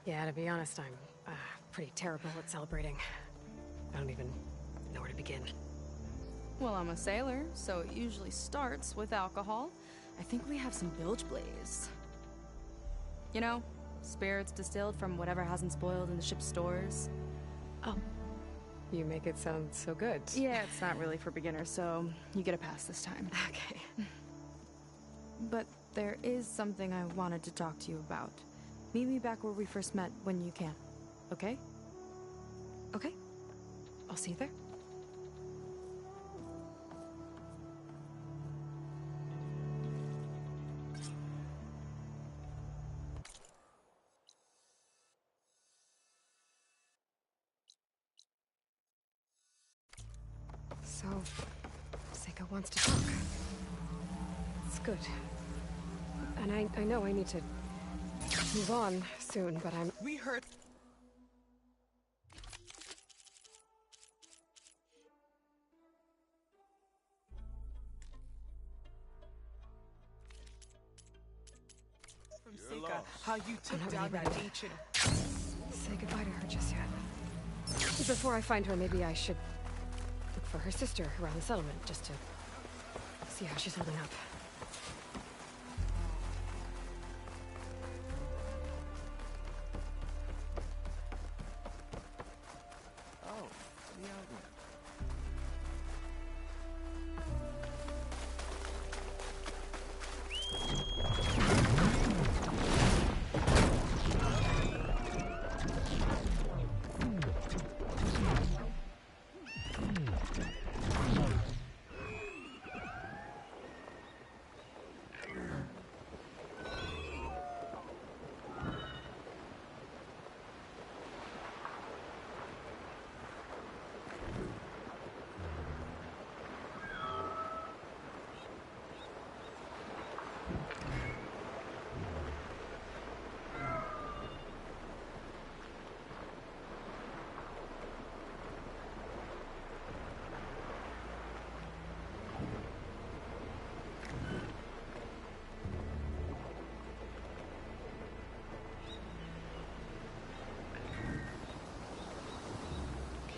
Yeah, to be honest, I'm pretty terrible at celebrating. I don't even know where to begin. Well, I'm a sailor, so it usually starts with alcohol. I think we have some bilge blaze. You know, spirits distilled from whatever hasn't spoiled in the ship's stores. Oh. You make it sound so good. Yeah, it's not really for beginners, so you get a pass this time. Okay. But there is something I wanted to talk to you about. Meet me back where we first met when you can, okay? Okay. I'll see you there. So, Seika wants to talk. It's good. And I know I need to move on soon, but We heard... from Seika, how you took I'm not down really that ready. ancient... Say goodbye to her just yet. Before I find her, maybe I should look for her sister around the settlement, just to see how she's holding up. Oh, the album.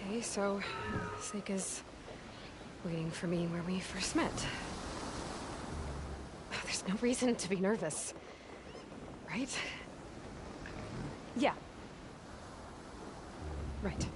Okay, so Seika's waiting for me where we first met. There's no reason to be nervous, right? Yeah. Right.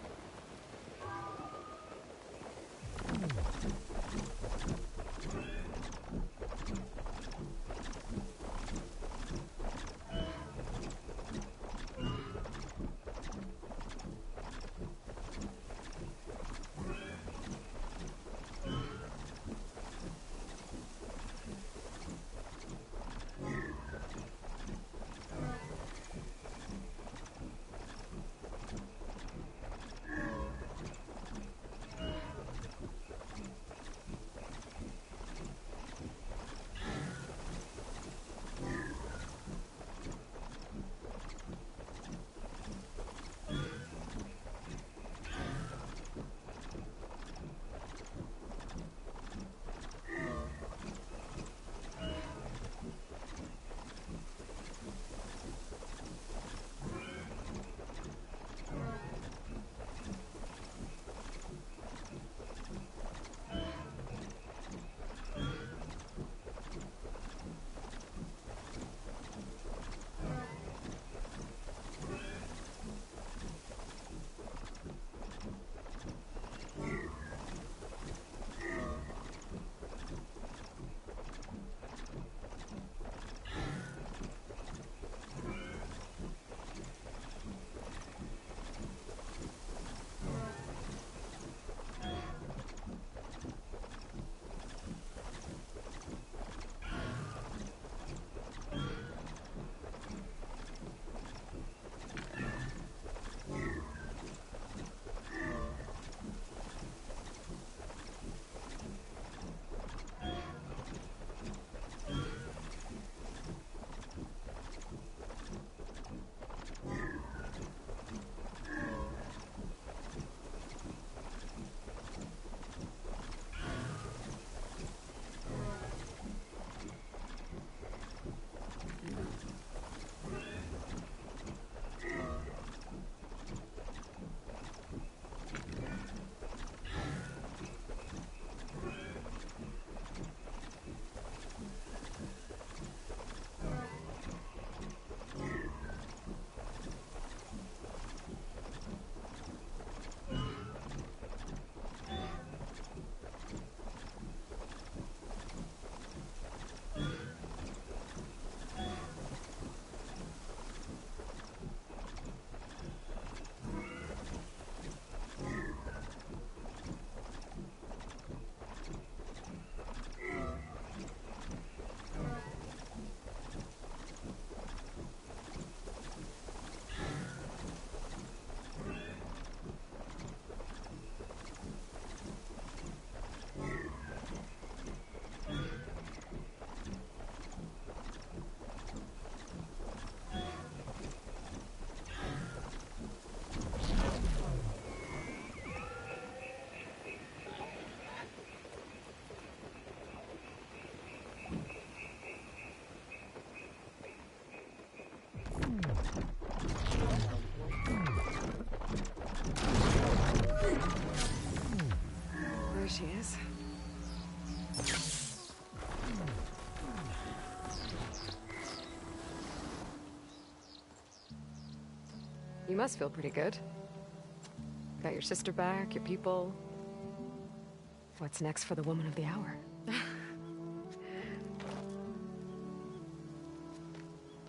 she is. You must feel pretty good. Got your sister back, your people. What's next for the woman of the hour?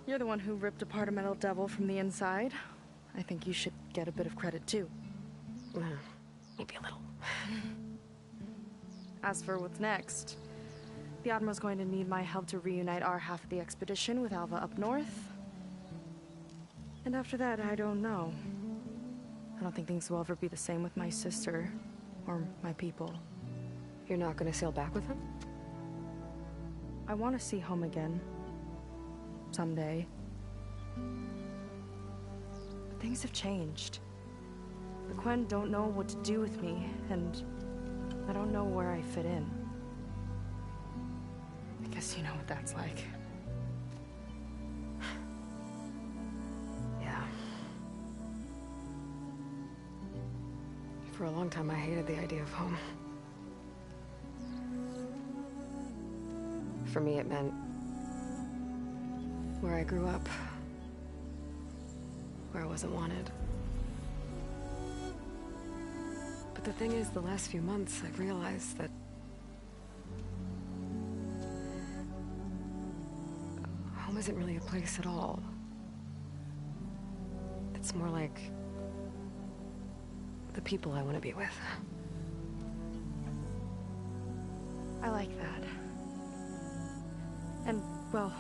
You're the one who ripped apart a metal devil from the inside. I think you should get a bit of credit, too. Maybe a little. As for what's next, the Admiral's going to need my help to reunite our half of the expedition with Alva up north. And after that, I don't know. I don't think things will ever be the same with my sister, or my people. You're not gonna sail back with him? I want to see home again. Someday. But things have changed. The Quen don't know what to do with me, and I don't know where I fit in. I guess you know what that's like. Yeah. For a long time, I hated the idea of home. For me, it meant where I grew up, where I wasn't wanted. But the thing is, the last few months, I've realized that home isn't really a place at all. It's more like the people I want to be with. I like that. And, well,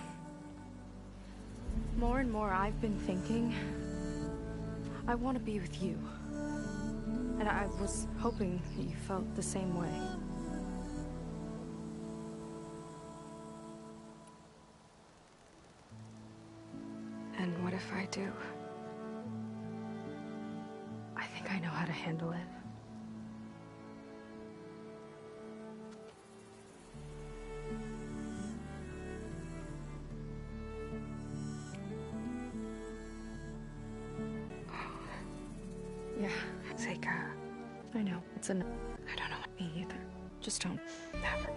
more and more I've been thinking, I want to be with you. And I was hoping that you felt the same way. And what if I do? I think I know how to handle it. Yeah. Seika. I know. It's a no. I don't know. Me either. Just don't. Never.